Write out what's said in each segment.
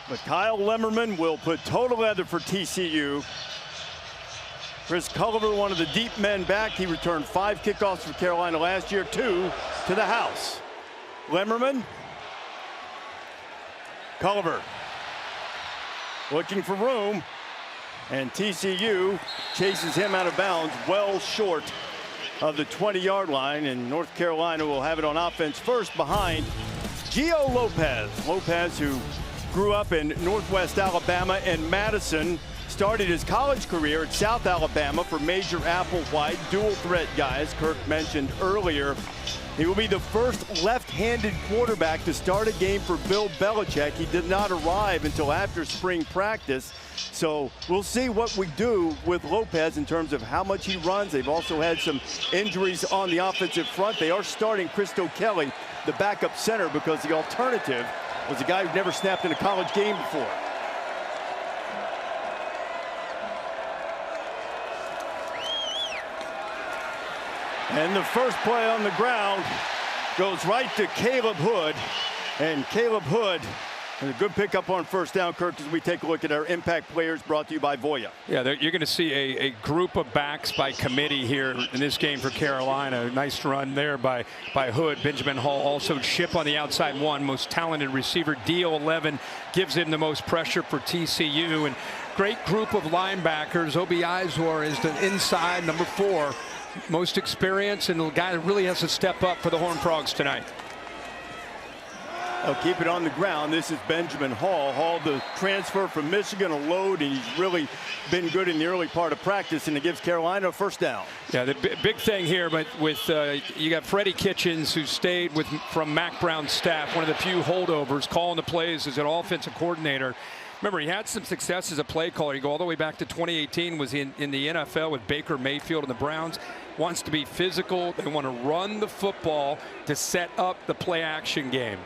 But Kyle Lemmerman will put total leather for TCU. Chris Culliver, one of the deep men back. He returned 5 kickoffs for Carolina last year, 2 to the house. Lemmerman. Culliver looking for room. And TCU chases him out of bounds, well short of the 20-yard line. And North Carolina will have it on offense first behind Gio Lopez. Lopez, who grew up in Northwest Alabama and Madison, started his college career at South Alabama for Major Applewhite, dual threat guys Kirk mentioned earlier. He will be the first left-handed quarterback to start a game for Bill Belichick. He did not arrive until after spring practice. So we'll see what we do with Lopez in terms of how much he runs. They've also had some injuries on the offensive front. They are starting Christo Kelly, the backup center, because the alternative was a guy who never snapped in a college game before. And the first play on the ground goes right to Caleb Hood. And Caleb Hood, and a good pickup on first down, Kirk, as we take a look at our impact players brought to you by Voya. Yeah, you're going to see a group of backs by committee here in this game for Carolina. Nice run there by Hood. Benjamin Hall also Ship on the outside one. Most talented receiver. DO11 gives him the most pressure for TCU. And great group of linebackers. Obi Izor is the inside number 4. Most experience and the guy that really has to step up for the Horned Frogs tonight. They'll keep it on the ground. This is Benjamin Hall. Hall, the transfer from Michigan, a load, and he's really been good in the early part of practice, and it gives Carolina a first down. Yeah, the big thing here, but with you got Freddie Kitchens, who stayed from Mac Brown's staff, one of the few holdovers, calling the plays as an offensive coordinator. Remember, he had some success as a play caller. You go all the way back to 2018, was in the NFL with Baker Mayfield and the Browns. Wants to be physical. They want to run the football to set up the play action game.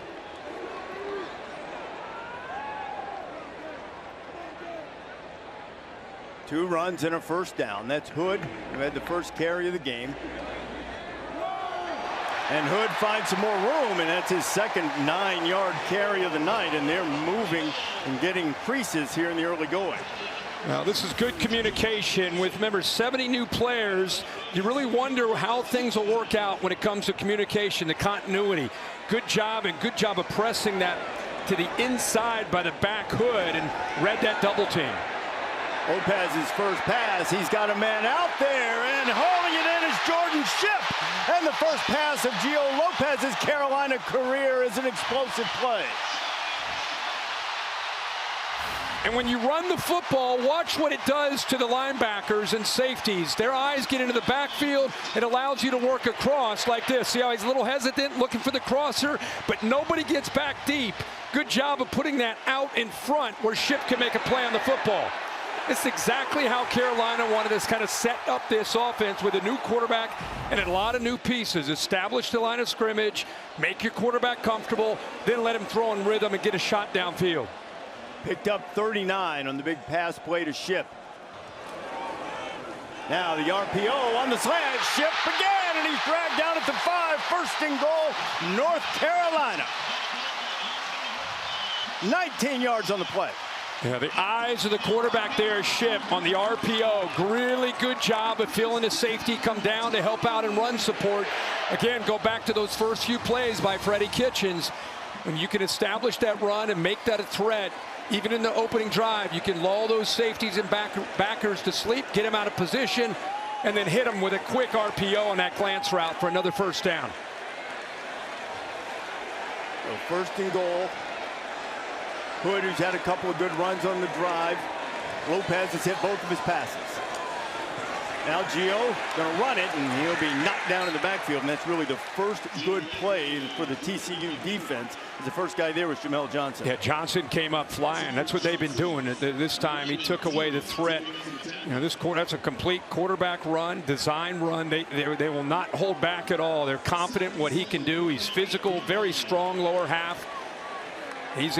Two runs and a first down. That's Hood, who had the first carry of the game. And Hood finds some more room, and that's his second 9-yard carry of the night. And they're moving and getting creases here in the early going. Well, this is good communication with, remember, 70 new players. You really wonder how things will work out when it comes to communication, the continuity. Good job, and good job of pressing that to the inside by the back Hood, and read that double team. Lopez's first pass. He's got a man out there, and hauling it in is Jordan Ship. And the first pass of Gio Lopez's Carolina career is an explosive play. And when you run the football, watch what it does to the linebackers and safeties. Their eyes get into the backfield. It allows you to work across like this. See how he's a little hesitant, looking for the crosser, but nobody gets back deep. Good job of putting that out in front where Ship can make a play on the football. It's exactly how Carolina wanted to kind of set up this offense with a new quarterback and a lot of new pieces. Establish the line of scrimmage, make your quarterback comfortable, then let him throw in rhythm and get a shot downfield. Picked up 39 on the big pass play to Ship. Now the RPO on the slant. Ship again, and he's dragged down at the 5. First and goal, North Carolina. 19 yards on the play. Yeah, the eyes of the quarterback there, Ship, on the RPO. Really good job of feeling the safety come down to help out and run support. Again, go back to those first few plays by Freddie Kitchens. When you can establish that run and make that a threat, even in the opening drive, you can lull those safeties and backers to sleep, get them out of position, and then hit them with a quick RPO on that glance route for another first down. So first and goal. Hood, who's had a couple of good runs on the drive. Lopez has hit both of his passes. Now Gio going to run it, and he'll be knocked down in the backfield. And that's really the first good play for the TCU defense. The first guy there was Jamel Johnson. Yeah, Johnson came up flying. That's what they've been doing. This time he took away the threat. You know, that's a complete quarterback run, design run. They will not hold back at all. They're confident in what he can do. He's physical, very strong lower half. He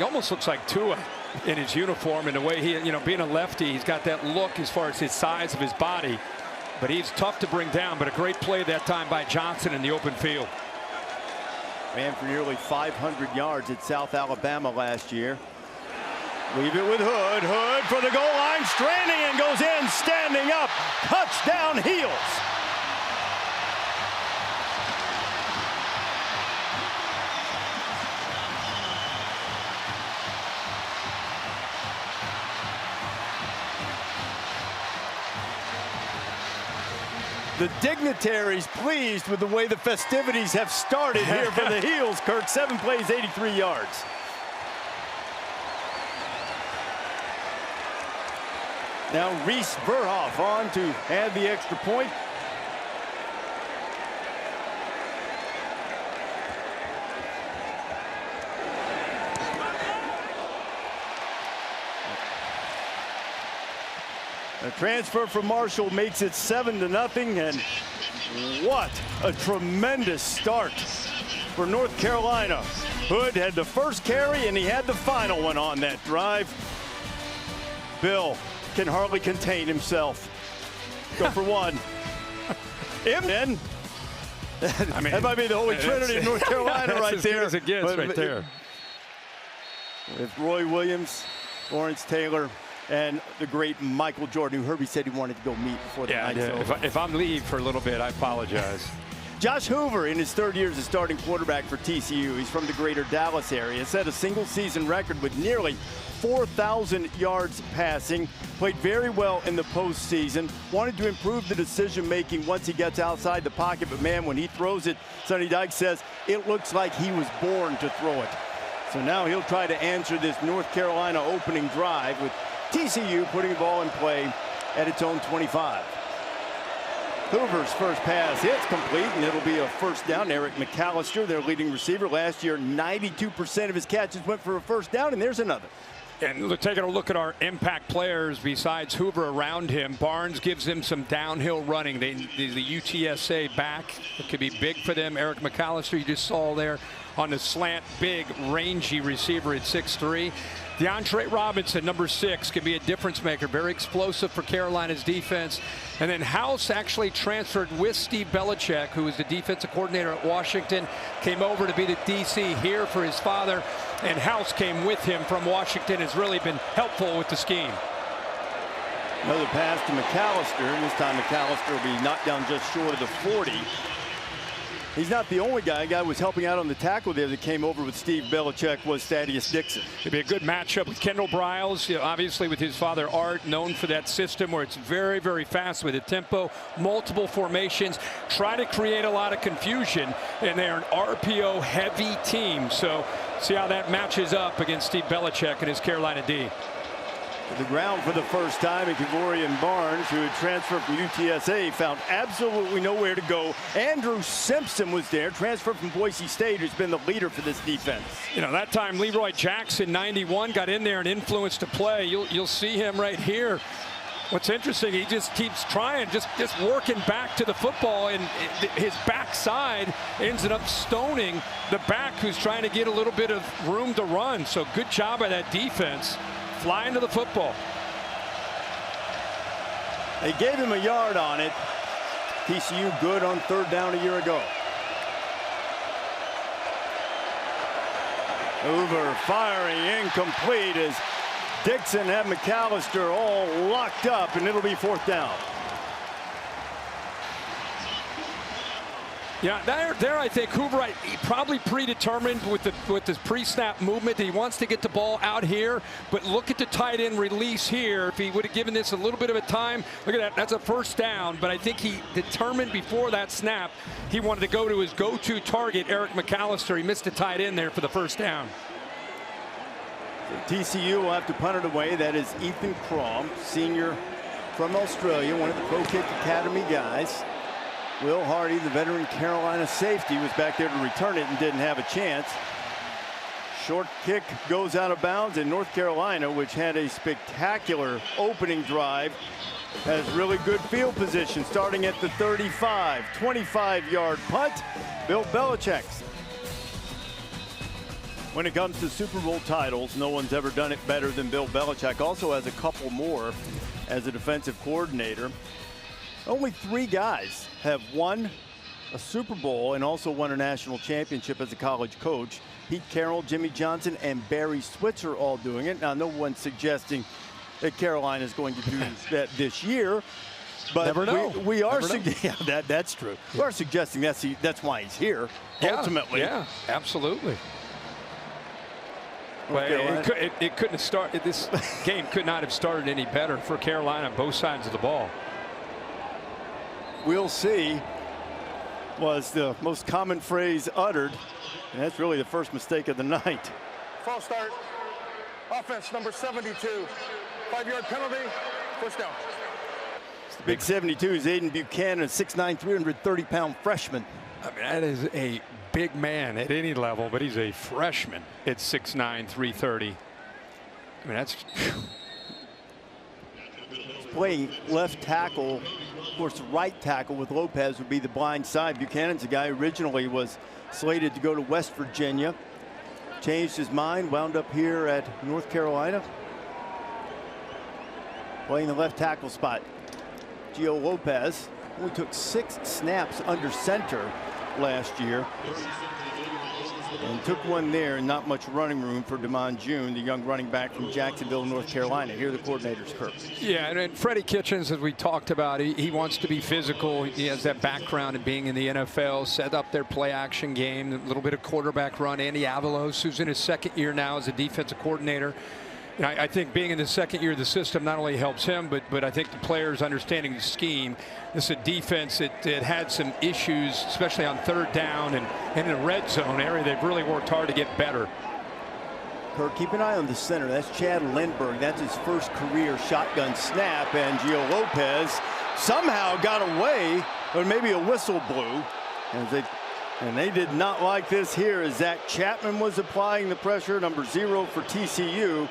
almost looks like Tua in his uniform, and the way he, being a lefty, he's got that look as far as his size of his body. But he's tough to bring down, but a great play that time by Johnson in the open field. Ran for nearly 500 yards at South Alabama last year. Leave it with Hood. Hood for the goal line, stranding and goes in, standing up. Touchdown Heels. The dignitaries pleased with the way the festivities have started here for the Heels. Kirk, 7 plays, 83 yards. Now Reese Verhoff on to add the extra point. A transfer from Marshall makes it 7-0, and what a tremendous start for North Carolina. Hood had the first carry and he had the final one on that drive. Bill can hardly contain himself. Go for one. I mean, that might be the Holy Trinity of North Carolina right there. As it gets right there. With Roy Williams, Lawrence Taylor, and the great Michael Jordan, who Herbie said he wanted to go meet before the night's over. If I'm leave for a little bit, I apologize. Josh Hoover, in his third year as a starting quarterback for TCU, he's from the greater Dallas area, set a single-season record with nearly 4,000 yards passing, played very well in the postseason, wanted to improve the decision-making once he gets outside the pocket, but man, when he throws it, Sonny Dykes says, it looks like he was born to throw it. So now he'll try to answer this North Carolina opening drive with TCU putting the ball in play at its own 25. Hoover's first pass hits complete, and it'll be a first down. Eric McAllister, their leading receiver. Last year, 92% of his catches went for a first down, and there's another. And taking a look at our impact players besides Hoover around him, Barnes gives him some downhill running. The UTSA back, it could be big for them. Eric McAllister, you just saw there on the slant, big, rangy receiver at 6'3". DeAndre Robinson, number 6, can be a difference maker. Very explosive for Carolina's defense. And then House actually transferred with Steve Belichick, who was the defensive coordinator at Washington, came over to be the DC here for his father. And House came with him from Washington, has really been helpful with the scheme. Another pass to McAllister, and this time McAllister will be knocked down just short of the 40. He's not the only guy. A guy was helping out on the tackle there that came over with Steve Belichick was Thaddeus Dixon. It'd be a good matchup with Kendall Briles, obviously with his father Art, known for that system where it's very, very fast with the tempo, multiple formations, try to create a lot of confusion, and they're an RPO heavy team. So see how that matches up against Steve Belichick and his Carolina D. The ground for the first time, and Kevorian Barnes, who had transferred from UTSA, found absolutely nowhere to go. Andrew Simpson was there, transferred from Boise State, who's been the leader for this defense. You know, that time Leroy Jackson, 91, got in there and influenced the play. You'll see him right here. What's interesting, he just keeps trying, just working back to the football, and his backside ends up stoning the back who's trying to get a little bit of room to run. So good job by that defense. Flying to the football. They gave him a yard on it. TCU good on third down a year ago. Hoover firing incomplete as Dixon had McAllister all locked up, and it'll be fourth down. Yeah, there I think Hoover probably predetermined with this pre-snap movement that he wants to get the ball out here, but look at the tight end release here. If he would have given this a little bit of a time, look at that, that's a first down, but I think he determined before that snap he wanted to go to his go-to target, Eric McAllister. He missed the tight end there for the first down. So TCU will have to punt it away. That is Ethan Crom, senior from Australia, one of the Pro Kick Academy guys. Will Hardy, the veteran Carolina safety, was back there to return it and didn't have a chance. Short kick goes out of bounds, and North Carolina, which had a spectacular opening drive, has really good field position starting at the 35. 25-yard punt. Bill Belichick's. When it comes to Super Bowl titles, no one's ever done it better than Bill Belichick. Also has a couple more as a defensive coordinator. Only 3 guys have won a Super Bowl and also won a national championship as a college coach. Pete Carroll, Jimmy Johnson, and Barry Switzer all doing it. Now, no one's suggesting that Carolina is going to do that this year. But never know. We are yeah, that's true. We are suggesting that's why he's here, ultimately. Yeah, absolutely. Well, it couldn't have started. This game could not have started any better for Carolina on both sides of the ball. We'll see was the most common phrase uttered, and that's really the first mistake of the night. False start. Offense number 72. 5-yard penalty. First down. The big 72 is Aiden Buchanan, a 6'9", 330-pound freshman. I mean, that is a big man at any level, but he's a freshman at 6'9", 330. I mean, that's He's playing left tackle. Of course, right tackle with Lopez would be the blind side. Buchanan's a guy who originally was slated to go to West Virginia. Changed his mind, wound up here at North Carolina. Playing the left tackle spot. Gio Lopez only took 6 snaps under center last year. And took one there, and not much running room for Damon June, the young running back from Jacksonville, North Carolina. Here are the coordinators, Kirk. Yeah, and Freddie Kitchens, as we talked about, he wants to be physical. He has that background in being in the NFL, set up their play action game, a little bit of quarterback run. Andy Avalos, who's in his second year now as a defensive coordinator. And I think being in the second year of the system not only helps him, but I think the players understanding the scheme. This is a defense that had some issues, especially on third down and in the red zone area. They've really worked hard to get better. Kirk, keep an eye on the center. That's Chad Lindbergh. That's his first career shotgun snap. And Gio Lopez somehow got away, or maybe a whistle blew. And they did not like this here as Zach Chapman was applying the pressure, number 0 for TCU,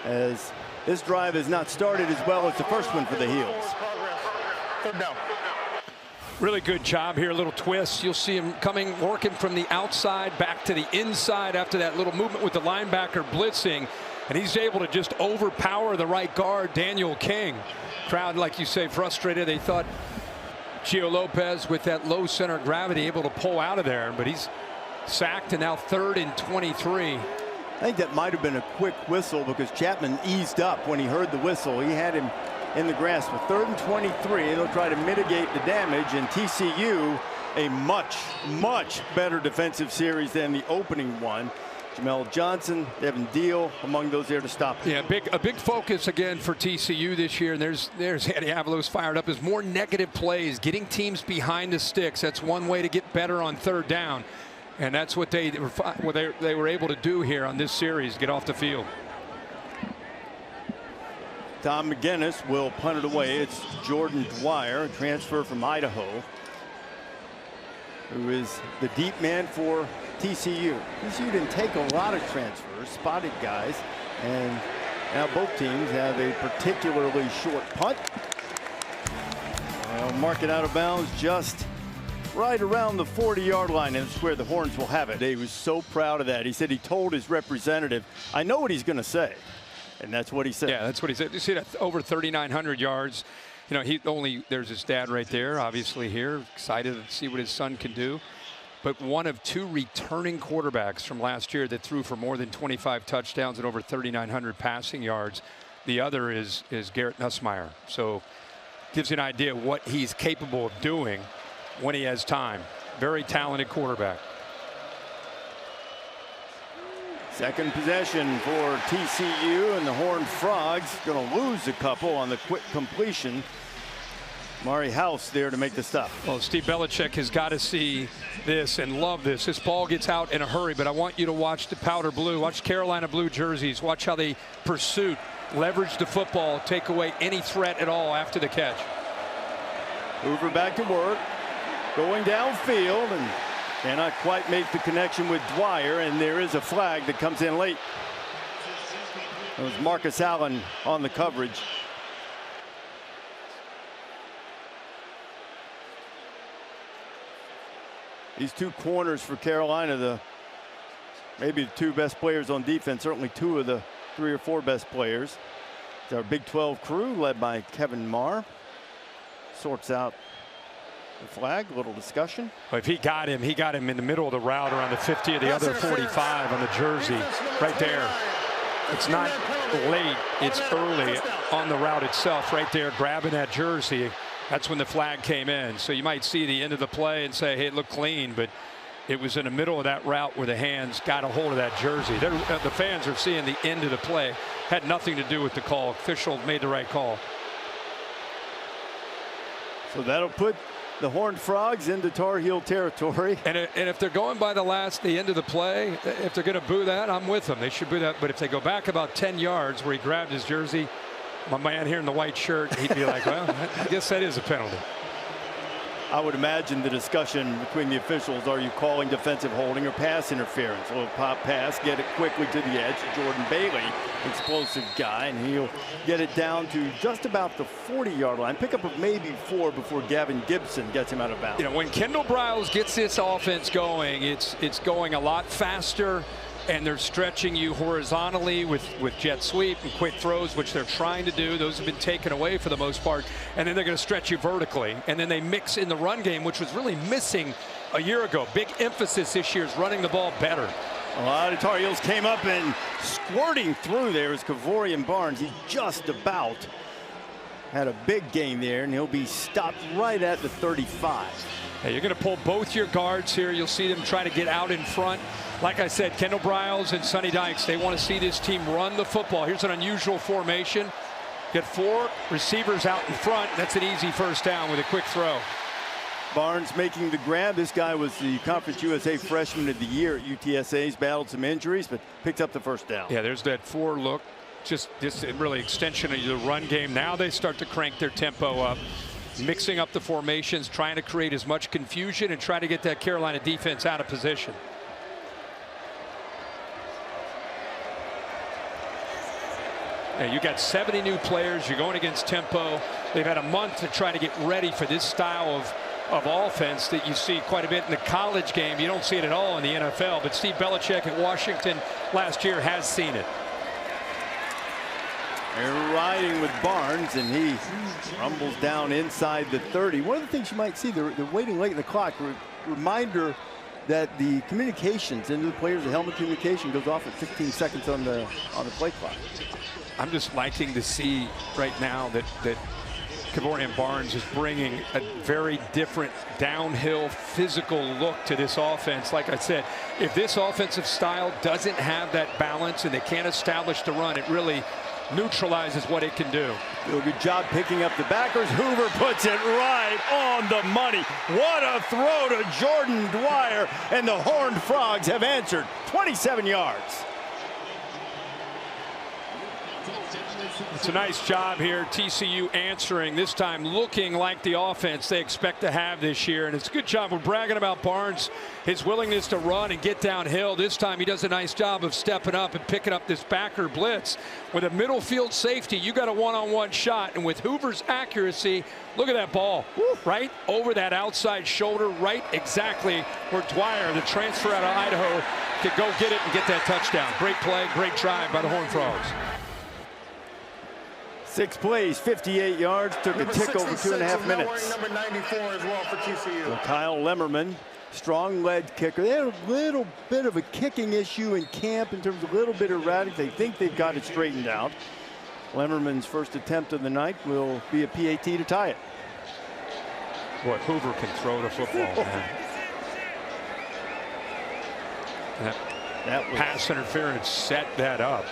as this drive has not started as well as the first one for the Heels. Third down. Really good job here, a little twist. You'll see him coming, working from the outside back to the inside after that little movement with the linebacker blitzing. And he's able to just overpower the right guard, Daniel King. Crowd, like you say, frustrated. They thought Gio Lopez with that low center of gravity able to pull out of there, but he's sacked and now 3rd and 23. I think that might have been a quick whistle because Chapman eased up when he heard the whistle. He had him in the grasp. With 3rd and 23, they'll try to mitigate the damage, and TCU a much, much better defensive series than the opening one. Jamel Johnson, Devin Deal among those there to stop. Yeah, a big focus again for TCU this year. And there's Andy Avalos fired up. Is more negative plays, getting teams behind the sticks. That's one way to get better on third down. And that's what they were able to do here on this series, get off the field. Tom McGinnis will punt it away. It's Jordan Dwyer, transfer from Idaho, who is the deep man for TCU. TCU didn't take a lot of transfers, spotted guys, and now both teams have a particularly short punt. They'll mark it out of bounds just right around the 40-yard line, and it's where the Horns will have it. He was so proud of that. He said he told his representative, I know what he's going to say. And that's what he said. Yeah, that's what he said. You see that over 3,900 yards. You know, there's his dad right there, obviously here, excited to see what his son can do. But one of 2 returning quarterbacks from last year that threw for more than 25 touchdowns and over 3,900 passing yards. The other is Garrett Nussmeier. So gives you an idea of what he's capable of doing when he has time. Very talented quarterback. Second possession for TCU, and the Horned Frogs going to lose a couple on the quick completion. Mari House there to make the stop. Well, Steve Belichick has got to see this and love this. This ball gets out in a hurry, but I want you to watch the powder blue. Watch Carolina blue jerseys. Watch how they pursue, leverage the football, take away any threat at all after the catch. Hoover back to work, going downfield, and cannot quite make the connection with Dwyer, and there is a flag that comes in late. It was Marcus Allen on the coverage. These 2 corners for Carolina, maybe the 2 best players on defense, certainly 2 of the 3 or 4 best players. It's our Big 12 crew led by Kevin Marr. Sorts out The flag, a little discussion. Well, if he got him in the middle of the route around the 50 of the other 45 on the jersey right there. It's not late, it's early on the route itself right there, grabbing that jersey. That's when the flag came in. So you might see the end of the play and say, hey, it looked clean, but it was in the middle of that route where the hands got a hold of that jersey. The fans are seeing the end of the play. Had nothing to do with the call. Official made the right call. So that'll put the Horned Frogs into Tar Heel territory. And if they're going by the end of the play, if they're going to boo that, I'm with them. They should boo that. But if they go back about 10 yards where he grabbed his jersey, my man here in the white shirt, he'd be like, well, I guess that is a penalty. I would imagine the discussion between the officials, are you calling defensive holding or pass interference? A little pop pass, get it quickly to the edge. Jordan Bailey, explosive guy, and he'll get it down to just about the 40-yard line. Pick up of maybe 4 before Gavin Gibson gets him out of bounds. You know, when Kendall Briles gets this offense going, it's going a lot faster, and they're stretching you horizontally with jet sweep and quick throws, which they're trying to do. Those have been taken away for the most part. And then they're going to stretch you vertically. And then they mix in the run game, which was really missing a year ago. Big emphasis this year is running the ball better. A lot of Tar Heels came up and squirting through there is Kavorian Barnes. He just about had a big game there, and he'll be stopped right at the 35. Hey, you're going to pull both your guards here. You'll see them try to get out in front. Like I said, Kendall Briles and Sonny Dykes, they want to see this team run the football. Here's an unusual formation. Get 4 receivers out in front. That's an easy first down with a quick throw. Barnes making the grab. This guy was the Conference USA Freshman of the Year at UTSA. He's battled some injuries, but picked up the first down. Yeah, there's that 4 look. Just this really extension of the run game. Now they start to crank their tempo up, mixing up the formations, trying to create as much confusion and try to get that Carolina defense out of position. Yeah, you got 70 new players. You're going against tempo. They've had a month to try to get ready for this style of offense that you see quite a bit in the college game. You don't see it at all in the NFL, but Steve Belichick at Washington last year has seen it. They're riding with Barnes, and he rumbles down inside the 30. One of the things you might see, they're waiting late in the clock. Reminder that the communications into the players, the helmet communication goes off at 15 seconds on the play clock. I'm just liking to see right now that Kavorian Barnes is bringing a very different downhill physical look to this offense. Like I said, if this offensive style doesn't have that balance and they can't establish the run, it really neutralizes what it can do. Do a good job picking up the backers. Hoover puts it right on the money. What a throw to Jordan Dwyer, and the Horned Frogs have answered. 27 yards. It's a nice job here. TCU answering, this time looking like the offense they expect to have this year. And it's a good job. We're bragging about Barnes, his willingness to run and get downhill. This time he does a nice job of stepping up and picking up this backer blitz. With a middle field safety, you got a one-on-one shot. And with Hoover's accuracy, look at that ball. Right over that outside shoulder, right exactly where Dwyer, the transfer out of Idaho, could go get it and get that touchdown. Great play, great drive by the Horned Frogs. 6 plays, 58 yards, took a tick over 2.5 minutes. Number 94 as well for TCU. So Kyle Lemmerman, strong lead kicker. They had a little bit of a kicking issue in camp in terms of a little bit erratic. They think they've got it straightened out. Lemmerman's first attempt of the night will be a PAT to tie it. Boy, Hoover can throw the football, man. That pass interference set that up.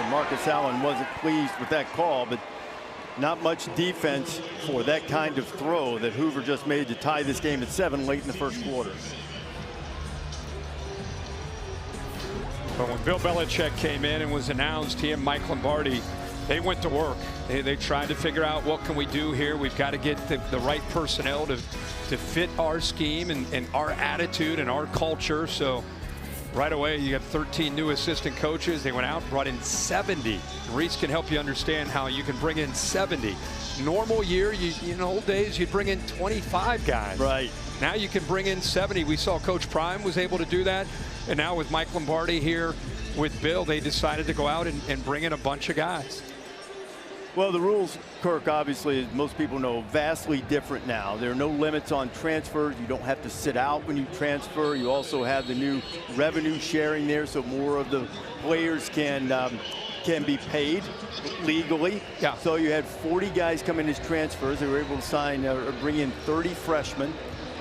Marcus Allen wasn't pleased with that call, but not much defense for that kind of throw that Hoover just made to tie this game at 7 late in the first quarter. But when Bill Belichick came in and was announced, he and Mike Lombardi, they went to work. They tried to figure out, what can we do here? We've got to get the right personnel to fit our scheme and our attitude and our culture. So right away, you have 13 new assistant coaches. They went out, brought in 70. Reese can help you understand how you can bring in 70. Normal year, in old days, you'd bring in 25 guys. Right. Now you can bring in 70. We saw Coach Prime was able to do that. And now with Mike Lombardi here with Bill, they decided to go out and bring in a bunch of guys. Well, the rules, Kirk, obviously, as most people know, vastly different now. There are no limits on transfers. You don't have to sit out when you transfer. You also have the new revenue sharing there, so more of the players can be paid legally. Yeah. So you had 40 guys come in as transfers. They were able to sign or bring in 30 freshmen,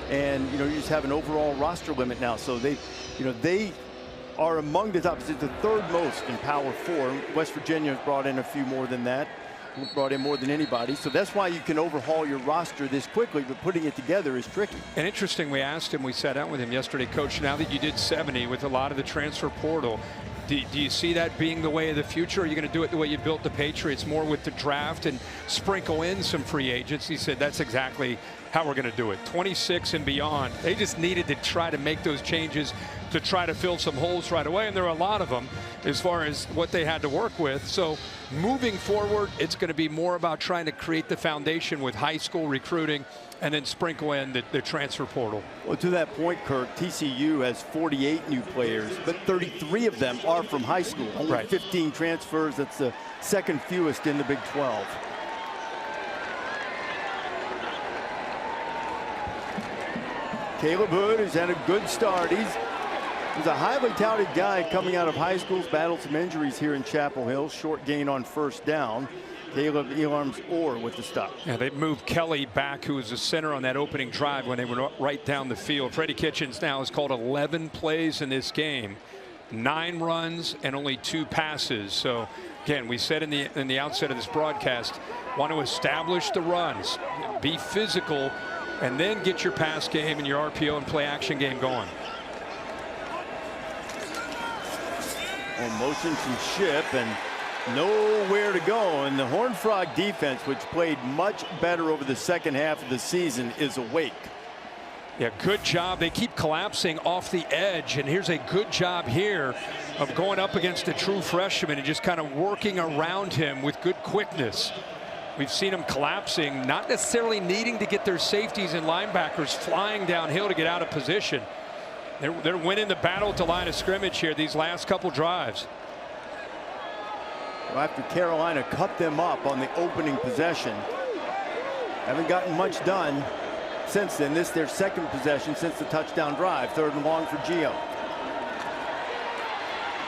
and you just have an overall roster limit now. So they are among the top. It's the third most in Power 4. West Virginia has brought in a few more than that. Brought in more than anybody. So that's why you can overhaul your roster this quickly, but putting it together is tricky. And interesting, we asked him, we sat down with him yesterday, Coach, now that you did 70 with a lot of the transfer portal, do you see that being the way of the future? Are you going to do it the way you built the Patriots, more with the draft and sprinkle in some free agents? He said that's exactly how we're going to do it. 26 and beyond. They just needed to try to make those changes to try to fill some holes right away, and there are a lot of them as far as what they had to work with. So moving forward, it's going to be more about trying to create the foundation with high school recruiting and then sprinkle in the transfer portal. Well, to that point, Kirk, TCU has 48 new players, but 33 of them are from high school. Only 15 transfers. That's the second fewest in the Big 12. Caleb Hood has had a good start. He's a highly touted guy coming out of high school. Battled some injuries here in Chapel Hill. Short gain on first down. Caleb Elarm's Orr with the stop. Yeah, they've moved Kelly back, who was the center on that opening drive when they were right down the field. Freddie Kitchens now has called 11 plays in this game, 9 runs and only 2 passes. So again, we said in the outset of this broadcast, want to establish the runs, be physical, and then get your pass game and your RPO and play action game going. Motion some ship and nowhere to go. And the Horned Frog defense, which played much better over the second half of the season, is awake. Yeah, good job. They keep collapsing off the edge, and here's a good job here of going up against a true freshman and just kind of working around him with good quickness. We've seen them collapsing, not necessarily needing to get their safeties and linebackers flying downhill to get out of position. They're winning the battle at the line of scrimmage here these last couple drives. Well, after Carolina cut them up on the opening possession, haven't gotten much done since then. This is their second possession since the touchdown drive. 3rd and long for Gio.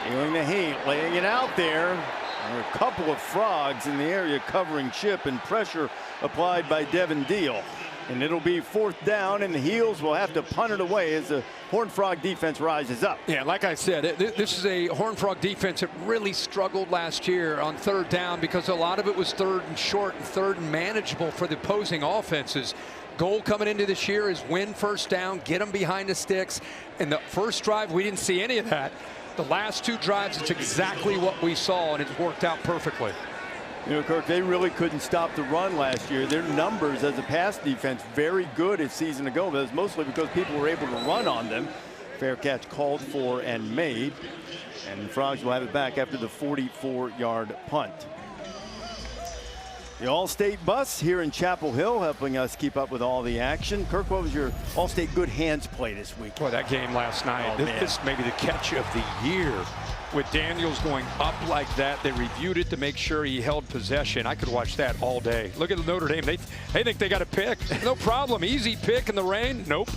Feeling the heat, laying it out there. There are a couple of frogs in the area covering Chip, and pressure applied by Devin Deal. And it'll be 4th down, and the Heels will have to punt it away as the Horned Frog defense rises up. Yeah, like I said, this is a Horned Frog defense that really struggled last year on 3rd down because a lot of it was 3rd and short and 3rd and manageable for the opposing offenses. Goal coming into this year is win 1st down, get them behind the sticks. And the first drive, we didn't see any of that. The last 2 drives, it's exactly what we saw, and it's worked out perfectly. Kirk, they really couldn't stop the run last year. Their numbers as a pass defense very good a season ago, but it's mostly because people were able to run on them. Fair catch called for and made, and the Frogs will have it back after the 44-yard punt. The All-State bus here in Chapel Hill helping us keep up with all the action. Kirk, what was your All-State good hands play this week? Boy, that game last night, this may be the catch of the year. With Daniels going up like that, they reviewed it to make sure he held possession. I could watch that all day. Look at the Notre Dame. They think they got a pick. No problem. Easy pick in the rain. Nope.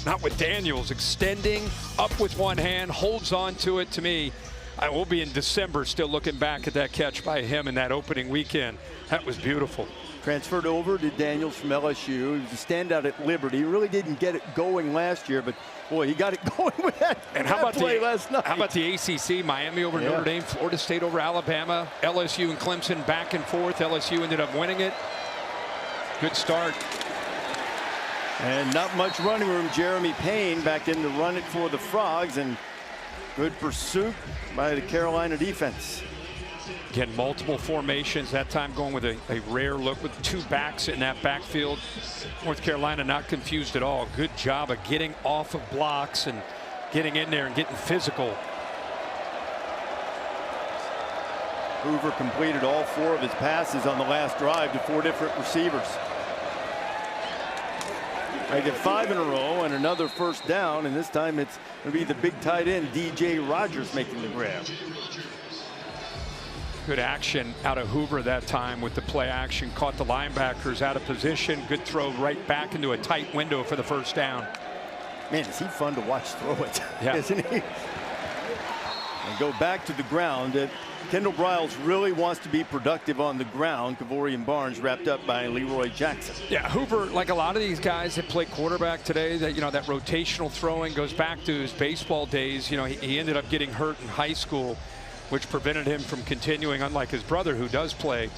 Not with Daniels. Extending up with one hand, holds on to it. To me, I will be in December still looking back at that catch by him in that opening weekend. That was beautiful. Transferred over to Daniels from LSU. He was a standout at Liberty. He really didn't get it going last year, but boy, he got it going with that, and how about play last night. How about the ACC? Miami over Notre Dame, Florida State over Alabama, LSU and Clemson back and forth. LSU ended up winning it. Good start. And not much running room. Jeremy Payne back in to run it for the Frogs, and good pursuit by the Carolina defense. Again, multiple formations, that time going with a rare look with 2 backs in that backfield. North Carolina not confused at all. Good job of getting off of blocks and getting in there and getting physical. Hoover completed all 4 of his passes on the last drive to 4 different receivers. They get 5 in a row and another 1st down, and this time it's going to be the big tight end DJ Rogers making the grab. Good action out of Hoover that time with the play action. Caught the linebackers out of position. Good throw right back into a tight window for the first down. Man, is he fun to watch throw it, yeah. Isn't he? And go back to the ground. Kendall Briles really wants to be productive on the ground. Kavorian Barnes wrapped up by Leroy Jackson. Yeah, Hoover, like a lot of these guys that play quarterback today, that that rotational throwing goes back to his baseball days. He ended up getting hurt in high school, which prevented him from continuing, unlike his brother who does play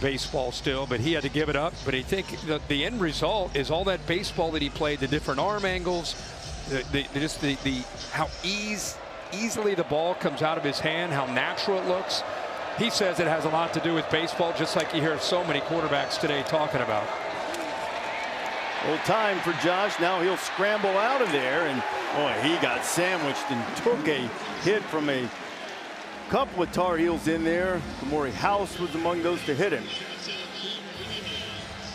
baseball still, but he had to give it up. But I think the end result is all that baseball that he played, the different arm angles, how easily the ball comes out of his hand, how natural it looks. He says it has a lot to do with baseball, just like you hear so many quarterbacks today talking about. Well, time for Josh. Now he'll scramble out of there, and boy, he got sandwiched and took a hit from a couple of Tar Heels in there. Kamori House was among those to hit him.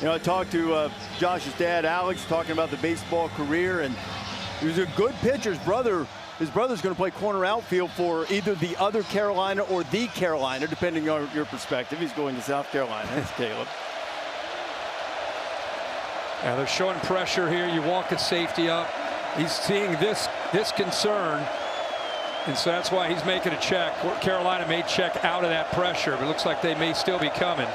I talked to Josh's dad, Alex, talking about the baseball career, and he was a good pitcher. His brother's going to play corner outfield for either the other Carolina or the Carolina, depending on your perspective. He's going to South Carolina. That's Caleb. Yeah, they're showing pressure here. You walk a safety up. He's seeing this concern, and so that's why he's making a check. Carolina may check out of that pressure, but it looks like they may still be coming.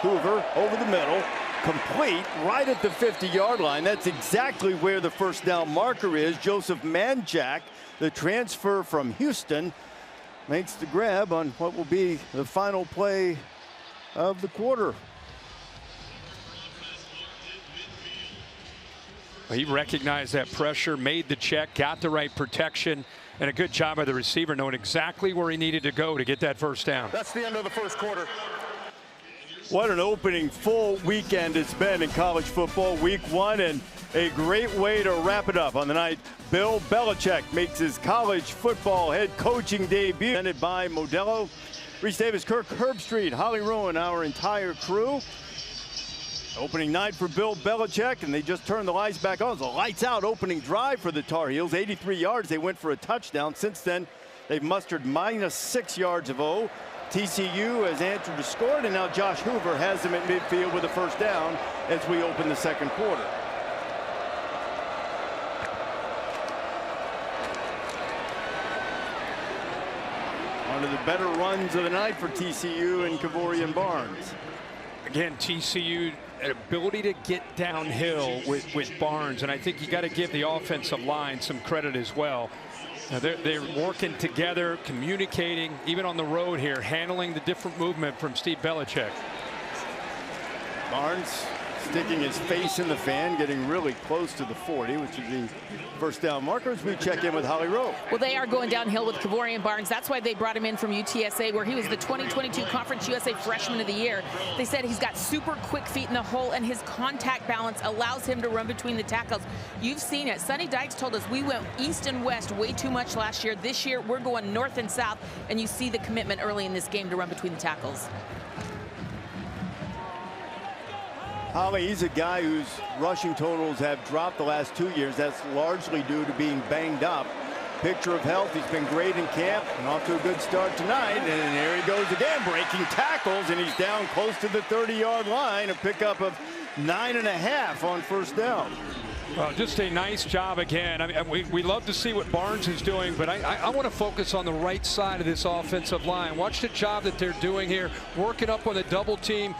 Hoover over the middle, complete right at the 50-yard line. That's exactly where the first down marker is. Joseph Manjack, the transfer from Houston, makes the grab on what will be the final play of the quarter. He recognized that pressure, made the check, got the right protection, and a good job by the receiver knowing exactly where he needed to go to get that first down. That's the end of the first quarter. What an opening full weekend it's been in college football, week one, and a great way to wrap it up on the night. Bill Belichick makes his college football head coaching debut. Presented by Modelo. Reese Davis, Kirk Herbstreit, Holly Rowan, our entire crew. Opening night for Bill Belichick, and they just turned the lights back on. It was a lights out opening drive for the Tar Heels. 83 yards, they went for a touchdown. Since then, they've mustered -6 yards of O. TCU has answered the score, and now Josh Hoover has them at midfield with a first down as we open the second quarter. One of the better runs of the night for TCU and Kavorian Barnes. Again, TCU, an ability to get downhill with Barnes, and I think you got to give the offensive line some credit as well. Now they're working together, communicating, even on the road here, handling the different movement from Steve Belichick. Barnes sticking his face in the fan, getting really close to the 40, which is the first down marker as we check in with Holly Rowe. Well, they are going downhill with Kavorian Barnes. That's why they brought him in from UTSA, where he was the 2022 Conference USA Freshman of the Year. They said he's got super quick feet in the hole, and his contact balance allows him to run between the tackles. You've seen it. Sonny Dykes told us we went east and west way too much last year. This year, we're going north and south, and you see the commitment early in this game to run between the tackles. Holly, he's a guy whose rushing totals have dropped the last 2 years. That's largely due to being banged up. Picture of health. He's been great in camp and off to a good start tonight. And there he goes again, breaking tackles, and he's down close to the 30-yard line. A pickup of 9.5 on first down. Well, just a nice job again. I mean, we love to see what Barnes is doing, but I want to focus on the right side of this offensive line. Watch the job that they're doing here, working up on the double team.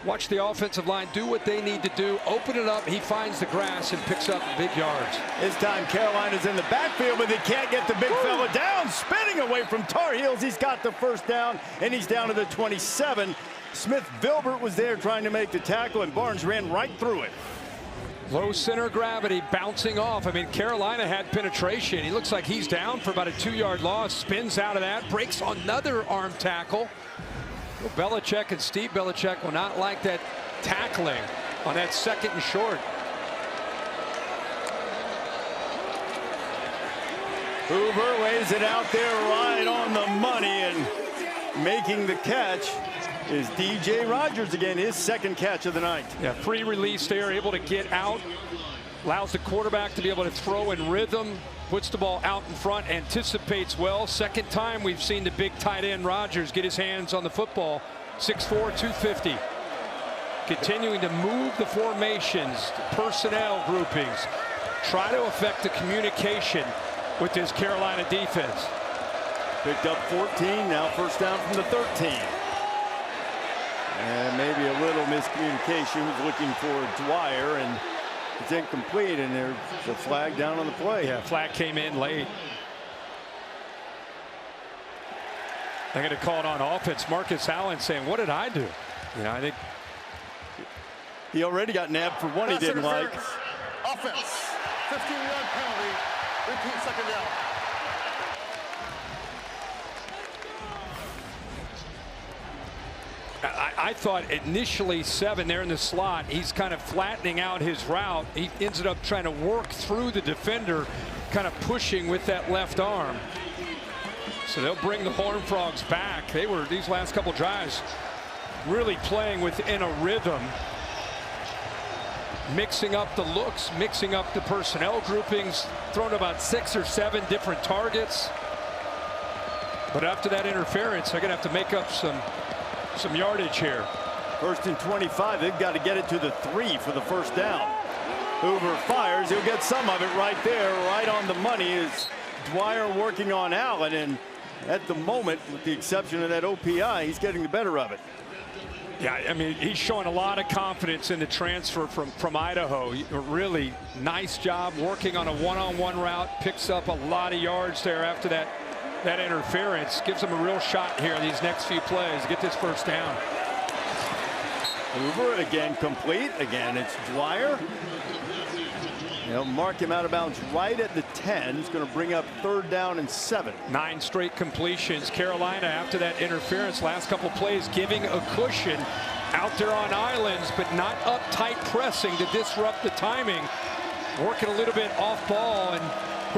Watch the offensive line do what they need to do. Open it up. He finds the grass and picks up big yards. This time Carolina's in the backfield, but they can't get the big fella down. Spinning away from Tar Heels. He's got the first down, and he's down to the 27. Smith Vilbert was there trying to make the tackle, and Barnes ran right through it. Low center of gravity, bouncing off. I mean, Carolina had penetration. He looks like he's down for about a 2-yard loss. Spins out of that, breaks another arm tackle. Well, Belichick and Steve Belichick will not like that tackling on that second and short. Hoover lays it out there right on the money, and making the catch is DJ Rogers again, his second catch of the night. Yeah, free release there, able to get out, allows the quarterback to be able to throw in rhythm. puts the ball out in front, anticipates well. Second time we've seen the big tight end Rodgers get his hands on the football. 6'4", 250. Continuing to move the formations, personnel groupings, try to affect the communication with this Carolina defense. Picked up 14, now first down from the 13. And maybe a little miscommunication. He's looking for Dwyer, and it's incomplete, and there's a flag down on the play. Yeah, flag came in late. They're going to call it on offense. Marcus Allen saying, what did I do? You know, I think he already got nabbed for one he didn't like. Offense, 15-yard penalty, repeat second down. I thought initially 7 there in the slot. He's kind of flattening out his route. He ended up trying to work through the defender, kind of pushing with that left arm. So they'll bring the Horned Frogs back. They were, these last couple drives, really playing within a rhythm, mixing up the looks, mixing up the personnel groupings, thrown about 6 or 7 different targets. But after that interference, they're going to have to make up some yardage here. First and 25. They've got to get it to the 3 for the first down. Hoover fires. He'll get some of it right there, right on the money. Is Dwyer working on Allen, and at the moment, with the exception of that OPI, he's getting the better of it. Yeah, I mean, he's showing a lot of confidence in the transfer from Idaho. A really nice job working on a one-on-one route. Picks up a lot of yards there after that interference. Gives him a real shot here in these next few plays to get this first down. Hoover again complete. Again, it's Dwyer. They'll mark him out of bounds right at the 10. He's going to bring up 3rd down and 7. 9 straight completions. Carolina, after that interference, last couple plays, giving a cushion out there on islands, but not up tight pressing to disrupt the timing. Working a little bit off ball, and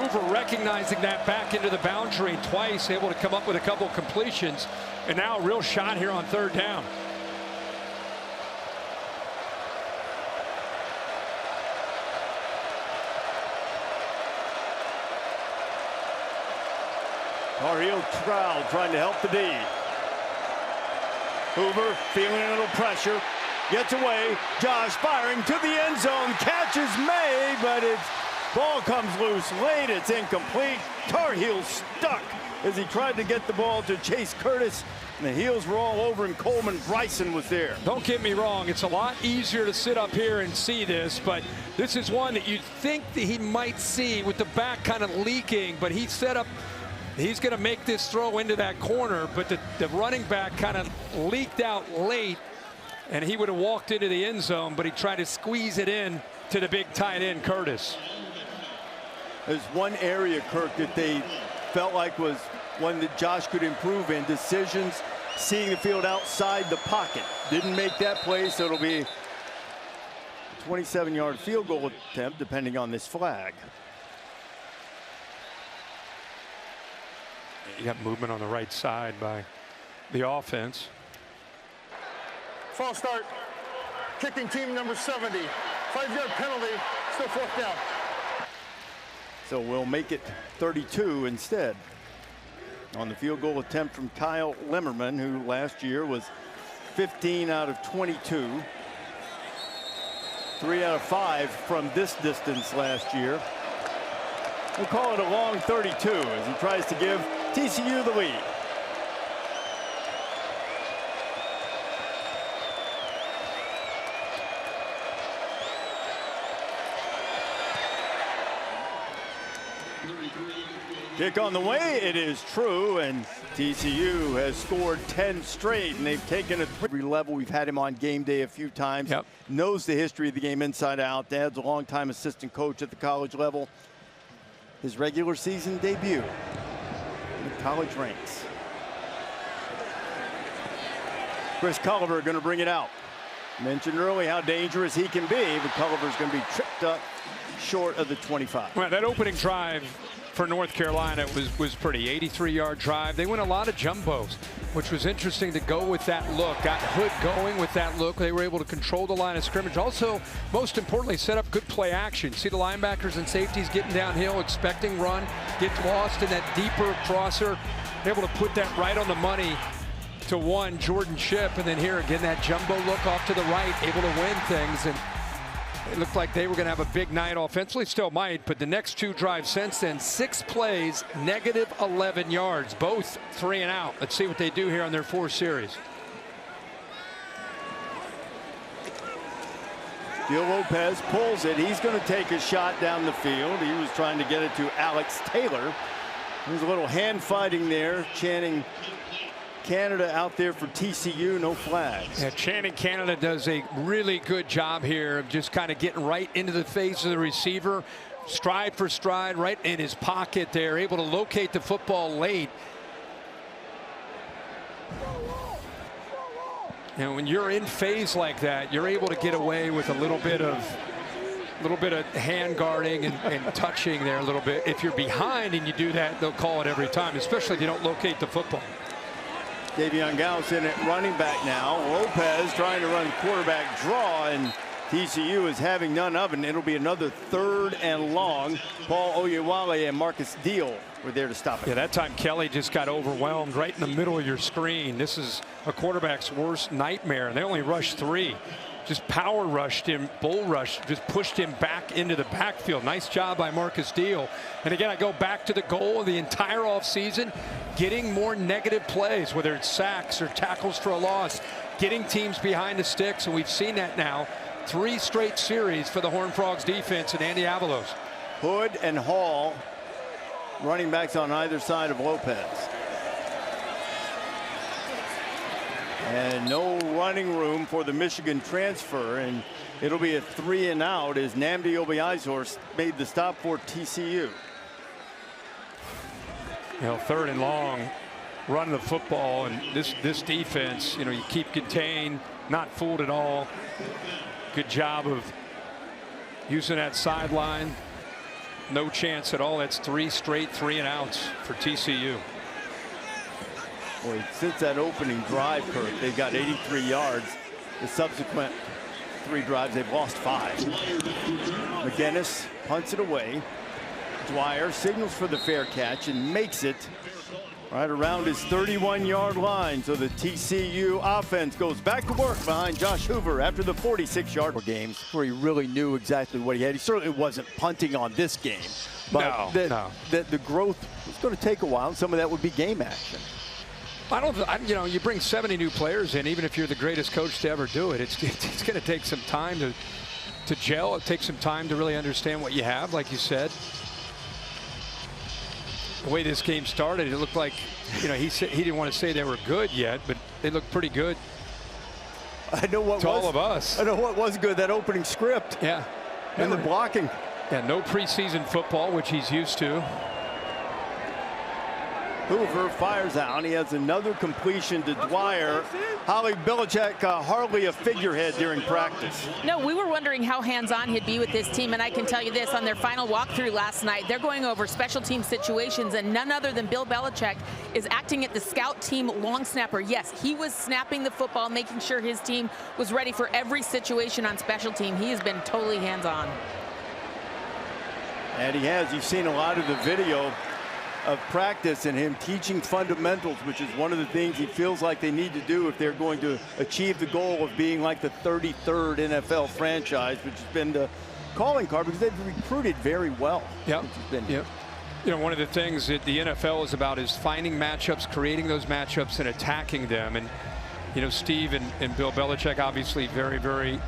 Hoover recognizing that back into the boundary twice, able to come up with a couple completions, and now a real shot here on 3rd down. Tar Heel Trout trying to help the D. Hoover feeling a little pressure, gets away. Josh firing to the end zone, catches May, but its ball comes loose late. It's incomplete. Tar Heel stuck as he tried to get the ball to Chase Curtis, and the Heels were all over him. Coleman Bryson was there. Don't get me wrong, it's a lot easier to sit up here and see this, but this is one that you'd think that he might see with the back kind of leaking, but he set up. He's going to make this throw into that corner, but the running back kind of leaked out late, and he would have walked into the end zone, but he tried to squeeze it in to the big tight end, Curtis. There's one area, Kirk, that they felt like was one that Josh could improve in. Decisions, seeing the field outside the pocket. Didn't make that play, so it'll be a 27-yard field goal attempt, depending on this flag. You got movement on the right side by the offense. False start. Kicking team number 70. 5-yard penalty. Still 4th down. So we'll make it 32 instead. On the field goal attempt from Kyle Limmerman, who last year was 15 out of 22. 3 out of 5 from this distance last year. We'll call it a long 32 as he tries to give TCU the lead. Kick on the way, it is true, and TCU has scored 10 straight, and they've taken it every level. We've had him on game day a few times. Yep. Knows the history of the game inside out. Dad's a longtime assistant coach at the college level. His regular season debut in the college ranks. Chris Culliver going to bring it out. Mentioned early how dangerous he can be, but Culliver's going to be tripped up short of the 25. Well, that opening drive for North Carolina was pretty. 83-yard drive. They went a lot of jumbos, which was interesting to go with that look. Got Hood going with that look. They were able to control the line of scrimmage. Also, most importantly, set up good play action. See the linebackers and safeties getting downhill, expecting run, get lost in that deeper crosser. Able to put that right on the money to one, Jordan Shipp, and then here again that jumbo look off to the right, able to win things. And it looked like they were going to have a big night offensively, still might, but the next 2 drives since then, 6 plays, negative 11 yards, both 3 and out. Let's see what they do here on their 4 series. Gil Lopez pulls it. He's going to take a shot down the field. He was trying to get it to Alex Taylor. There's a little hand fighting there, chanting Canada out there for TCU, no flags. Yeah, Channing Canada does a really good job here of just kind of getting right into the face of the receiver, stride for stride, right in his pocket there, able to locate the football late. And when you're in phase like that, you're able to get away with a little bit of hand guarding and touching there a little bit. If you're behind and you do that, they'll call it every time, especially if you don't locate the football. Davion Gallus in at running back now. Lopez trying to run quarterback draw, and TCU is having none of it. It'll be another 3rd and long. Paul Oyewale and Marcus Deal were there to stop it. Yeah, that time Kelly just got overwhelmed right in the middle of your screen. This is a quarterback's worst nightmare. They only rushed 3. Just power rushed him, bull rushed, just pushed him back into the backfield. Nice job by Marcus Deal. And again, I go back to the goal of the entire offseason, getting more negative plays, whether it's sacks or tackles for a loss, getting teams behind the sticks, and we've seen that now. 3 straight series for the Horned Frogs defense and Andy Avalos. Hood and Hall, running backs on either side of Lopez. And no running room for the Michigan transfer, and it'll be a 3 and out as Nnamdi Obiazor made the stop for TCU. You know, 3rd and long, running the football, and this defense, you know, you keep contained, not fooled at all. Good job of using that sideline. No chance at all. That's 3 straight 3 and outs for TCU. Boy, since that opening drive, Kirk, they've got 83 yards. The subsequent 3 drives, they've lost 5. McGinnis punts it away. Dwyer signals for the fair catch and makes it right around his 31-yard line. So the TCU offense goes back to work behind Josh Hoover after the 46-yard games where he really knew exactly what he had. He certainly wasn't punting on this game, but the growth was going to take a while, and some of that would be game action. You know, you bring 70 new players in, even if you're the greatest coach to ever do it, it's going to take some time to gel. It takes some time to really understand what you have, like you said. The way this game started, it looked like, you know, he didn't want to say they were good yet, but they looked pretty good. I know what to all of us. I know what was good, that opening script. Yeah. And the blocking. Yeah, no preseason football, which he's used to. Hoover fires out. He has another completion to Dwyer. Holly Belichick, hardly a figurehead during practice. No, we were wondering how hands-on he'd be with this team, and I can tell you this, on their final walkthrough last night, they're going over special team situations, and none other than Bill Belichick is acting at the scout team long snapper. Yes, he was snapping the football, making sure his team was ready for every situation on special team. He has been totally hands-on. And he has. You've seen a lot of the video of practice and him teaching fundamentals, which is one of the things he feels like they need to do if they're going to achieve the goal of being like the 33rd NFL franchise, which has been the calling card because they've recruited very well. Yep. Yep. You know, one of the things that the NFL is about is finding matchups, creating those matchups, and attacking them. And, you know, Steve and Bill Belichick obviously very, very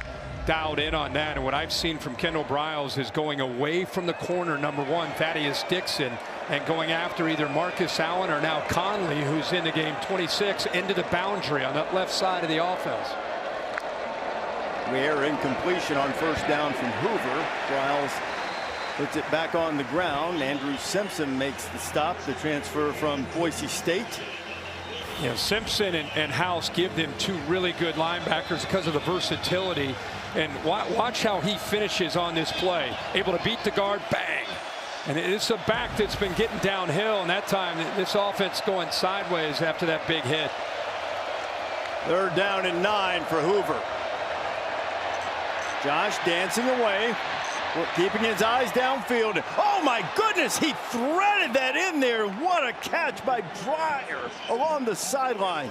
dialed in on that. And what I've seen from Kendall Briles is going away from the corner, number 1, Thaddeus Dixon, and going after either Marcus Allen or now Conley, who's in the game, 26, into the boundary on that left side of the offense. We're in completion on first down from Hoover. Briles puts it back on the ground. Andrew Simpson makes the stop, the transfer from Boise State. You know, Simpson and House give them 2 really good linebackers because of the versatility. And watch how he finishes on this play. Able to beat the guard, bang. And it's a back that's been getting downhill, and that time this offense going sideways after that big hit. 3rd down and 9 for Hoover. Josh dancing away, keeping his eyes downfield. Oh my goodness, he threaded that in there. What a catch by Dwyer along the sideline.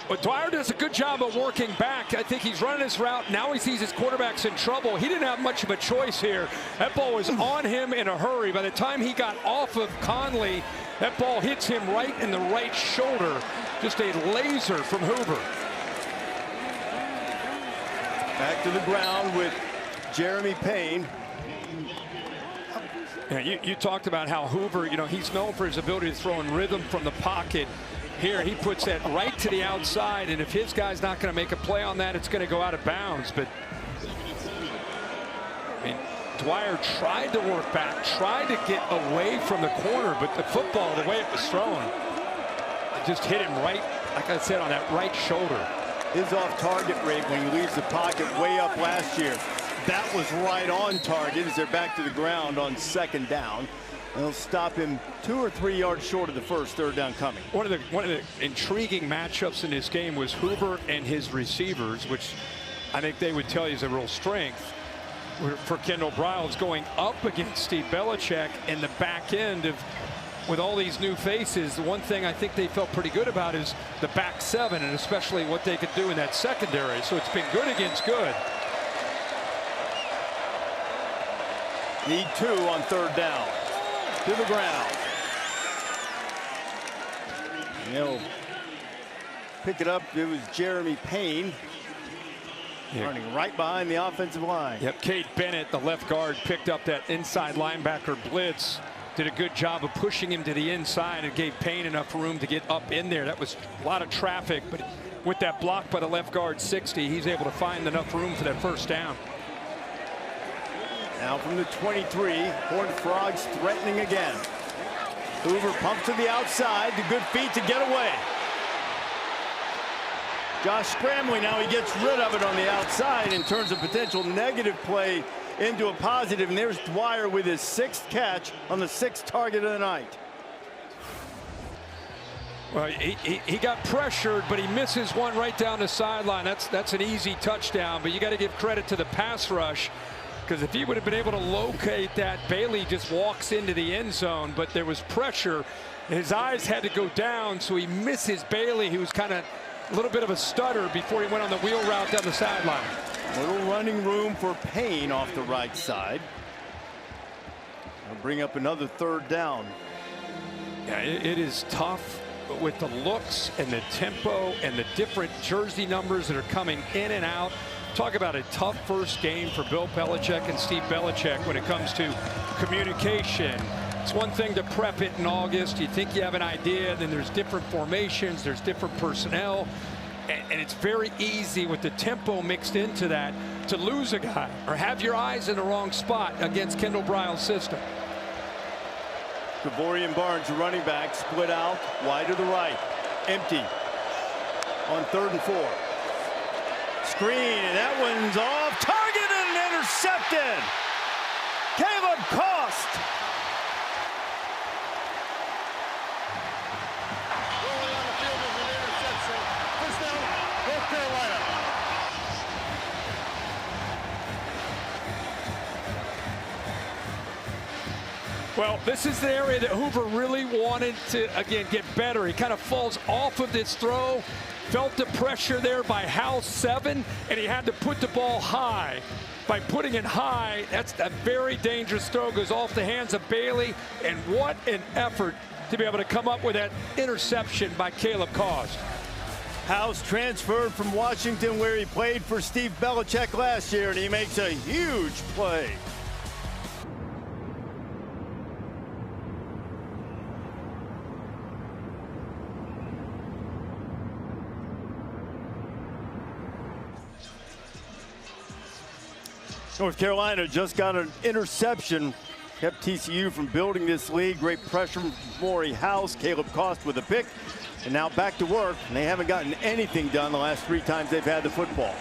But Dwyer does a good job of working back. I think he's running his route. Now he sees his quarterback's in trouble. He didn't have much of a choice here. That ball was on him in a hurry. By the time he got off of Conley, that ball hits him right in the right shoulder. Just a laser from Hoover. Back to the ground with Jeremy Payne. Yeah, you talked about how Hoover, he's known for his ability to throw in rhythm from the pocket. Here, he puts that right to the outside, and if his guy's not going to make a play on that, it's going to go out of bounds. But I mean, Dwyer tried to work back, tried to get away from the corner, but the football, the way it was thrown, it just hit him right, like I said, on that right shoulder. His off-target rate when he leaves the pocket way up last year. That was right on target as they're back to the ground on 2nd down. They'll stop him 2 or 3 yards short of the first 3rd down coming. One of the intriguing matchups in this game was Hoover and his receivers, which I think they would tell you is a real strength for Kendall Briles, going up against Steve Belichick in the back end of, with all these new faces. The one thing I think they felt pretty good about is the back 7, and especially what they could do in that secondary. So it's been good against good. Need 2 on 3rd down. To the ground. And he'll pick it up. It was Jeremy Payne running right behind the offensive line. Yep, Cade Bennett, the left guard, picked up that inside linebacker blitz. Did a good job of pushing him to the inside and gave Payne enough room to get up in there. That was a lot of traffic, but with that block by the left guard 60, he's able to find enough room for that 1st down. Now from the 23, Horned Frogs threatening again. Hoover pumps to the outside, the good feet to get away. Josh scrambling now, he gets rid of it on the outside and turns a potential negative play into a positive. And there's Dwyer with his 6th catch on the 6th target of the night. Well, he got pressured, but he misses one right down the sideline. That's an easy touchdown, but you got to give credit to the pass rush. Because if he would have been able to locate that, Bailey just walks into the end zone, but there was pressure. His eyes had to go down, so he misses Bailey, who was kind of a little bit of a stutter before he went on the wheel route down the sideline. Little running room for Payne off the right side. I'll bring up another 3rd down. Yeah, it is tough with the looks and the tempo and the different jersey numbers that are coming in and out. Talk about a tough first game for Bill Belichick and Steve Belichick when it comes to communication. It's one thing to prep it in August. You think you have an idea, then there's different formations, there's different personnel, and it's very easy with the tempo mixed into that to lose a guy or have your eyes in the wrong spot against Kendall Briles' system. Kavorian Barnes, running back, split out wide to the right, empty on 3rd and 4. Screen, and that one's off target and intercepted. Caleb Kost. Rolling on the field is an interception. First down, North Carolina. Well, this is the area that Hoover really wanted to, again, get better. He kind of falls off of this throw. Felt the pressure there by House 7, and he had to put the ball high. By putting it high, that's a very dangerous throw. Goes off the hands of Bailey, and what an effort to be able to come up with that interception by Caleb Kost. House transferred from Washington, where he played for Steve Belichick last year, and he makes a huge play. North Carolina just got an interception, kept TCU from building this lead. Great pressure from Maury House, Caleb Kost with a pick, and now back to work. And they haven't gotten anything done the last 3 times they've had the football.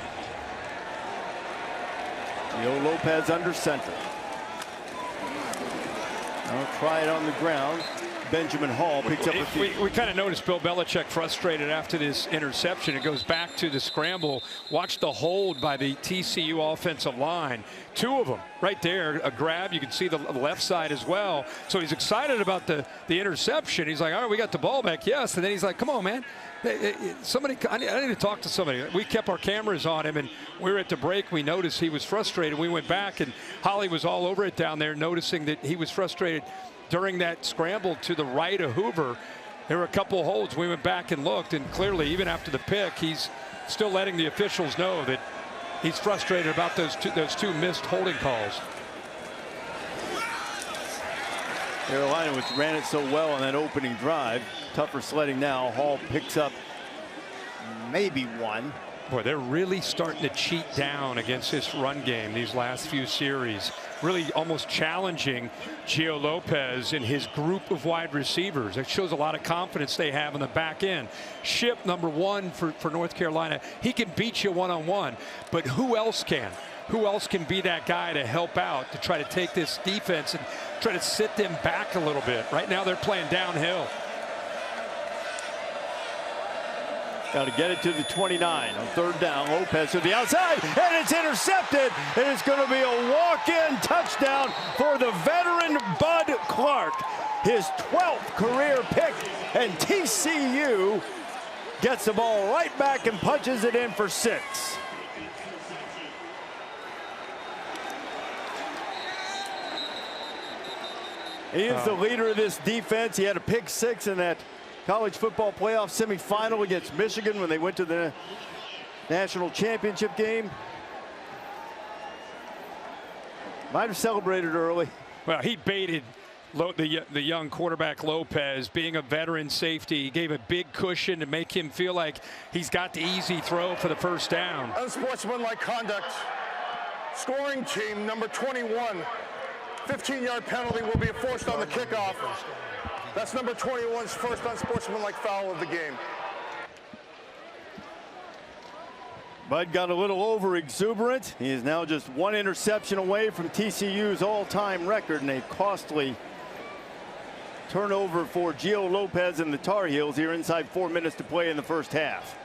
Leo Lopez under center. I'll try it on the ground. Benjamin Hall picks up a few. We kind of noticed Bill Belichick frustrated after this interception. It goes back to the scramble. Watch the hold by the TCU offensive line. Two of them right there, a grab. You can see the left side as well. So he's excited about the interception. He's like, all right, we got the ball back. Yes. And then he's like, come on, man. Somebody, I need to talk to somebody. We kept our cameras on him, and we were at the break. We noticed he was frustrated. We went back, and Holly was all over it down there, noticing that he was frustrated during that scramble to the right of Hoover. There were a couple of holds. We went back and looked, and clearly, even after the pick, he's still letting the officials know that he's frustrated about those two missed holding calls. Carolina, which ran it so well on that opening drive, tougher sledding now. Hall picks up maybe one. Boy, they're really starting to cheat down against this run game these last few series. Really almost challenging Gio Lopez and his group of wide receivers. It shows a lot of confidence they have in the back end. Ship, number one for North Carolina. He can beat you one-on-one, but who else can? Who else can be that guy to help out, to try to take this defense and try to sit them back a little bit? Right now they're playing downhill. Got to get it to the 29 on third down. Lopez to the outside, and it's intercepted. And it's going to be a walk-in touchdown for the veteran Bud Clark. His 12th career pick, and TCU gets the ball right back and punches it in for 6. He is the leader of this defense. He had a pick 6 in that college football playoff semifinal against Michigan when they went to the national championship game. Might have celebrated early. Well, he baited the young quarterback Lopez, being a veteran safety. He gave a big cushion to make him feel like he's got the easy throw for the first down. Unsportsmanlike conduct. Scoring team number 21. 15-yard penalty will be enforced on the kickoff. That's number 21's first unsportsmanlike foul of the game. Bud got a little over exuberant. He is now just one interception away from TCU's all-time record, and a costly turnover for Gio Lopez and the Tar Heels here inside 4 minutes to play in the first half.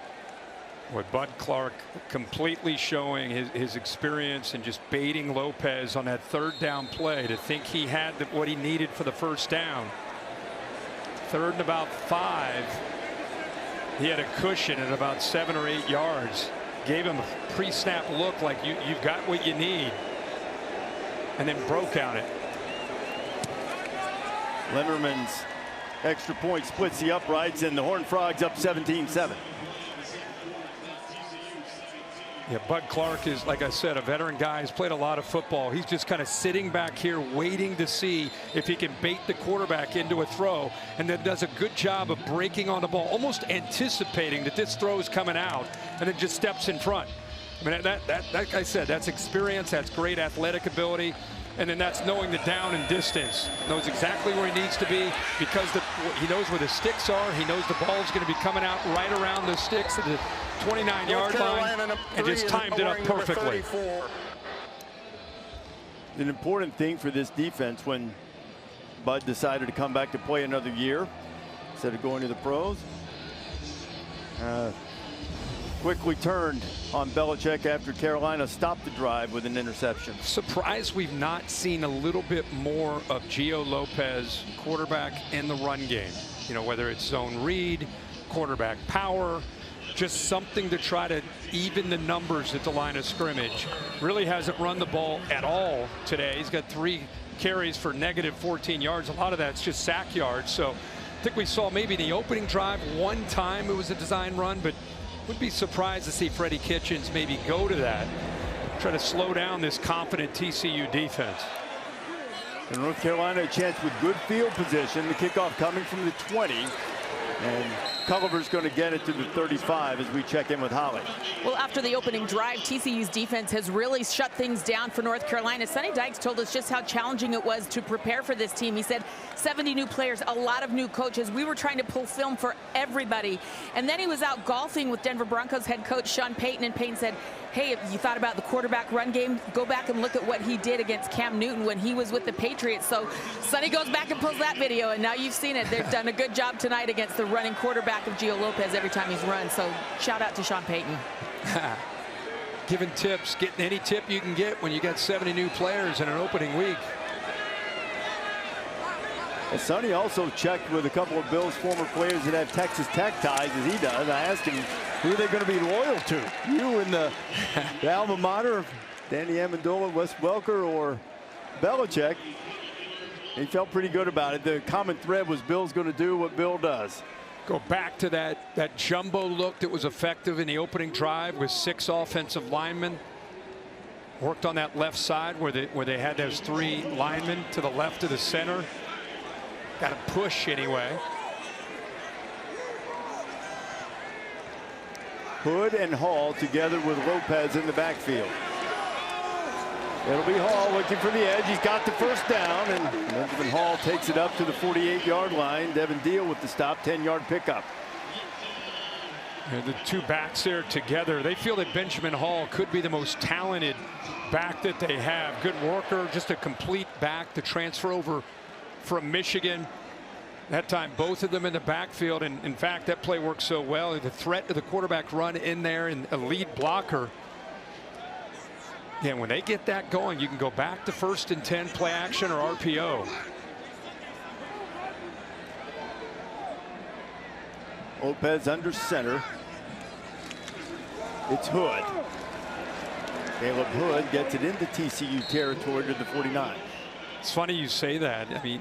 With Bud Clark completely showing his experience and just baiting Lopez on that third down play to think he had what he needed for the first down. Third and about 5. He had a cushion at about 7 or 8 yards. Gave him a pre-snap look like you've got what you need, and then broke on it. Lemmerman's extra point splits the uprights, and the Horned Frogs up 17-7. Yeah, Bud Clark is, like I said, a veteran guy. He's played a lot of football. He's just kind of sitting back here waiting to see if he can bait the quarterback into a throw, and then does a good job of breaking on the ball, almost anticipating that this throw is coming out, and then just steps in front. I mean, like I said, that's experience, that's great athletic ability, and then that's knowing the down and distance. Knows exactly where he needs to be because he knows where the sticks are. He knows the ball's going to be coming out right around the sticks at the 29-yard line, and just timed it up perfectly. An important thing for this defense when Bud decided to come back to play another year instead of going to the pros. Quickly turned on Belichick after Carolina stopped the drive with an interception. Surprised we've not seen a little bit more of Gio Lopez, quarterback in the run game. You know, whether it's zone read, quarterback power, just something to try to even the numbers at the line of scrimmage. Really hasn't run the ball at all today. He's got 3 carries for negative 14 yards. A lot of that's just sack yards. So I think we saw maybe the opening drive one time it was a design run, but would be surprised to see Freddie Kitchens maybe go to that. Try to slow down this confident TCU defense. And North Carolina a chance with good field position. The kickoff coming from the 20. And Culliver's going to get it to the 35 as we check in with Holly. Well, after the opening drive, TCU's defense has really shut things down for North Carolina. Sonny Dykes told us just how challenging it was to prepare for this team. He said 70 new players, a lot of new coaches. We were trying to pull film for everybody. And then he was out golfing with Denver Broncos head coach Sean Payton, and Payton said, hey, if you thought about the quarterback run game, go back and look at what he did against Cam Newton when he was with the Patriots. So Sonny goes back and pulls that video, and now you've seen it. They've done a good job tonight against the running quarterback of Gio Lopez every time he's run. So shout out to Sean Payton. Giving tips, getting any tip you can get when you got 70 new players in an opening week. Well, Sonny also checked with a couple of Bills' former players that have Texas Tech ties, as he does. I asked him, who are they going to be loyal to? You and the alma mater of Danny Amendola, Wes Welker, or Belichick? He felt pretty good about it. The common thread was Bill's going to do what Bill does. Go back to that jumbo look that was effective in the opening drive with 6 offensive linemen. Worked on that left side where they had those 3 linemen to the left of the center. Got to push anyway. Hood and Hall together with Lopez in the backfield. It'll be Hall looking for the edge. He's got the first down, and Benjamin Hall takes it up to the 48-yard line. Devin Deal with the stop, 10-yard pickup. And the 2 backs there together, they feel that Benjamin Hall could be the most talented back that they have. Good worker, just a complete back to transfer over from Michigan. That time both of them in the backfield, and in fact that play worked so well. The threat of the quarterback run in there and a lead blocker. Yeah, when they get that going, you can go back to 1st and 10, play action or RPO. Lopez under center. It's Hood. Caleb Hood gets it into TCU territory to the 49. It's funny you say that. I mean,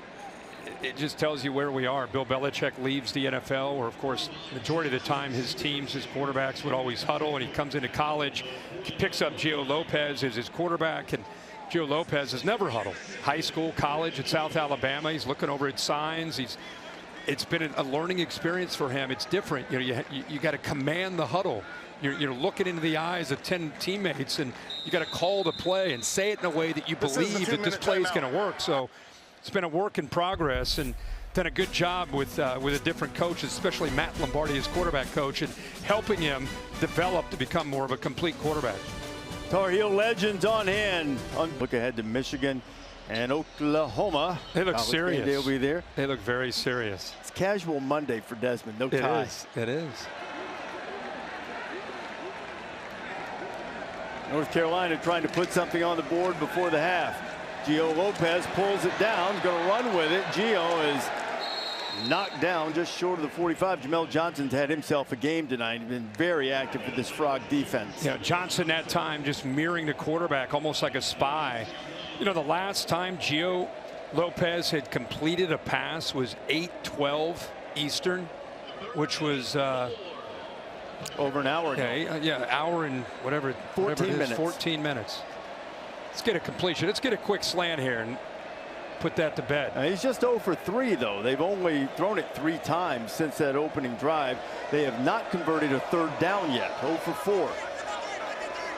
it just tells you where we are. Bill Belichick leaves the NFL, where, of course, majority of the time his teams, his quarterbacks would always huddle, and he comes into college, he picks up Gio Lopez as his quarterback, and Gio Lopez has never huddled. High school, college at South Alabama, he's looking over at signs. It's been a learning experience for him. It's different. You know, you got to command the huddle. You're looking into the eyes of 10 teammates, and you got to call the play and say it in a way that you believe that this play is going to work. So it's been a work in progress, and done a good job with a different coach, especially Matt Lombardi, his quarterback coach, and helping him develop to become more of a complete quarterback. Tar Heel legends on hand. Look ahead to Michigan and Oklahoma. They look serious. They'll be there. They look very serious. It's casual Monday for Desmond. No tie. It is. North Carolina trying to put something on the board before the half. Gio Lopez pulls it down, going to run with it. Gio is knocked down just short of the 45. Jamel Johnson's had himself a game tonight. He's been very active with this Frog defense. Yeah, Johnson that time just mirroring the quarterback, almost like a spy. You know, the last time Gio Lopez had completed a pass was 8:12 Eastern, which was over an hour ago. Yeah, hour and whatever. 14 minutes. 14 minutes. Let's get a completion. Let's get a quick slant here and put that to bed. He's just 0 for 3, though. They've only thrown it 3 times since that opening drive. They have not converted a 3rd down yet. 0 for 4.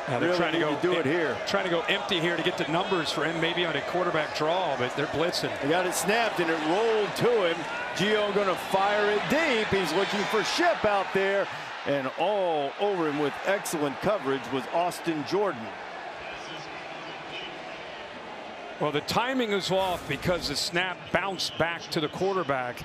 They're really trying to go do it here. Trying to go empty here to get the numbers for him, maybe on a quarterback draw, but they're blitzing. They got it snapped and it rolled to him. Gio going to fire it deep. He's looking for Ship out there, and all over him with excellent coverage was Austin Jordan. Well, the timing is off because the snap bounced back to the quarterback.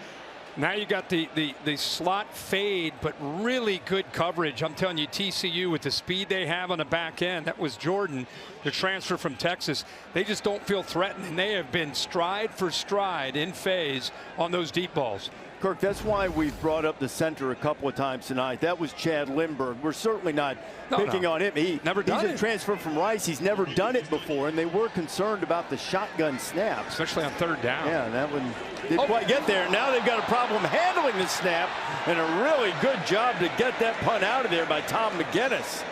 Now you got the slot fade, but really good coverage. I'm telling you, TCU with the speed they have on the back end, that was Jordan, the transfer from Texas. They just don't feel threatened, and they have been stride for stride in phase on those deep balls. Kirk, that's why we've brought up the center a couple of times tonight. That was Chad Lindbergh. We're certainly not picking on him. He's a transfer from Rice. He's never done it before, and they were concerned about the shotgun snap. Especially on 3rd down. Yeah, that one didn't quite get there. Now they've got a problem handling the snap, and a really good job to get that punt out of there by Tom McGinnis.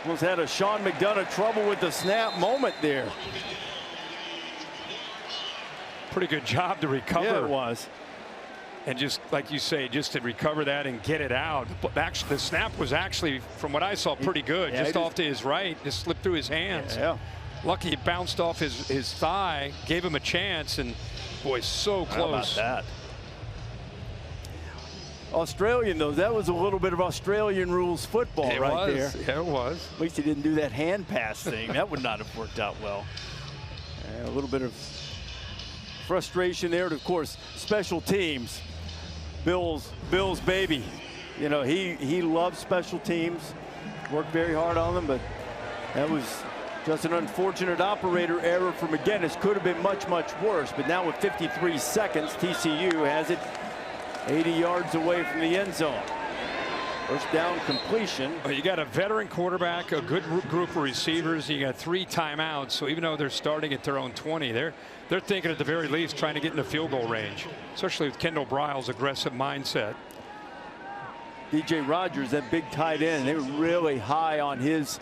Almost had a Sean McDonough trouble with the snap moment there. Pretty good job to recover. Yeah, it was. And just like you say, just to recover that and get it out. Actually, the snap was actually, from what I saw, pretty good. Just off to his right, just slipped through his hands. Yeah. Lucky it bounced off his thigh, gave him a chance, and boy, so close. How about that? Australian, though. That was a little bit of Australian rules football there. Yeah, it was. At least he didn't do that hand pass thing. That would not have worked out well. And a little bit of frustration there. And of course, special teams. Bill's baby. You know, he loves special teams. Worked very hard on them, but that was just an unfortunate operator error for McGinnis. Could have been much, much worse. But now with 53 seconds, TCU has it 80 yards away from the end zone. First down completion. Well, you got a veteran quarterback, a good group of receivers. You got 3 timeouts. So even though they're starting at their own 20, they're thinking at the very least trying to get into field goal range, especially with Kendall Briles' aggressive mindset. DJ Rogers, that big tight end, they were really high on his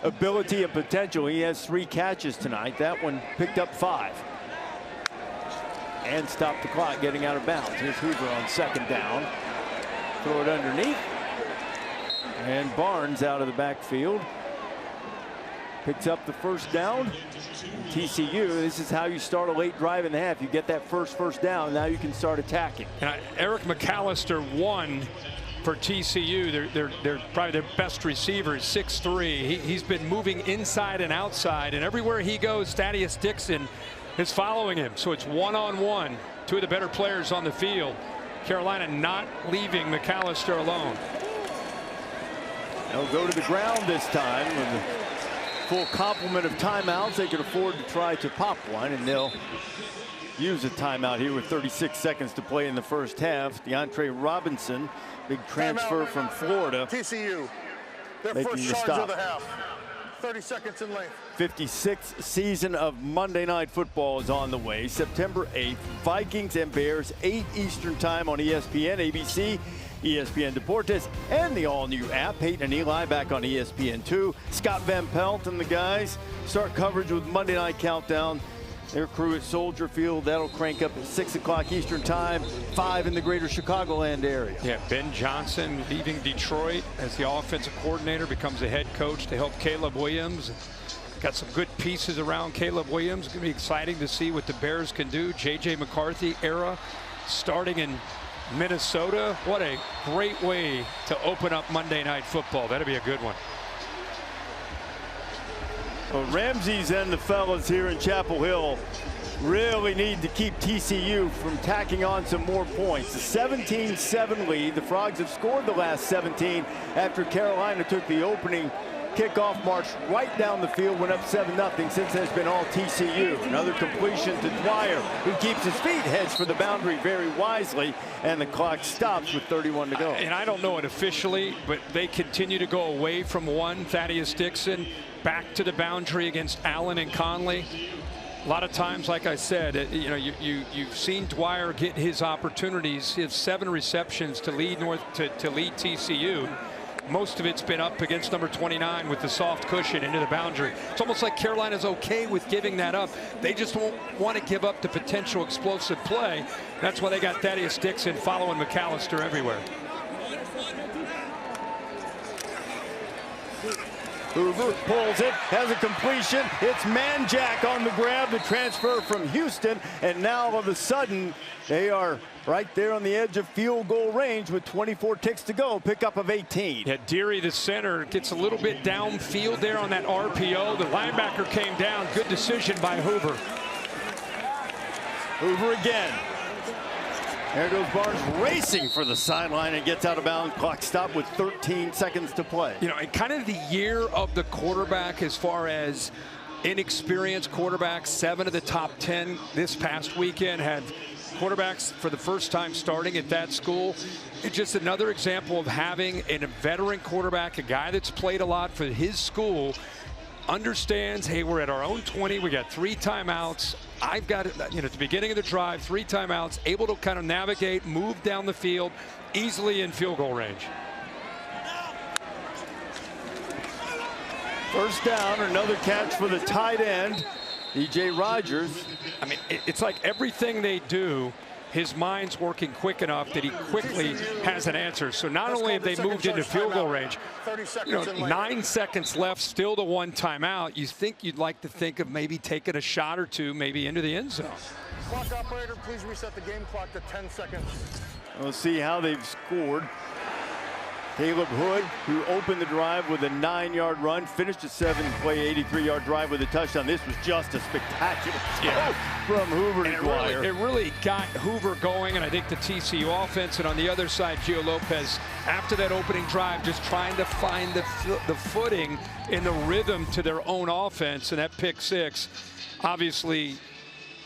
ability and potential. He has 3 catches tonight. That one picked up 5. And stopped the clock getting out of bounds. Here's Hoover on second down. Throw it underneath. And Barnes out of the backfield. Picks up the first down. TCU, this is how you start a late drive in the half. You get that first down. Now you can start attacking. And Eric McAllister won for TCU. They're probably their best receiver, 6'3". He's been moving inside and outside, and everywhere he goes, Thaddeus Dixon is following him. So it's one-on-one. 2 of the better players on the field. Carolina not leaving McAllister alone. They'll go to the ground this time with a full complement of timeouts. They can afford to try to pop one, and they'll use a timeout here with 36 seconds to play in the first half. DeAndre Robinson, big transfer from Florida. TCU, their first charge of the half. 30 seconds in length. 56th season of Monday Night Football is on the way. September 8th, Vikings and Bears, 8 Eastern time on ESPN, ABC, ESPN Deportes, and the all-new app. Peyton and Eli back on ESPN2. Scott Van Pelt and the guys start coverage with Monday Night Countdown. Their crew at Soldier Field, that'll crank up at 6 o'clock Eastern time, 5 in the greater Chicagoland area. Yeah, Ben Johnson leaving Detroit as the offensive coordinator, becomes a head coach to help Caleb Williams. Got some good pieces around Caleb Williams. Going to be exciting to see what the Bears can do. J.J. McCarthy era starting in Minnesota. What a great way to open up Monday Night Football. That'll be a good one. Well, Ramses and the fellas here in Chapel Hill really need to keep TCU from tacking on some more points. A 17-7 lead. The Frogs have scored the last 17 after Carolina took the opening kickoff, marched right down the field, went up 7-0. Since has been all TCU. Another completion to Dwyer, who keeps his feet, heads for the boundary very wisely, and the clock stops with 31 to go. And I don't know it officially, but they continue to go away from one. Thaddeus Dixon back to the boundary against Allen and Conley. A lot of times, like I said, you know, you've seen Dwyer get his opportunities. He has 7 receptions to lead to lead TCU. Most of it's been up against number 29 with the soft cushion into the boundary. It's almost like Carolina's okay with giving that up. They just won't want to give up the potential explosive play. That's why they got Thaddeus Dixon following McAllister everywhere. Hoover pulls it, has a completion. It's Manjack on the grab, the transfer from Houston, and now all of a sudden they are right there on the edge of field goal range with 24 ticks to go. Pickup of 18. Yeah, Deary, the center, gets a little bit downfield there on that RPO. The linebacker came down. Good decision by Hoover. Hoover again. There goes Barnes racing for the sideline and gets out of bounds. Clock stopped with 13 seconds to play. You know, and kind of the year of the quarterback as far as inexperienced quarterbacks. 7 of the top 10 this past weekend had quarterbacks for the first time starting at that school. It's just another example of having a veteran quarterback, a guy that's played a lot for his school, understands, hey, we're at our own 20. We got 3 timeouts. I've got, you know, at the beginning of the drive, 3 timeouts, able to kind of navigate, move down the field, easily in field goal range. First down, another catch for the tight end, DJ Rogers. I mean, it's like everything they do, his mind's working quick enough that he quickly has an answer. So not only have they moved into field goal range, 9 seconds left, still the 1 timeout. You'd like to think of maybe taking a shot or 2, maybe into the end zone. Clock operator, please reset the game clock to 10 seconds. We'll see how they've scored. Caleb Hood, who opened the drive with a 9-yard run, finished a 7-play, 83-yard drive with a touchdown. This was just a spectacular throw from Hoover to Dwyer. It really got Hoover going, and I think the TCU offense. And on the other side, Gio Lopez, after that opening drive, just trying to find the footing in the rhythm to their own offense. And that pick six obviously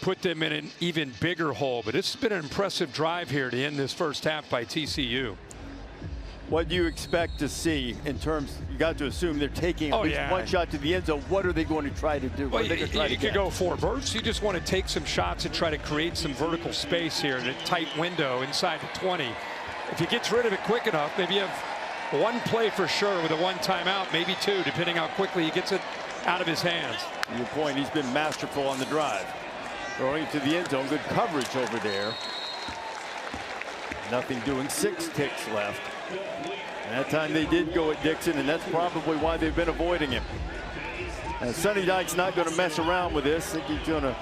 put them in an even bigger hole. But it's been an impressive drive here to end this first half by TCU. What do you expect to see in terms, you got to assume they're taking at least one shot to the end zone. What are they going to try to do? Well, you could go 4 verts. You just want to take some shots and try to create some vertical space here in a tight window inside the 20. If he gets rid of it quick enough, maybe you have 1 play for sure with a 1 timeout, maybe 2, depending how quickly he gets it out of his hands. To your point, he's been masterful on the drive. Throwing it to the end zone, good coverage over there. Nothing doing, 6 ticks left. And that time they did go at Dixon, and that's probably why they've been avoiding him. And Sonny Dykes not going to mess around with this. I think he's going to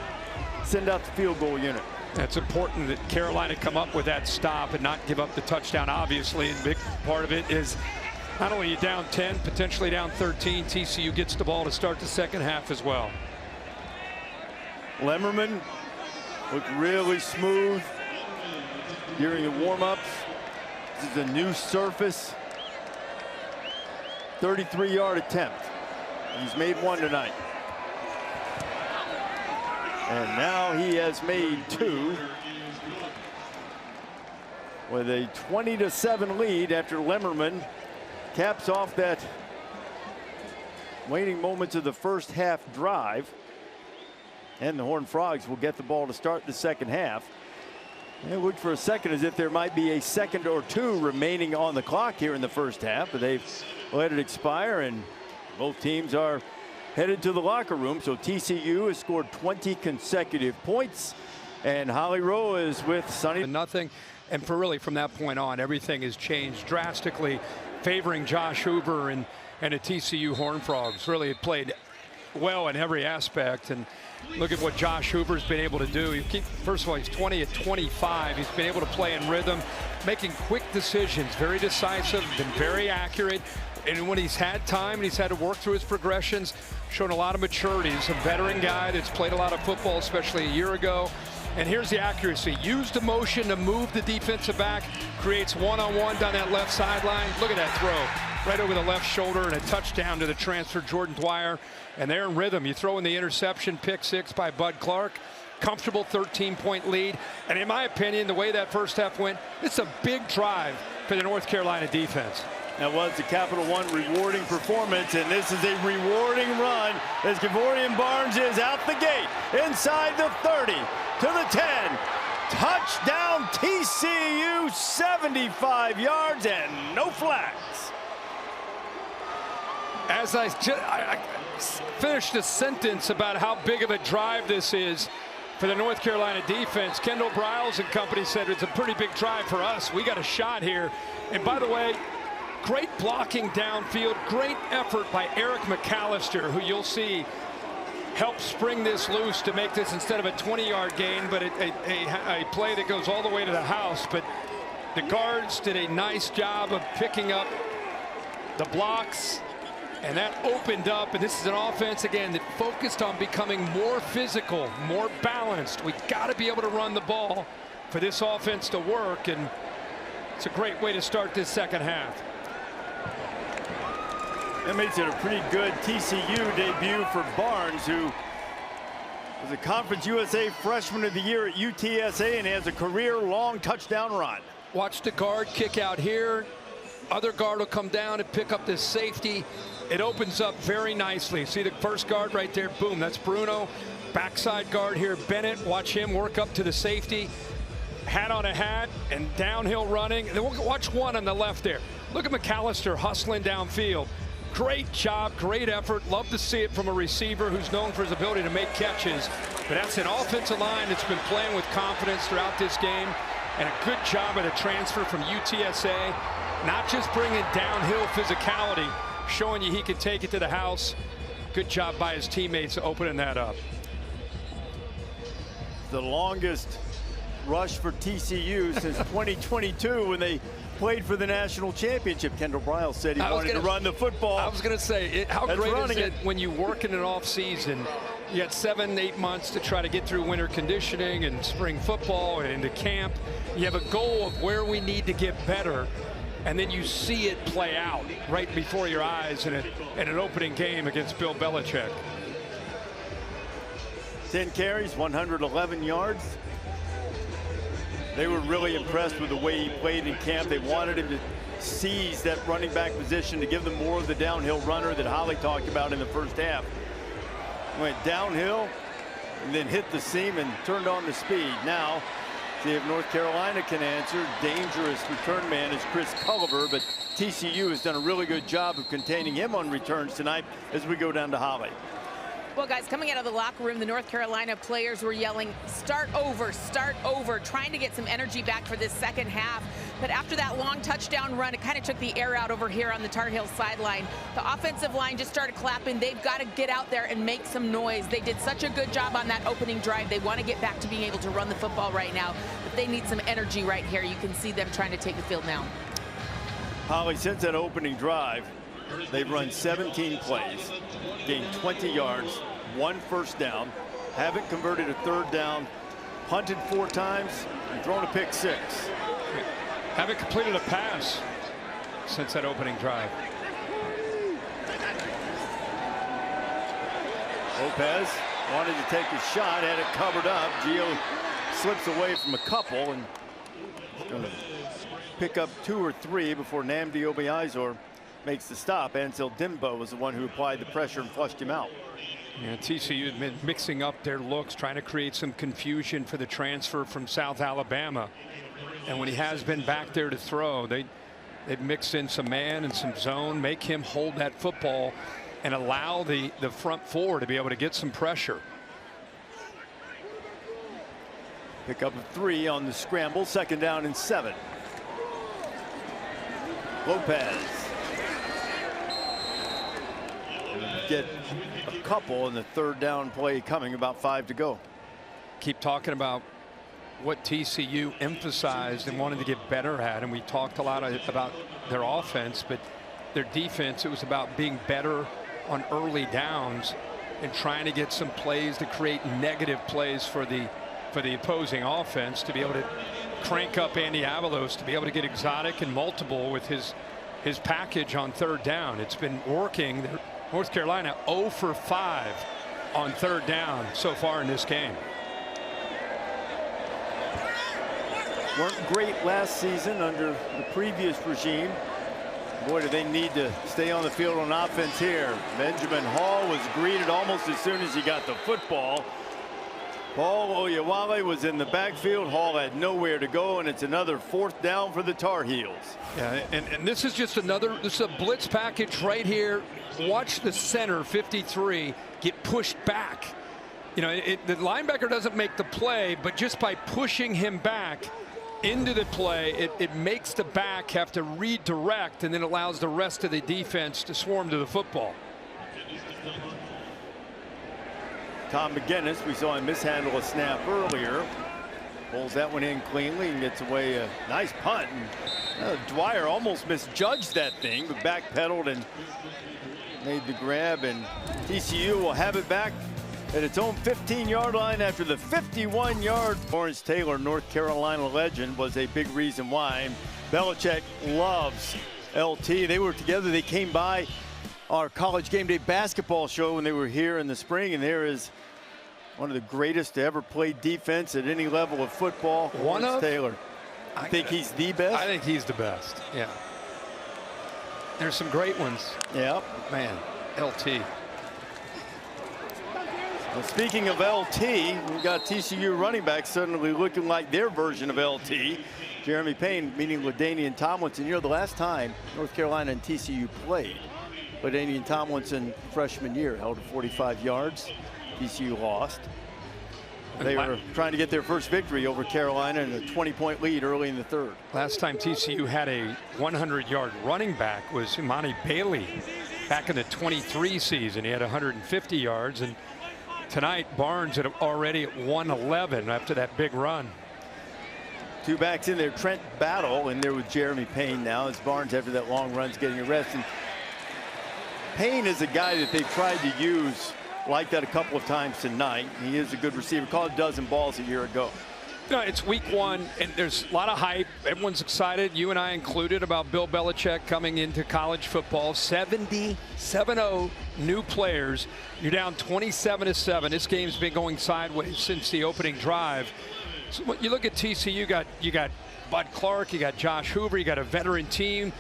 send out the field goal unit. That's important that Carolina come up with that stop and not give up the touchdown, obviously. And a big part of it is not only you down 10, potentially down 13, TCU gets the ball to start the second half as well. Lemmerman looked really smooth during the warm-ups. This is a new surface. 33-yard attempt. He's made 1 tonight. And now he has made 2 with a 20-7 lead after Lemmerman caps off that waning moments of the first half drive. And the Horned Frogs will get the ball to start the second half. It looked for a second as if there might be a second or 2 remaining on the clock here in the first half, but they've let it expire, and both teams are headed to the locker room. So TCU has scored 20 consecutive points, and Holly Rowe is with Sonny. Nothing, and for really from that point on, everything has changed drastically, favoring Josh Hoover and the TCU Horned Frogs. Really have played well in every aspect, and look at what Josh Hoover's been able to do. First of all, he's 20 of 25. He's been able to play in rhythm, making quick decisions, very decisive, been very accurate. And when he's had time and he's had to work through his progressions, shown a lot of maturity. He's a veteran guy that's played a lot of football, especially a year ago. And here's the accuracy. Used the motion to move the defensive back, creates one-on-one down that left sideline. Look at that throw. Right over the left shoulder, and a touchdown to the transfer, Jordan Dwyer. And they're in rhythm. You throw in the interception, pick 6 by Bud Clark. Comfortable 13-point lead. And in my opinion, the way that first half went, it's a big drive for the North Carolina defense. That was the Capital One rewarding performance, and this is a rewarding run as Kevorian Barnes is out the gate, inside the 30, to the 10. Touchdown TCU, 75 yards and no flags. As I finished a sentence about how big of a drive this is for the North Carolina defense, Kendall Briles and company said it's a pretty big drive for us. We got a shot here. And by the way, great blocking downfield, great effort by Eric McAllister, who you'll see helped spring this loose to make this instead of a 20-yard gain, but a play that goes all the way to the house. But the guards did a nice job of picking up the blocks, and that opened up. And this is an offense, again, that focused on becoming more physical, more balanced. We got to be able to run the ball for this offense to work, and it's a great way to start this second half. That makes it a pretty good TCU debut for Barnes, who was a Conference USA Freshman of the Year at UTSA and has a career-long touchdown run. Watch the guard kick out here. Other guard will come down and pick up this safety. It opens up very nicely. See the first guard right there? Boom, that's Bruno. Backside guard here, Bennett. Watch him work up to the safety. Hat on a hat and downhill running. And then watch one on the left there. Look at McAllister hustling downfield. Great job, great effort. Love to see it from a receiver who's known for his ability to make catches. But that's an offensive line that's been playing with confidence throughout this game. And a good job at a transfer from UTSA. Not just bringing downhill physicality, showing you he can take it to the house. Good job by his teammates opening that up. The longest rush for TCU since 2022 when they played for the national championship. Kendall Briles said he wanted to run the football. I was going to say, how That's great is it it when you work in an off season? You got 7-8 months to try to get through winter conditioning and spring football and into camp. You have a goal of where we need to get better, and then you see it play out right before your eyes in an opening game against Bill Belichick. 10 carries, 111 yards. They were really impressed with the way he played in camp. They wanted him to seize that running back position to give them more of the downhill runner that Holly talked about in the first half. Went downhill and then hit the seam and turned on the speed. Now, see if North Carolina can answer. Dangerous return man is Chris Culliver, but TCU has done a really good job of containing him on returns tonight as we go down to Holly. Well, guys, coming out of the locker room, the North Carolina players were yelling, start over, trying to get some energy back for this second half. But after that long touchdown run, it kind of took the air out over here on the Tar Heel sideline. The offensive line just started clapping. They've got to get out there and make some noise. They did such a good job on that opening drive. They want to get back to being able to run the football right now. But they need some energy right here. You can see them trying to take the field now. Holly, since that opening drive, they've run 17 plays, gained 20 yards, 1 first down, haven't converted a third down, punted 4 times, and thrown a pick 6. Haven't completed a pass since that opening drive. Lopez wanted to take a shot, had it covered up. Gio slips away from a couple and going to pick up 2 or 3 before Nnamdi Obiazor makes the stop. Ansel Dimbo was the one who applied the pressure and flushed him out. Yeah, TCU had been mixing up their looks, trying to create some confusion for the transfer from South Alabama. And when he has been back there to throw, they'd mix in some man and some zone, make him hold that football and allow the front four to be able to get some pressure. Pick up a 3 on the scramble, 2nd down and 7. Lopez. Get a couple in the 3rd down play coming, about 5 to go. Keep talking about what TCU emphasized and wanted to get better at, and we talked a lot about their offense, but their defense, it was about being better on early downs and trying to get some plays to create negative plays for the opposing offense, to be able to crank up Andy Avalos, to be able to get exotic and multiple with his package on 3rd down. It's been working. North Carolina 0 for 5 on 3rd down so far in this game. Weren't great last season under the previous regime. Boy, do they need to stay on the field on offense here. Benjamin Hall was greeted almost as soon as he got the football. Paul Oyewale was in the backfield. Hall had nowhere to go, and it's another 4th down for the Tar Heels. Yeah, and this is just this is a blitz package right here. Watch the center 53 get pushed back. You know, the linebacker doesn't make the play, but just by pushing him back into the play, it makes the back have to redirect, and then allows the rest of the defense to swarm to the football. Tom McGinnis, we saw him mishandle a snap earlier. Pulls that one in cleanly and gets away a nice punt. And, Dwyer almost misjudged that thing, but backpedaled and made the grab. And TCU will have it back at its own 15-yard line after the 51-yard. Lawrence Taylor, North Carolina legend, was a big reason why. And Belichick loves LT. They were together. They came by our College Game Day basketball show when they were here in the spring, and there is one of the greatest to ever play defense at any level of football. Lawrence Taylor. I think he's the best. I think he's the best. Yeah. There's some great ones. Yeah. Man, LT. Well, speaking of LT, we've got TCU running backs suddenly looking like their version of LT. Jeremy Payne meeting LaDainian Tomlinson. You know, the last time North Carolina and TCU played, LaDainian Tomlinson freshman year held 45 yards. TCU lost. They were trying to get their first victory over Carolina in a 20-point lead early in the 3rd. Last time TCU had a 100-yard running back was Imani Bailey back in the 23 season. He had 150 yards, and tonight Barnes had already at 111 after that big run. Two backs in there. Trent Battle in there with Jeremy Payne now as Barnes, after that long run's getting a rest. And Payne is a guy that they've tried to use like that a couple of times tonight. He is a good receiver. Caught a dozen balls a year ago. No, it's week one, and there's a lot of hype. Everyone's excited, you and I included, about Bill Belichick coming into college football. 70 new players. You're down 27-7. This game's been going sideways since the opening drive. So you look at TCU, you got Bud Clark, you got Josh Hoover, you got a veteran team.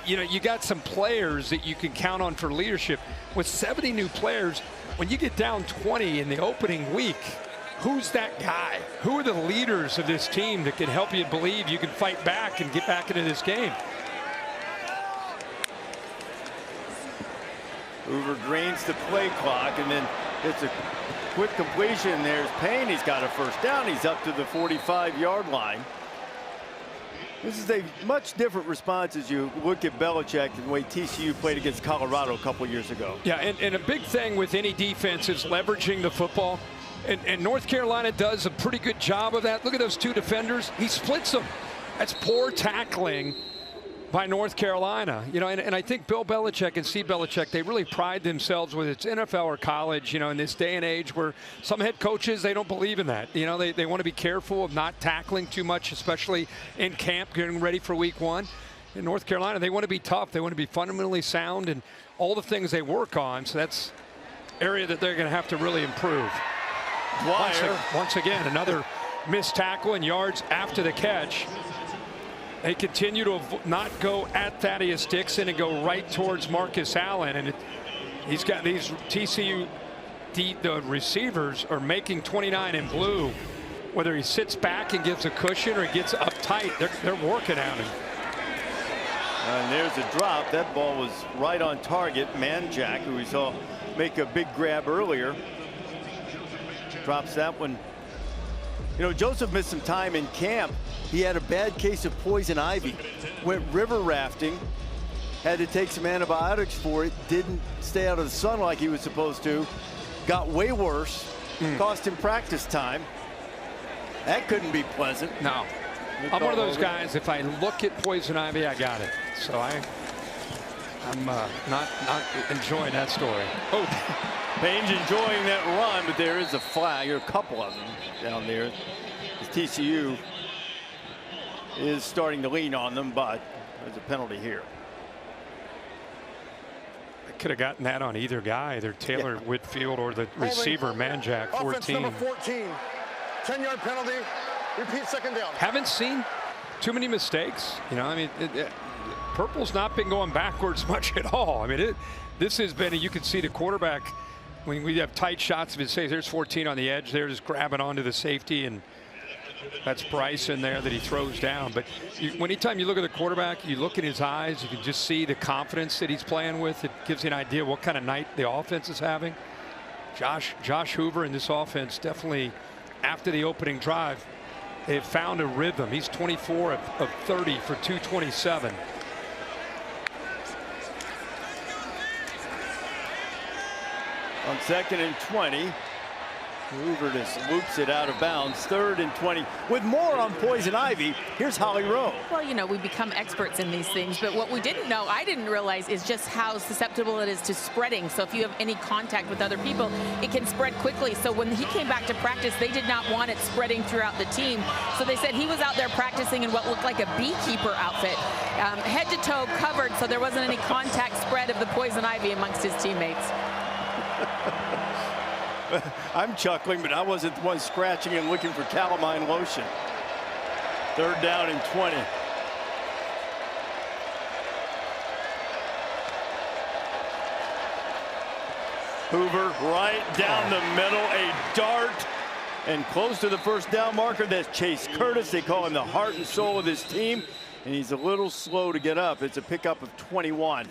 You know, you got some players that you can count on for leadership. With 70 new players, when you get down 20 in the opening week, who's that guy? Who are the leaders of this team that can help you believe you can fight back and get back into this game? Hoover drains the play clock, and then it's a quick completion. There's Payne. He's got a first down. He's up to the 45-yard line. This is a much different response as you look at Belichick than the way TCU played against Colorado a couple years ago. Yeah, and a big thing with any defense is leveraging the football. And North Carolina does a pretty good job of that. Look at those two defenders. He splits them. That's poor tackling by North Carolina. You know, and I think Bill Belichick and Steve Belichick, they really pride themselves, whether it's NFL or college, you know, in this day and age where some head coaches, they don't believe in that. You know, they want to be careful of not tackling too much, especially in camp, getting ready for week one. In North Carolina, they want to be tough. They want to be fundamentally sound and all the things they work on. So that's area that they're going to have to really improve. Once again, another missed tackle and yards after the catch. They continue to not go at Thaddeus Dixon and go right towards Marcus Allen. And he's got these TCU, the receivers are making 29 in blue. Whether he sits back and gives a cushion or he gets up tight, they're working at him. And there's a drop. That ball was right on target. Manjack, who we saw make a big grab earlier, drops that one. You know, Joseph missed some time in camp. He had a bad case of poison ivy. Went river rafting. Had to take some antibiotics for it. Didn't stay out of the sun like he was supposed to. Got way worse. Cost him practice time. That couldn't be pleasant. No. I'm one of those guys, if I look at poison ivy, I got it. So I'm not enjoying that story. Oh, Payne's enjoying that run, but there is a flag, or a couple of them down there. TCU is starting to lean on them, but there's a penalty here. I could have gotten that on either guy, either Taylor Whitfield or the receiver, Manjack, 14. Offense number 14, 10-yard penalty, repeat second down. Haven't seen too many mistakes. You know, I mean, Purple's not been going backwards much at all. I mean, this has been, you can see the quarterback, when we have tight shots of his face, there's 14 on the edge, they're just grabbing onto the safety, and that's Bryce in there that he throws down. But anytime you look at the quarterback, you look in his eyes, you can just see the confidence that he's playing with. It gives you an idea what kind of night the offense is having. Josh Hoover in this offense, definitely after the opening drive, they have found a rhythm. He's 24 of 30 for 227. On 2nd and 20, Hoover just loops it out of bounds. 3rd and 20. With more on poison ivy, here's Holly Rowe. Well, you know, we become experts in these things, but what we didn't know, I didn't realize, is just how susceptible it is to spreading. So if you have any contact with other people, it can spread quickly. So when he came back to practice, they did not want it spreading throughout the team. So they said he was out there practicing in what looked like a beekeeper outfit, head to toe covered, so there wasn't any contact spread of the poison ivy amongst his teammates. I'm chuckling, but I wasn't the one scratching and looking for calamine lotion. 3rd down and 20. Hoover right down the middle, a dart, and close to the first down marker. That's Chase Curtis. They call him the heart and soul of this team, and he's a little slow to get up. It's a pickup of 21.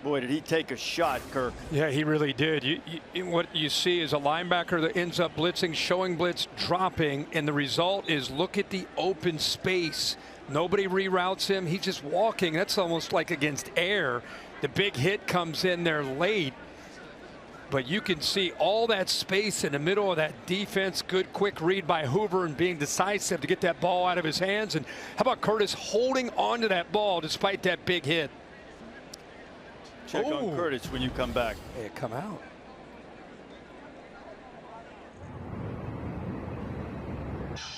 Boy, did he take a shot, Kirk. Yeah, he really did. What you see is a linebacker that ends up blitzing, showing blitz, dropping, and the result is look at the open space. Nobody reroutes him. He's just walking. That's almost like against air. The big hit comes in there late. But you can see all that space in the middle of that defense. Good quick read by Hoover and being decisive to get that ball out of his hands. And how about Curtis holding on to that ball despite that big hit? Check on Curtis when you come back. Hey, come out.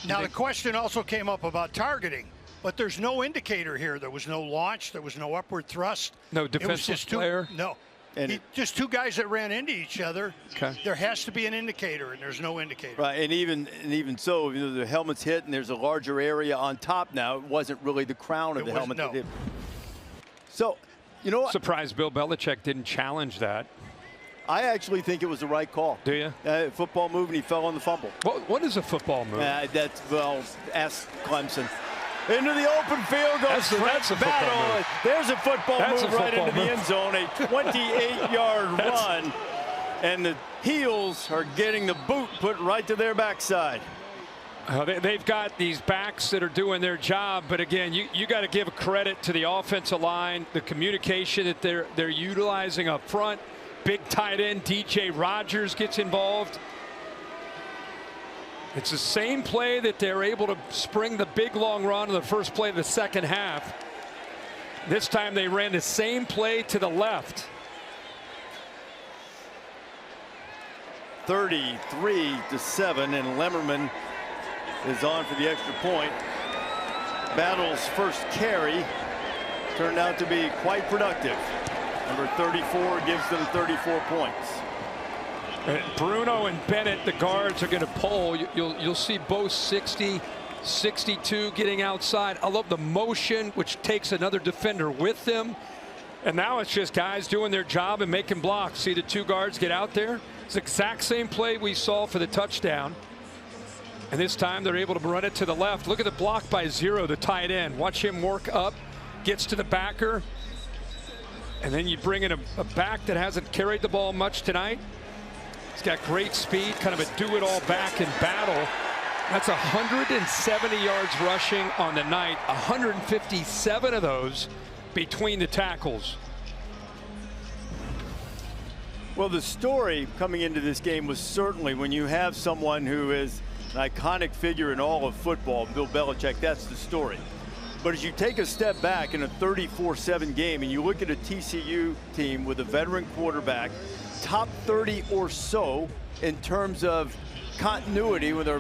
Now the question also came up about targeting, but there's no indicator here. There was no launch. There was no upward thrust. No It was defensive just player. No. And Just two guys that ran into each other. Okay. There has to be an indicator, and there's no indicator. Right, and even so, you know, the helmet's hit, and there's a larger area on top now. It wasn't really the crown of the helmet that hit. So, you know what? Surprised Bill Belichick didn't challenge that. I actually think it was the right call. Do you? Football move, and he fell on the fumble. What is a football move? That's, well, ask Clemson. Into the open field goes That's a football battle. move. There's a football That's move a right football into the move. end zone, a 28-yard run, and the heels are getting the boot put right to their backside. They've got these backs that are doing their job, but again, you got to give credit to the offensive line, the communication that they're utilizing up front. Big tight end DJ Rogers gets involved. It's the same play that they're able to spring the big long run in the first play of the second half. This time they ran the same play to the left. 33-7, and Lemmerman is on for the extra point. Battle's first carry turned out to be quite productive. Number 34 gives them 34 points. And Bruno and Bennett, the guards, are going to pull. You'll see both 60, 62 getting outside. I love the motion, which takes another defender with them. And now it's just guys doing their job and making blocks. See the two guards get out there? It's the exact same play we saw for the touchdown. And this time they're able to run it to the left. Look at the block by Zero, the tight end. Watch him work up, gets to the backer. And then you bring in a back that hasn't carried the ball much tonight. He's got great speed, kind of a do-it-all back in battle. That's 170 yards rushing on the night, 157 of those between the tackles. Well, the story coming into this game was certainly when you have someone who is an iconic figure in all of football, Bill Belichick, that's the story. But as you take a step back in a 34-7 game and you look at a TCU team with a veteran quarterback, top 30 or so in terms of continuity with our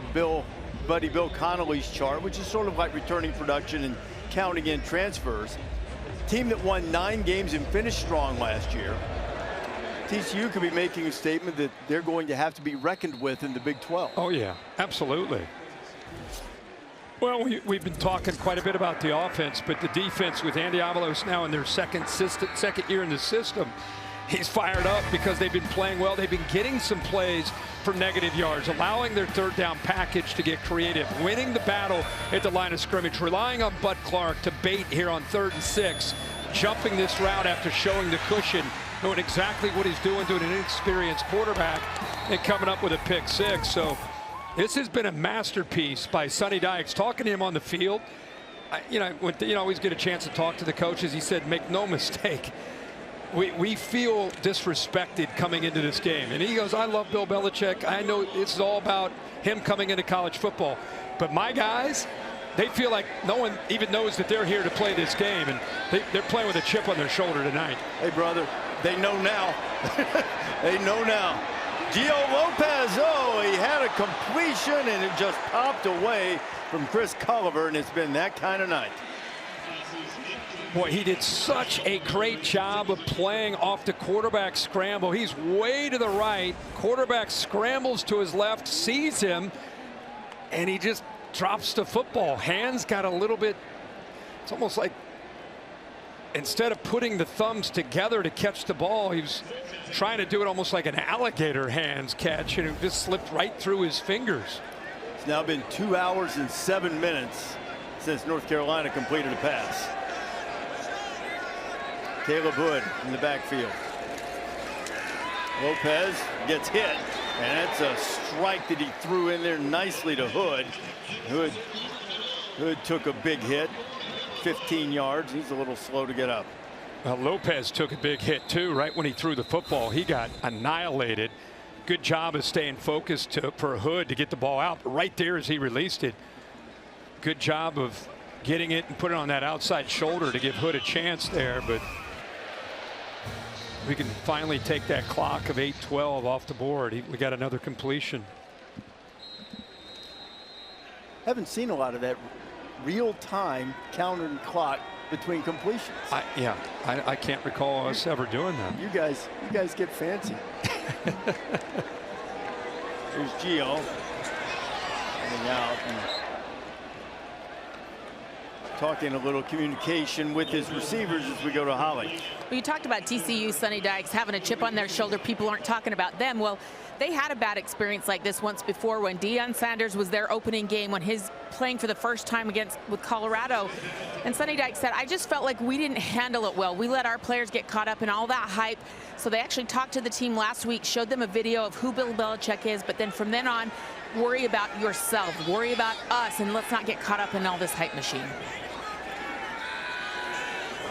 buddy Bill Connolly's chart, which is sort of like returning production and counting in transfers. Team that won 9 games and finished strong last year. TCU could be making a statement that they're going to have to be reckoned with in the Big 12. Oh yeah, absolutely. Well, we've been talking quite a bit about the offense, but the defense with Andy Avalos now in their second year in the system, he's fired up because they've been playing well. They've been getting some plays for negative yards, allowing their third down package to get creative, winning the battle at the line of scrimmage, relying on Bud Clark to bait here on 3rd and 6, jumping this route after showing the cushion, knowing exactly what he's doing to an inexperienced quarterback, and coming up with a pick 6. So this has been a masterpiece by Sonny Dykes. Talking to him on the field, always get a chance to talk to the coaches. He said, make no mistake, we feel disrespected coming into this game. And he goes, I love Bill Belichick. I know it's all about him coming into college football. But my guys, they feel like no one even knows that they're here to play this game. And they're playing with a chip on their shoulder tonight. Hey, brother, they know now. They know now. Gio Lopez, he had a completion and it just popped away from Chris Culliver, and it's been that kind of night. Boy, he did such a great job of playing off the quarterback scramble. He's way to the right. Quarterback scrambles to his left, sees him, and he just drops the football. Hands got a little bit, it's almost like instead of putting the thumbs together to catch the ball, he was trying to do it almost like an alligator hands catch, and it just slipped right through his fingers. It's now been 2 hours and 7 minutes since North Carolina completed a pass. Caleb Hood in the backfield. Lopez gets hit, and that's a strike that he threw in there nicely to Hood. Hood took a big hit, 15 yards. He's a little slow to get up. Lopez took a big hit too right when he threw the football. He got annihilated. Good job of staying focused for Hood to get the ball out. But right there as he released it, good job of getting it and put it on that outside shoulder to give Hood a chance there. But we can finally take that clock of 8:12 off the board. We got another completion. Haven't seen a lot of that real-time counting clock between completions. I can't recall us ever doing that. You guys get fancy. Here's Gio coming out and talking a little communication with his receivers as we go to Holly. Well, you talked about TCU, Sonny Dykes having a chip on their shoulder. People aren't talking about them. Well, they had a bad experience like this once before when Deion Sanders was their opening game when he's playing for the first time with Colorado. And Sonny Dykes said, I just felt like we didn't handle it well. We let our players get caught up in all that hype. So they actually talked to the team last week, showed them a video of who Bill Belichick is, but then from then on, worry about yourself, worry about us, and let's not get caught up in all this hype machine.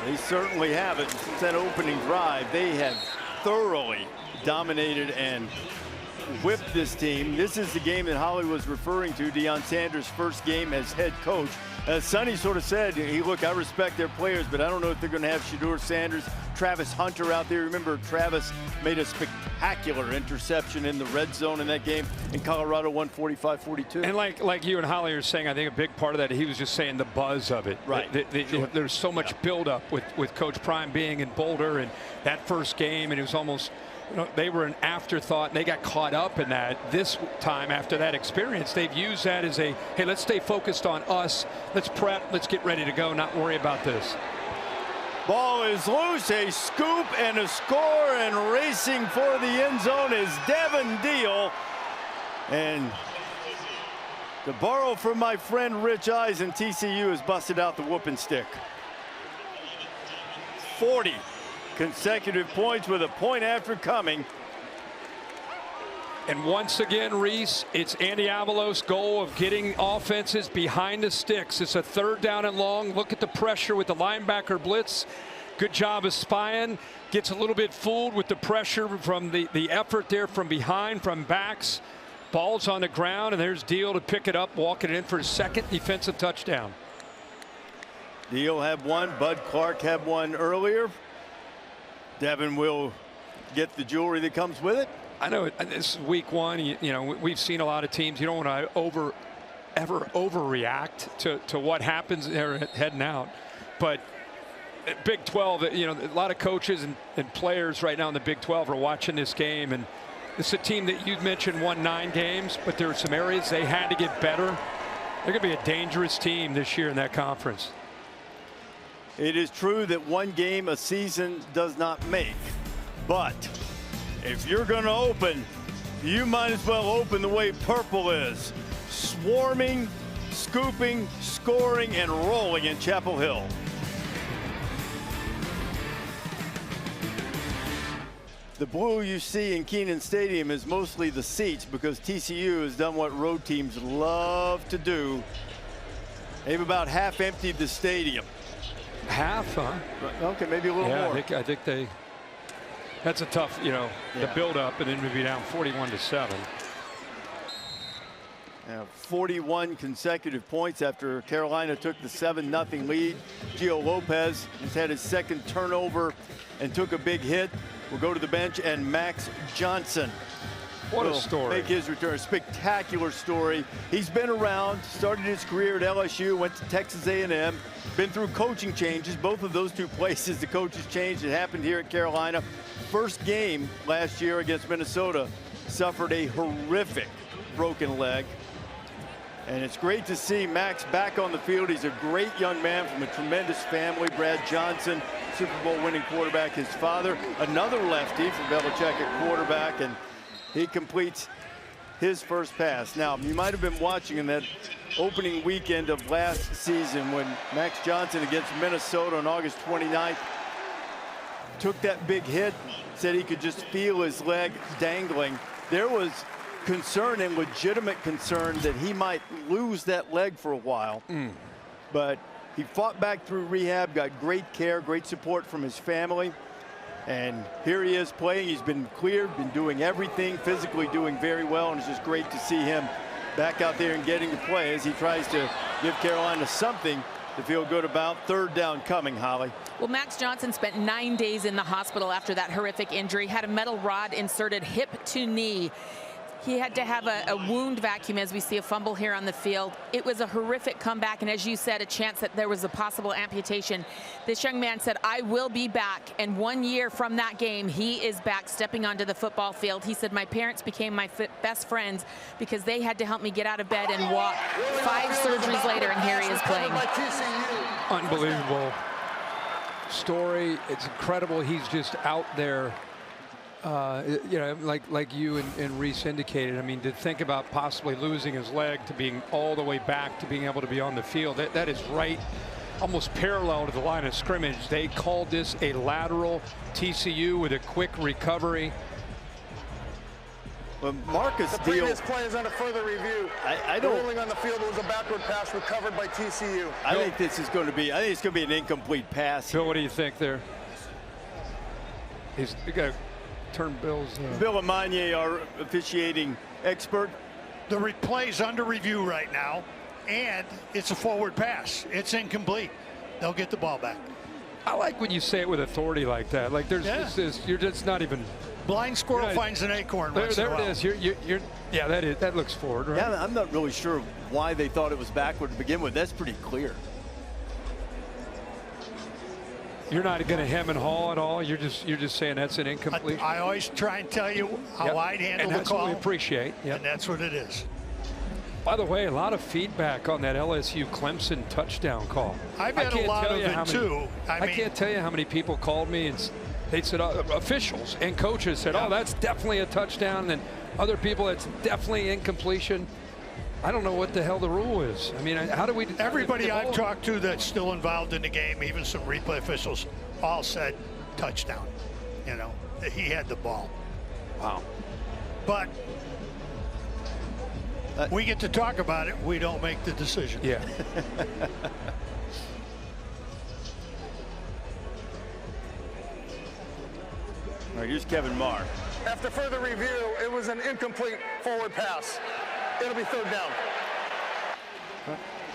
They certainly have it. Since that opening drive, they have thoroughly dominated and whipped this team. This is the game that Holly was referring to, Deion Sanders' first game as head coach. Sonny sort of said, hey, look, I respect their players, but I don't know if they're going to have Shedeur Sanders, Travis Hunter out there. Remember, Travis made a spectacular interception in the red zone in that game, in Colorado won 45-42. And like you and Holly are saying, I think a big part of that, he was just saying the buzz of it. Right. There's so much buildup with Coach Prime being in Boulder and that first game, and it was almost, they were an afterthought, and they got caught up in that. This time, after that experience, they've used that as a, hey, let's stay focused on us. Let's prep. Let's get ready to go, not worry about this. Ball is loose, a scoop and a score, and racing for the end zone is Devin Deal. And to borrow from my friend Rich Eisen, TCU has busted out the whooping stick. 40 consecutive points with a point after coming. And once again, Reese, it's Andy Avalos' goal of getting offenses behind the sticks. It's a 3rd down and long. Look at the pressure with the linebacker blitz. Good job of spying. Gets a little bit fooled with the pressure from the effort there from behind, from backs. Ball's on the ground, and there's Deal to pick it up, walking it in for his 2nd defensive touchdown. Deal had one. Bud Clark had one earlier. Devin will get the jewelry that comes with it. I know this is week 1. You know, we've seen a lot of teams. You don't want to ever overreact to what happens there heading out. But Big 12, a lot of coaches and players right now in the Big 12 are watching this game. And it's a team that you mentioned won 9 games, but there are some areas they had to get better. They're going to be a dangerous team this year in that conference. It is true that one game a season does not make, but if you're going to open, you might as well open the way purple is. Swarming, scooping, scoring, and rolling in Chapel Hill. The blue you see in Kenan Stadium is mostly the seats because TCU has done what road teams love to do. They've about half emptied the stadium. Half, huh? Okay, maybe a little more. I think they. That's a tough, the build-up, and then we'd be down 41-7. 41 consecutive points after Carolina took the 7-0 lead. Gio Lopez has had his 2nd turnover and took a big hit. We'll go to the bench, and Max Johnson What a story. Make his return. A spectacular story. He's been around, started his career at LSU, went to Texas A&M, been through coaching changes. Both of those two places, the coaches changed. It happened here at Carolina. First game last year against Minnesota, suffered a horrific broken leg. And it's great to see Max back on the field. He's a great young man from a tremendous family. Brad Johnson, Super Bowl winning quarterback. His father, another lefty for Belichick at quarterback, and he completes his first pass. Now, you might have been watching in that opening weekend of last season when Max Johnson against Minnesota on August 29th took that big hit, said he could just feel his leg dangling. There was concern and legitimate concern that he might lose that leg for a while. But He fought back through rehab, got great care, great support from his family. And here he is playing. He's been cleared, been doing everything, physically doing very well. And it's just great to see him back out there and getting to play as he tries to give Carolina something to feel good about. Third down coming, Holly. Well, Max Johnson spent 9 days in the hospital after that horrific injury, had a metal rod inserted hip to knee. He had to have a wound vacuum, as we see a fumble here on the field. It was a horrific comeback, and as you said, a chance that there was a possible amputation. This young man said, I will be back, and 1 year from that game, he is back stepping onto the football field. He said, my parents became my best friends because they had to help me get out of bed and walk. 5 surgeries later, and here he is playing. Unbelievable story. It's incredible. He's just out there. You know, like you and Reese indicated, I mean, to think about possibly losing his leg to being all the way back to being able to be on the field, that is right, almost parallel to the line of scrimmage. They called this a lateral. TCU with a quick recovery. But Marcus the previous play is under further review. I don't. Ruling on the field, it was a backward pass recovered by TCU. I think this is going to be. I think it's going to be an incomplete pass. Bill, what do you think there? You got to turn Bill's. Bill Amanye, our officiating expert. The replay's under review right now, and it's a forward pass. It's incomplete. They'll get the ball back. I like when you say it with authority like that. Like there's this, you're just not even. Blind squirrel finds an acorn. There it is. Yeah, that looks forward, right? Yeah, I'm not really sure why they thought it was backward to begin with. That's pretty clear. You're not going to hem and haw at all. You're just saying that's an incomplete. I always try and tell you how I'd handle the call. And that's what we appreciate. And that's what it is. By the way, a lot of feedback on that LSU Clemson touchdown call. I've had a lot of it too. I can't tell you how many people called me and they said, officials and coaches said, oh, that's definitely a touchdown. And other people, it's definitely incompletion. I don't know what the hell the rule is. I mean, how do we? Everybody I've talked to that's still involved in the game, even some replay officials, all said touchdown. You know, he had the ball. Wow. But we get to talk about it. We don't make the decision. Yeah. All right, here's Kevin Marr. After further review, it was an incomplete forward pass. It'll be third down.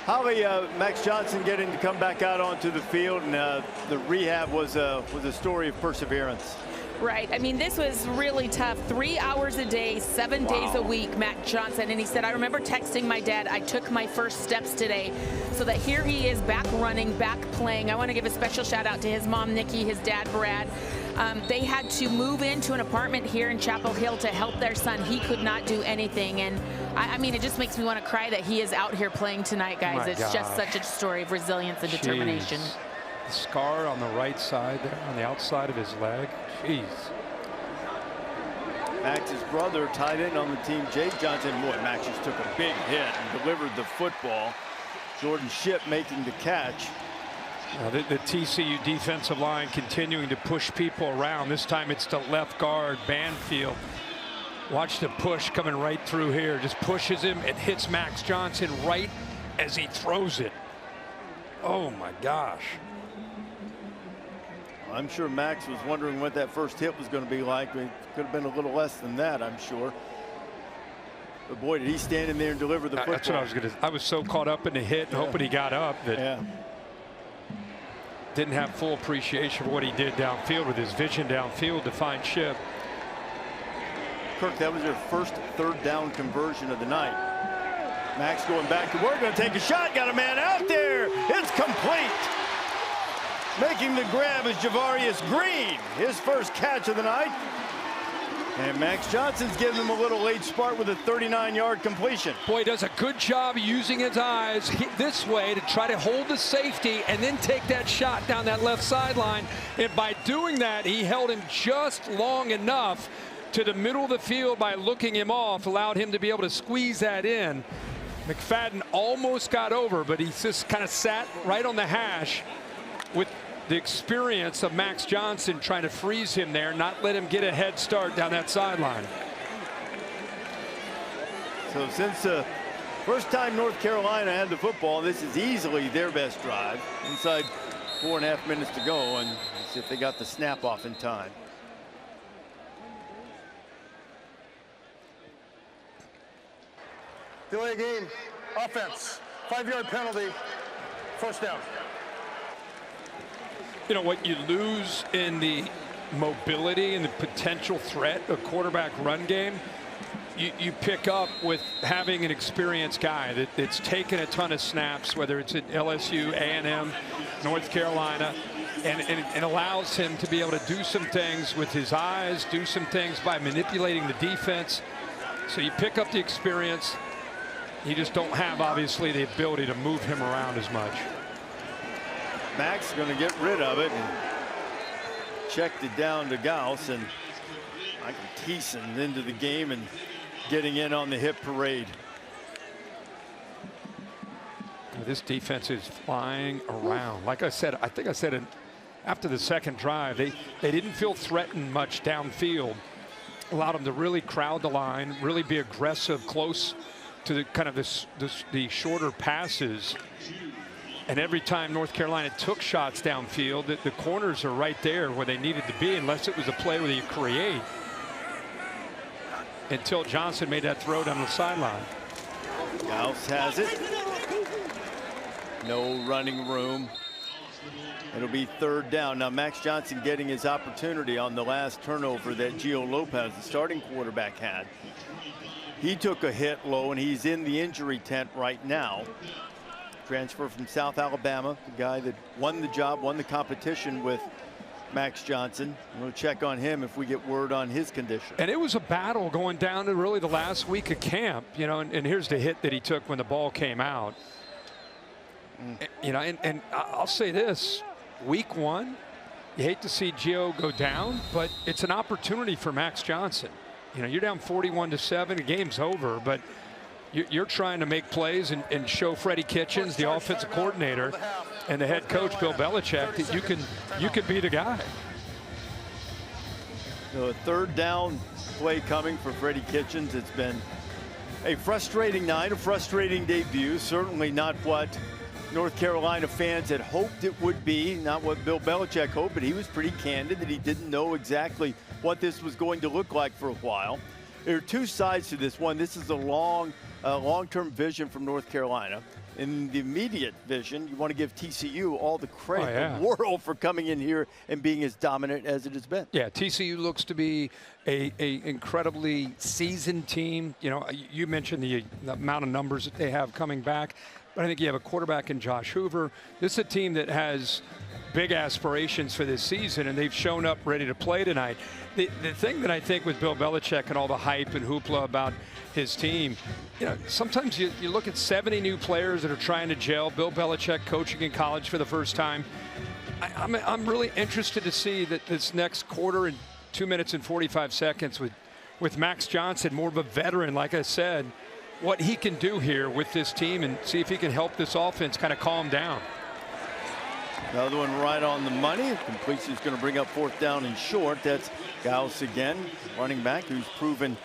Holly, Max Johnson getting to come back out onto the field, and the rehab was a story of perseverance. Right. I mean, this was really tough. 3 hours a day, 7 days a week, Matt Johnson. And he said, I remember texting my dad, I took my first steps today. So that here he is back running, back playing. I want to give a special shout out to his mom, Nikki, his dad, Brad. They had to move into an apartment here in Chapel Hill to help their son. He could not do anything. And I mean, it just makes me want to cry that he is out here playing tonight, guys. It's just such a story of resilience and determination. The scar on the right side there, on the outside of his leg. Jeez. Max's brother tied in on the team, Jake Johnson. Boy, Max just took a big hit and delivered the football. Jordan Shipp making the catch. The TCU defensive line continuing to push people around. This time it's to left guard Banfield. Watch the push coming right through here. Just pushes him. It hits Max Johnson right as he throws it. Oh my gosh. I'm sure Max was wondering what that first hit was going to be like. It could have been a little less than that, I'm sure. But boy, did he stand in there and deliver the football. That's what I was going to. I was so caught up in the hit and hoping he got up that didn't have full appreciation for what he did downfield with his vision downfield to find Shipp. Kirk, that was their first third down conversion of the night. Max going back to work, going to take a shot, got a man out there. It's complete. Making the grab is Javarius Green, his first catch of the night. And Max Johnson's giving him a little late spark with a 39-yard completion. Boy, he does a good job using his eyes this way to try to hold the safety and then take that shot down that left sideline. And by doing that, he held him just long enough to the middle of the field by looking him off, allowed him to be able to squeeze that in. McFadden almost got over, but he just kind of sat right on the hash with the experience of Max Johnson trying to freeze him there, not let him get a head start down that sideline. So since First time North Carolina had the football. This is easily their best drive. Inside 4.5 minutes to go, and see if they got the snap off in time. Delay game, offense, 5-yard penalty, first down. You know what you lose in the mobility and the potential threat of quarterback run game, you pick up with having an experienced guy that's taken a ton of snaps, whether it's at LSU, A&M, North Carolina, and allows him to be able to do some things with his eyes, do some things by manipulating the defense. So you pick up the experience. You just don't have, obviously, the ability to move him around as much. Max going to get rid of it and checked it down to Gauss, and Michael Thiessen into the game and getting in on the hit parade. This defense is flying around. Like I said, I think I said after the second drive, they didn't feel threatened much downfield. Allowed them to really crowd the line, really be aggressive close to the kind of the shorter passes. And every time North Carolina took shots downfield, the corners are right there where they needed to be, unless it was a play where you create. Until Johnson made that throw down the sideline. Gauss has it. No running room. It'll be third down. Now Max Johnson getting his opportunity on the last turnover that Gio Lopez, the starting quarterback, had. He took a hit low, and he's in the injury tent right now. Transfer from South Alabama, the guy that won the job, won the competition with Max Johnson. We'll check on him if we get word on his condition. And it was a battle going down to really the last week of camp, you know, and here's the hit that he took when the ball came out. You know, and I'll say this, week one, you hate to see Gio go down, but it's an opportunity for Max Johnson. You know, you're down 41-7, the game's over, but you're trying to make plays and show Freddie Kitchens, the offensive coordinator, and the head coach Bill Belichick, that you can be the guy. So a third down play coming for Freddie Kitchens. It's been a frustrating night, a frustrating debut. Certainly not what North Carolina fans had hoped it would be, not what Bill Belichick hoped, but he was pretty candid that he didn't know exactly what this was going to look like for a while. There are two sides to this. One, this is a long-term vision from North Carolina. In the immediate vision, you want to give TCU all the credit in the world for coming in here and being as dominant as it has been. Yeah, TCU looks to be a incredibly seasoned team. You know, you mentioned the amount of numbers that they have coming back, but I think you have a quarterback in Josh Hoover. This is a team that has big aspirations for this season, and they've shown up ready to play tonight. The thing that I think with Bill Belichick and all the hype and hoopla about his team, you know, sometimes you look at 70 new players that are trying to gel. Bill Belichick coaching in college for the first time. I'm really interested to see that this next quarter and 2 minutes and 45 seconds with Max Johnson, more of a veteran, like I said, what he can do here with this team and see if he can help this offense kind of calm down. Another one right on the money. Completion is going to bring up fourth down and short. That's Gauss again, running back, who's proven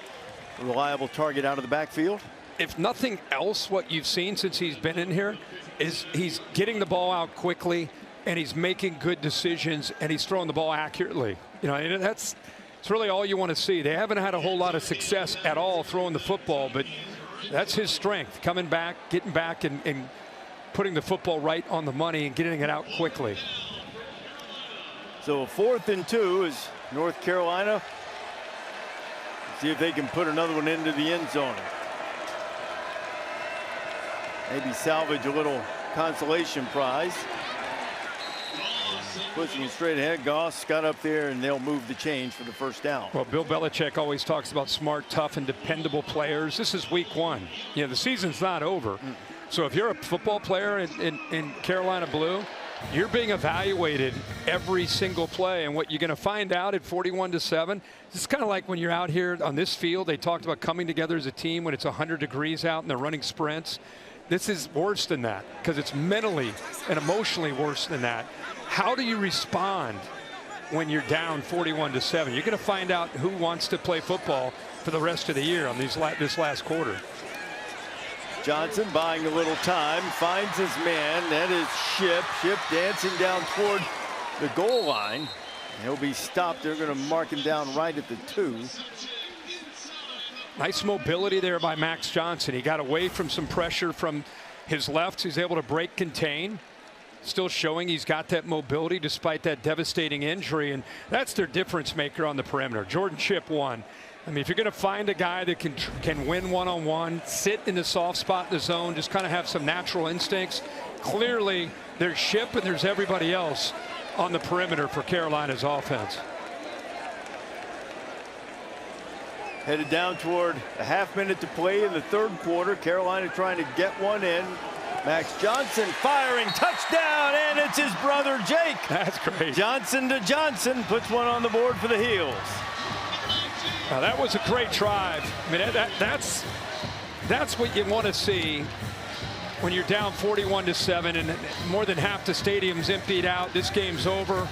a reliable target out of the backfield. If nothing else, what you've seen since he's been in here is he's getting the ball out quickly, and he's making good decisions, and he's throwing the ball accurately. You know, and it's really all you want to see. They haven't had a whole lot of success at all throwing the football, but that's his strength, coming back, getting back, and putting the football right on the money and getting it out quickly. So 4th and 2 is North Carolina. See if they can put another one into the end zone. Maybe salvage a little consolation prize. Pushing it straight ahead. Goss got up there, and they'll move the chains for the first down. Well, Bill Belichick always talks about smart, tough, and dependable players. This is week one. You know, the season's not over. So if you're a football player in Carolina Blue, you're being evaluated every single play. And what you're going to find out at 41-7, it's kind of like when you're out here on this field. They talked about coming together as a team when it's 100 degrees out and they're running sprints. This is worse than that because it's mentally and emotionally worse than that. How do you respond when you're down 41-7? You're going to find out who wants to play football for the rest of the year on this last quarter. Johnson buying a little time, finds his man. That is Ship. Ship dancing down toward the goal line. He'll be stopped. They're going to mark him down right at the 2. Nice mobility there by Max Johnson. He got away from some pressure from his left. He's able to break contain. Still showing he's got that mobility despite that devastating injury, and that's their difference maker on the perimeter. Jordan Ship won. I mean, if you're going to find a guy that can win one-on-one, sit in the soft spot in the zone, just kind of have some natural instincts, clearly there's Ship and there's everybody else on the perimeter for Carolina's offense. Headed down toward a half-minute to play in the 3rd quarter. Carolina trying to get one in. Max Johnson firing, touchdown, and it's his brother Jake. That's great. Johnson to Johnson puts one on the board for the Heels. Now that was a great drive. I mean, that's what you want to see when you're down 41-7 and more than half the stadium's emptied out. This game's over,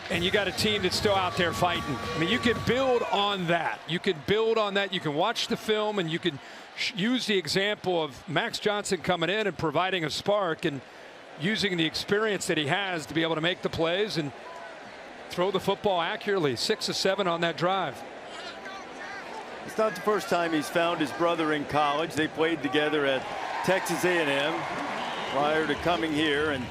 and you got a team that's still out there fighting. I mean, you can build on that. You can build on that. You can watch the film, and you can use the example of Max Johnson coming in and providing a spark and using the experience that he has to be able to make the plays and throw the football accurately. 6 of 7 on that drive. It's not the first time he's found his brother in college. They played together at Texas A&M prior to coming here, and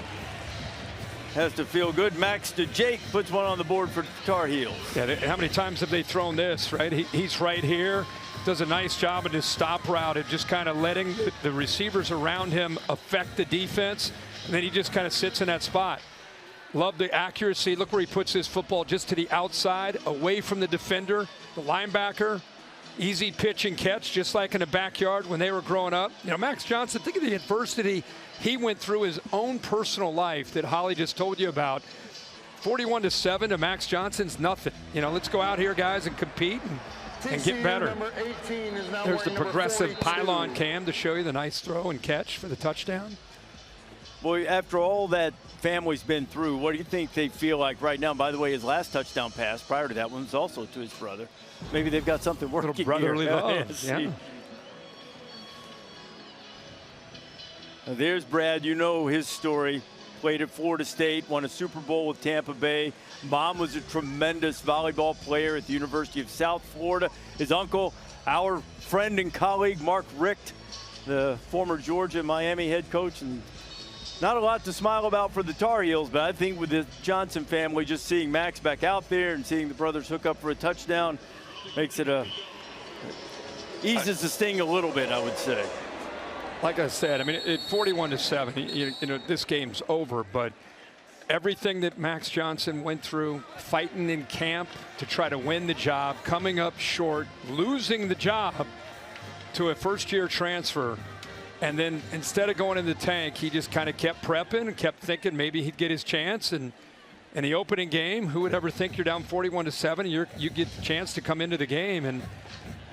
has to feel good. Max to Jake puts one on the board for the Tar Heels. Yeah, how many times have they thrown this, right? He's right here. Does a nice job in his stop route of just kind of letting the receivers around him affect the defense, and then he just kind of sits in that spot. Love the accuracy. Look where he puts his football, just to the outside, away from the defender, the linebacker. Easy pitch and catch, just like in the backyard when they were growing up. You know, Max Johnson, think of the adversity he went through his own personal life that Holly just told you about. 41-7 to Max Johnson's nothing. You know, let's go out here, guys, and compete and get better. Number 18 is now There's the wearing progressive number 42. pylon cam to show you the nice throw and catch for the touchdown. Boy, after all that family's been through, what do you think they feel like right now? By the way, his last touchdown pass prior to that one was also to his brother. Maybe they've got something working Little brotherly here. love. Yeah. Now there's Brad. You know his story. Played at Florida State, won a Super Bowl with Tampa Bay. Mom was a tremendous volleyball player at the University of South Florida. His uncle, our friend and colleague, Mark Richt, the former Georgia Miami head coach. And not a lot to smile about for the Tar Heels, but I think with the Johnson family, just seeing Max back out there and seeing the brothers hook up for a touchdown makes it eases the sting a little bit, I would say. Like I said, I mean, at 41-7, you know, this game's over, but everything that Max Johnson went through, fighting in camp to try to win the job, coming up short, losing the job to a first-year transfer, and then instead of going in the tank, he just kind of kept prepping and kept thinking maybe he'd get his chance. And in the opening game, who would ever think you're down 41-7, you get the chance to come into the game, and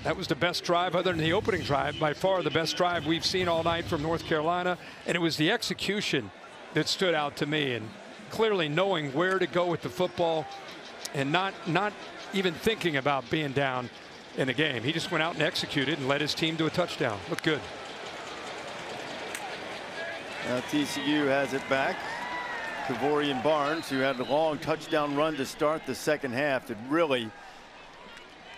that was the best drive other than the opening drive, by far the best drive we've seen all night from North Carolina. And it was the execution that stood out to me, and clearly knowing where to go with the football and not even thinking about being down in the game. He just went out and executed and led his team to a touchdown. Looked good. Now TCU has it back. Kavorian Barnes, who had a long touchdown run to start the second half,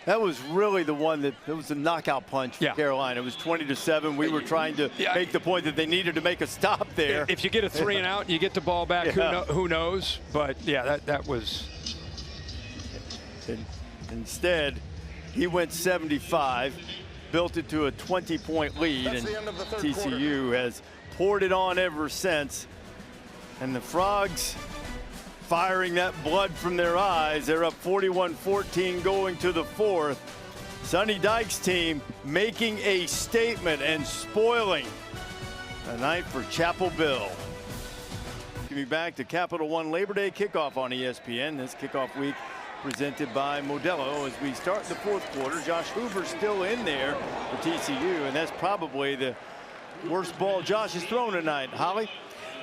that was really the one that was a knockout punch for Carolina. It was 20-7. We were trying to make the point that they needed to make a stop there. If you get a 3 and out and you get the ball back, who knows? But yeah, that was. Instead, he went 75, built it to a 20-point lead, and TCU has poured it on ever since. And the Frogs firing that blood from their eyes. They're up 41-14 going to the 4th. Sonny Dykes' team making a statement and spoiling a night for Chapel Bill. Give me back to Capital One Labor Day kickoff on ESPN. This kickoff week presented by Modelo. As we start the 4th quarter, Josh Hoover's still in there for TCU, and that's probably the worst ball Josh has thrown tonight. Holly?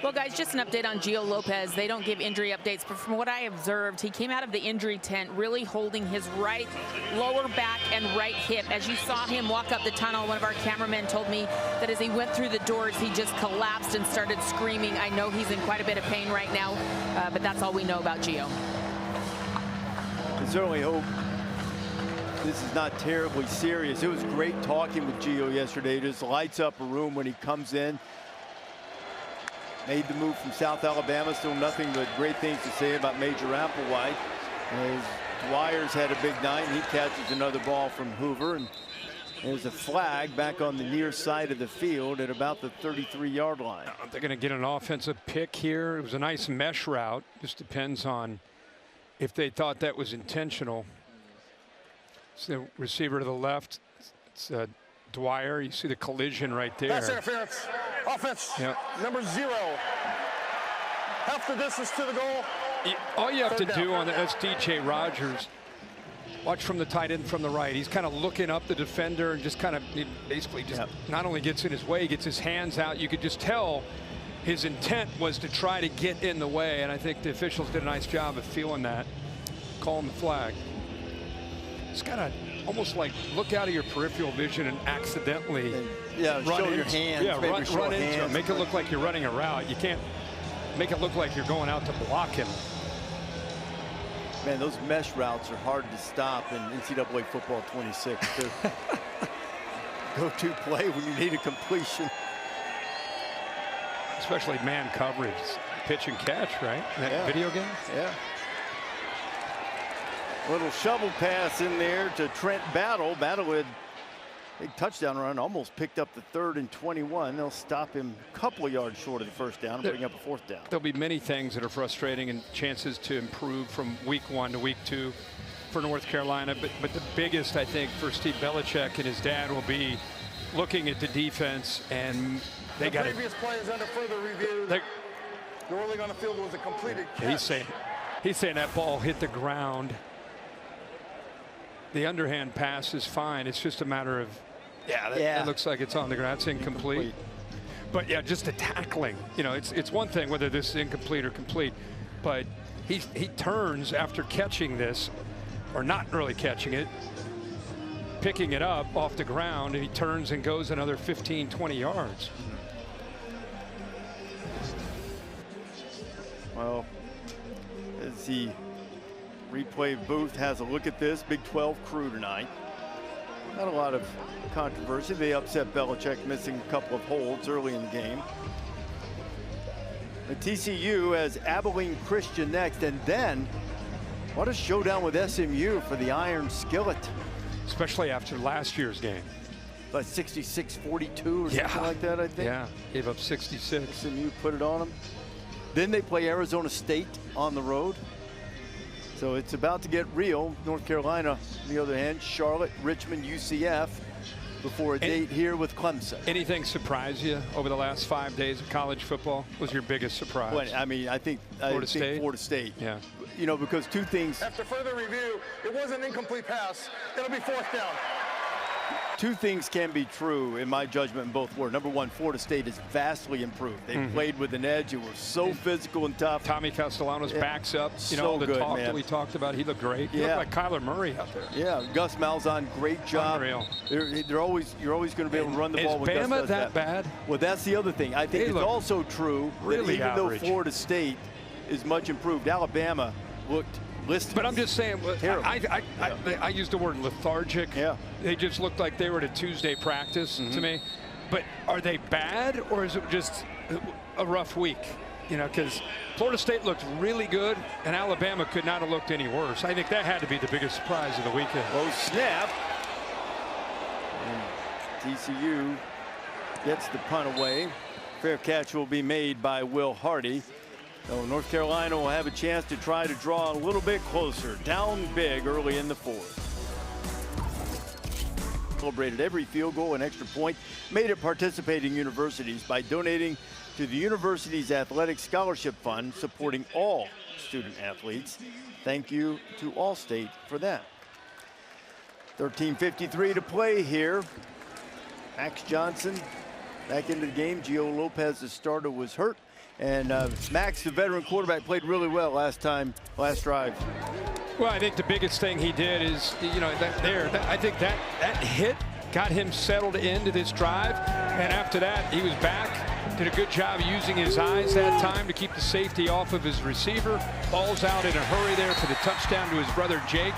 Well, guys, just an update on Gio Lopez. They don't give injury updates, but from what I observed, he came out of the injury tent really holding his right lower back and right hip. As you saw him walk up the tunnel, one of our cameramen told me that as he went through the doors, he just collapsed and started screaming. I know he's in quite a bit of pain right now, but that's all we know about Gio. I certainly hope this is not terribly serious. It was great talking with Gio yesterday. Just lights up a room when he comes in. Made the move from South Alabama. Still nothing but great things to say about Major Applewhite. As Dwyer's had a big night, and he catches another ball from Hoover. And there's a flag back on the near side of the field at about the 33-yard line. They're going to get an offensive pick here. It was a nice mesh route. Just depends on if they thought that was intentional. It's the receiver to the left. It's Dwyer. You see the collision right there. That's interference. Offense. Yep. Number 0. Half the distance to the goal. All you have to Third do down. on that's DJ Rogers. Watch from the tight end from the right. He's kind of looking up the defender and just kind of basically just not only gets in his way, he gets his hands out. You could just tell his intent was to try to get in the way, and I think the officials did a nice job of feeling that, calling the flag. It's got to almost like look out of your peripheral vision and accidentally run show your hands. Yeah, maybe run into hands. him. Make it look like you're running a route. You can't make it look like you're going out to block him. Man, those mesh routes are hard to stop in NCAA football 26. Go-to play when you need a completion. Especially man coverage, pitch and catch, right? In that video game? Yeah. Little shovel pass in there to Trent Battle. Battle with big touchdown run, almost picked up the 3rd and 21. They'll stop him a couple of yards short of the first down and bring up a 4th down. There'll be many things that are frustrating and chances to improve from week 1 to week 2 for North Carolina. But the biggest, I think, for Steve Belichick and his dad will be looking at the defense, and they got previous play is under further review. The ruling on the field was a completed catch. He's saying that ball hit the ground. The underhand pass is fine. It's just a matter of, that looks like it's on the ground. It's incomplete. But yeah, just the tackling. You know, it's one thing whether this is incomplete or complete, but he turns after catching this, or not really catching it, picking it up off the ground, and he turns and goes another 15, 20 yards. Well, as the replay booth has a look at this, Big 12 crew tonight. Not a lot of controversy. They upset Belichick, missing a couple of holds early in the game. The TCU has Abilene Christian next, and then what a showdown with SMU for the Iron Skillet. Especially after last year's game. Like 66-42 or something like that, I think. Yeah, gave up 66. SMU put it on them. Then they play Arizona State on the road. So it's about to get real. North Carolina, on the other hand, Charlotte, Richmond, UCF before a date here with Clemson. Anything surprise you over the last 5 days of college football? Was your biggest surprise? Well, I mean, I think Florida State. Yeah. You know, because two things. After further review, it was an incomplete pass. It'll be 4th down. Two things can be true in my judgment in both were. Number one, Florida State has vastly improved. They played with an edge. It was so physical and tough. Tommy Castellanos backs up. You know, the good, talk man. that we talked about, he looked great. He looked like Kyler Murray out there. Yeah, Gus Malzahn, great job. Unreal. You're always going to be able to run the ball when Bama Gus does that bad? Well, that's the other thing. I think it's also true that even though Florida State is much improved, Alabama looked listed. But I'm just saying, I used the word lethargic. Yeah. They just looked like they were at a Tuesday practice to me. But are they bad, or is it just a rough week? You know, because Florida State looked really good, and Alabama could not have looked any worse. I think that had to be the biggest surprise of the weekend. Oh, snap. And TCU gets the punt away. Fair catch will be made by Will Hardy. So North Carolina will have a chance to try to draw a little bit closer. Down big early in the 4th. Celebrated every field goal and extra point made at participating universities by donating to the university's athletic scholarship fund, supporting all student athletes. Thank you to Allstate for that. 13:53 to play here. Max Johnson back into the game. Gio Lopez, the starter, was hurt. And Max, the veteran quarterback, played really well last drive. Well, I think the biggest thing he did is, I think that hit got him settled into this drive. And after that, he was back. Did a good job using his eyes that time to keep the safety off of his receiver. Ball's out in a hurry there for the touchdown to his brother Jake.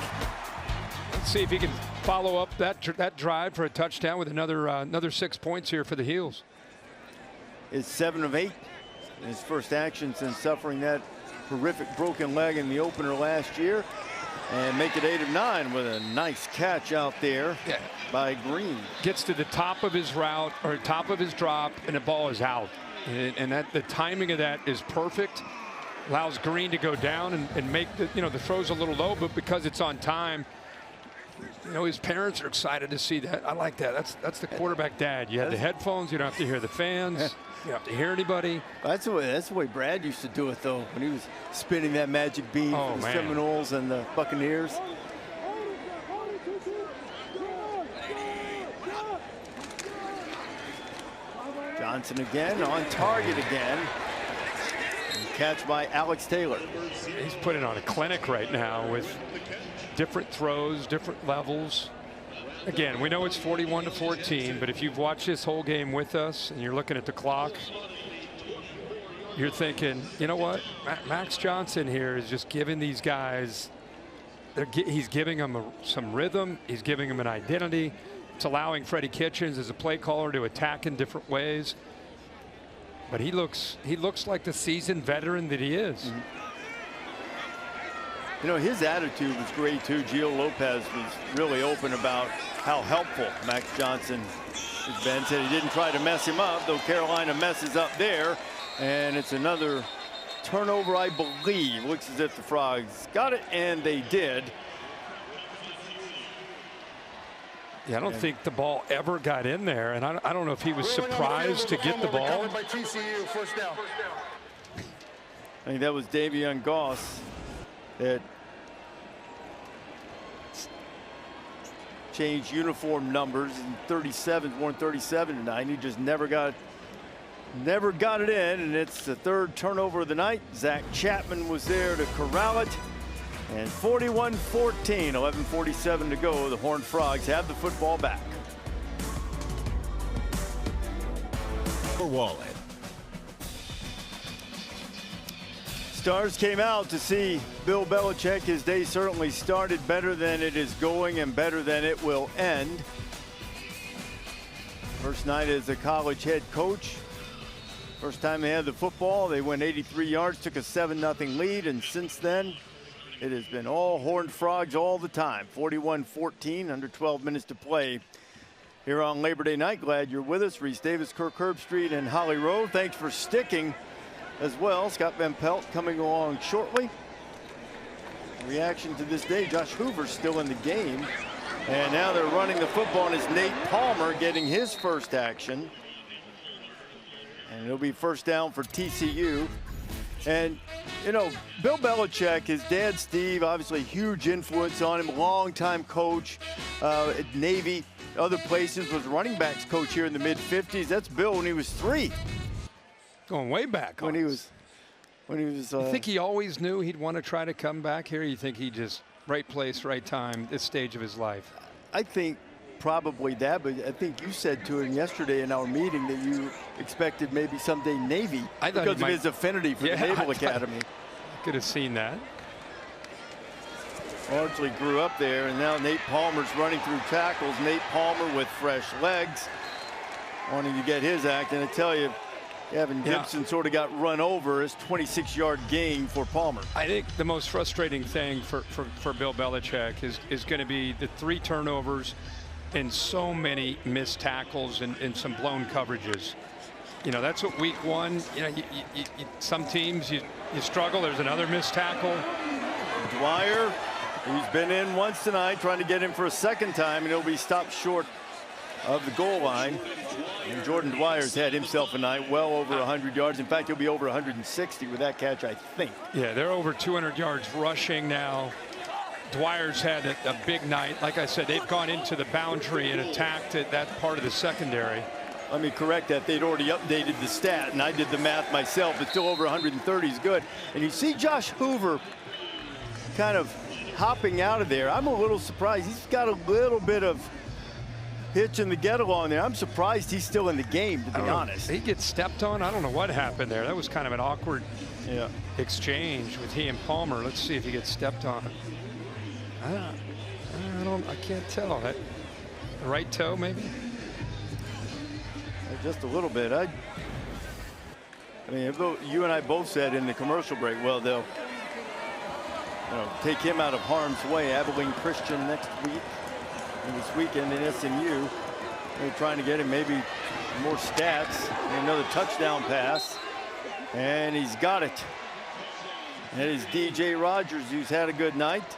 Let's see if he can follow up that drive for a touchdown with another 6 points here for the Heels. It's 7 of 8. His first action since suffering that horrific broken leg in the opener last year. And make it 8 of 9 with a nice catch out there by Green. Gets to the top of his route or top of his drop, and the ball is out. And the timing of that is perfect. Allows Green to go down and make the throw's a little low, but because it's on time, his parents are excited to see that. I like that. That's the quarterback dad. You have the headphones. You don't have to hear the fans. You don't have to hear anybody. That's the way Brad used to do it, though, when he was spinning that magic bean for the Seminoles and the Buccaneers. Johnson again, on target again. And catch by Alex Taylor. He's putting on a clinic right now with different throws, different levels. Again, we know it's 41-14, but if you've watched this whole game with us and you're looking at the clock, you're thinking, you know what? Max Johnson here is just giving these guys, he's giving them some rhythm. He's giving them an identity. It's allowing Freddie Kitchens as a play caller to attack in different ways. But he looks like the seasoned veteran that he is. His attitude was great too. Gio Lopez was really open about how helpful Max Johnson has been. Said he didn't try to mess him up, though Carolina messes up there. And it's another turnover, I believe. Looks as if the Frogs got it, and they did. Yeah, I don't think the ball ever got in there, and I don't know if he was surprised to get the ball. By TCU, first down. I think that was Davion Goss that changed uniform numbers, and 37, worn 37 tonight. He just never got it in, and it's the third turnover of the night. Zach Chapman was there to corral it. And 41-14, 11:47 to go. The Horned Frogs have the football back. For Wallet. Stars came out to see Bill Belichick. His day certainly started better than it is going and better than it will end. First night as a college head coach. First time they had the football, they went 83 yards, took a 7-0 lead, and since then, it has been all Horned Frogs all the time. 41-14, under 12 minutes to play here on Labor Day night. Glad you're with us. Reese Davis, Kirk Herbstreit, and Holly Rowe. Thanks for sticking as well. Scott Van Pelt coming along shortly. Reaction to this day, Josh Hoover's still in the game. And now they're running the football, and it's Nate Palmer getting his first action. And it'll be first down for TCU. And, Bill Belichick, his dad, Steve, obviously huge influence on him, longtime coach at Navy, other places, was running backs coach here in the mid-50s. That's Bill when he was 3. Going way back. When he was. You think he always knew he'd want to try to come back here? You think he just right place, right time, this stage of his life? I think probably that, but I think you said to him yesterday in our meeting that you expected maybe someday Navy because of his affinity for the Naval Academy. I could have seen that. Largely grew up there, and now Nate Palmer's running through tackles. Nate Palmer with fresh legs, wanting to get his act. And I tell you, Evan Gibson sort of got run over. His 26-yard gain for Palmer. I think the most frustrating thing for Bill Belichick is going to be the 3 turnovers and so many missed tackles and some blown coverages. That's what week 1, some teams you struggle. There's another missed tackle. Dwyer, who's been in once tonight, trying to get him for a second time, and he'll be stopped short of the goal line. And Jordan Dwyer's had himself a night, well over 100 yards. In fact, he'll be over 160 with that catch, I think. Yeah, they're over 200 yards rushing now. Dwyer's had a big night. Like I said, they've gone into the boundary and attacked that part of the secondary. let me correct that. They'd already updated the stat, and I did the math myself. But still over 130 is good. And you see Josh Hoover kind of hopping out of there. I'm a little surprised. He's got a little bit of hitch in the get along there. I'm surprised he's still in the game, to be honest. He gets stepped on. I don't know what happened there. That was kind of an awkward exchange with he and Palmer. Let's see if he gets stepped on. I can't tell. That right toe, maybe? Just a little bit. I mean, you and I both said in the commercial break, well, they'll take him out of harm's way. Abilene Christian next week, and this weekend in SMU. They're trying to get him maybe more stats. Another touchdown pass, and he's got it. That is DJ Rogers, who's had a good night.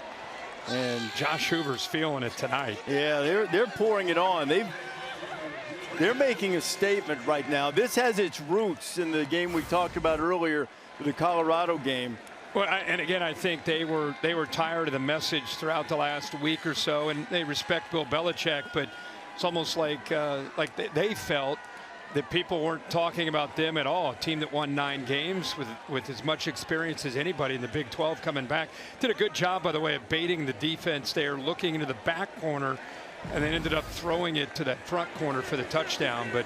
And Josh Hoover's feeling it tonight. Yeah, they're pouring it on. They're making a statement right now. This has its roots in the game we talked about earlier, the Colorado game. Well, and again, I think they were tired of the message throughout the last week or so, and they respect Bill Belichick, but it's almost like they felt that people weren't talking about them at all. A team that won 9 games with as much experience as anybody in the Big 12 coming back. Did a good job, by the way, of baiting the defense there, looking into the back corner, and then ended up throwing it to that front corner for the touchdown. But